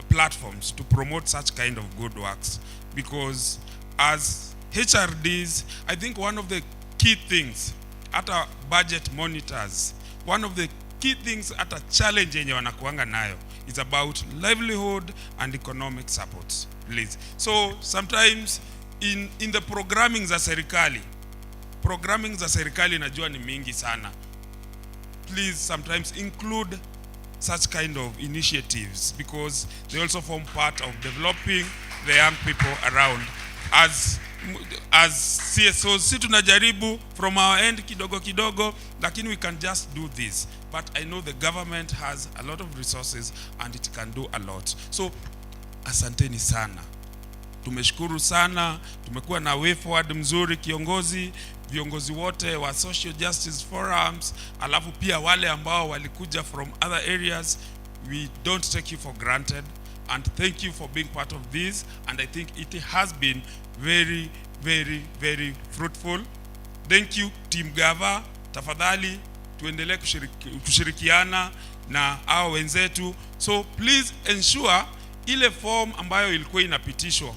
platforms to promote such kind of good works, because as HRDs, I think one of the key things at our budget monitors, one of the key things at a challenge yenye wanakuanga nayo is about livelihood and economic support, please. So sometimes in the programming za serikali najua ni mingi sana. Please sometimes include such kind of initiatives, because they also form part of developing the young people around. As CSOs, si tunajaribu from our end kidogo, lakini we can just do this. But I know the government has a lot of resources and it can do a lot. So asanteni sana. tumeshukuru sana, tumekuwa na way forward mzuri kiongozi, viongozi wote wa social justice forums, alafu pia wale ambao walikuja from other areas. We don't take you for granted, and thank you for being part of this, and I think it has been very, very, very fruitful. Thank you Team Gava, tafadhali tuendelee kushirikiana na hao wenzetu. So please ensure ile form ambayo ilikuwa inapitishwa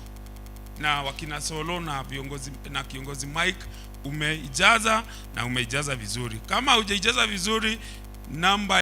na wakina Solo na viongozi na kiongozi Mike umeijaza na umeijaza vizuri. Kama hujaijaza vizuri, namba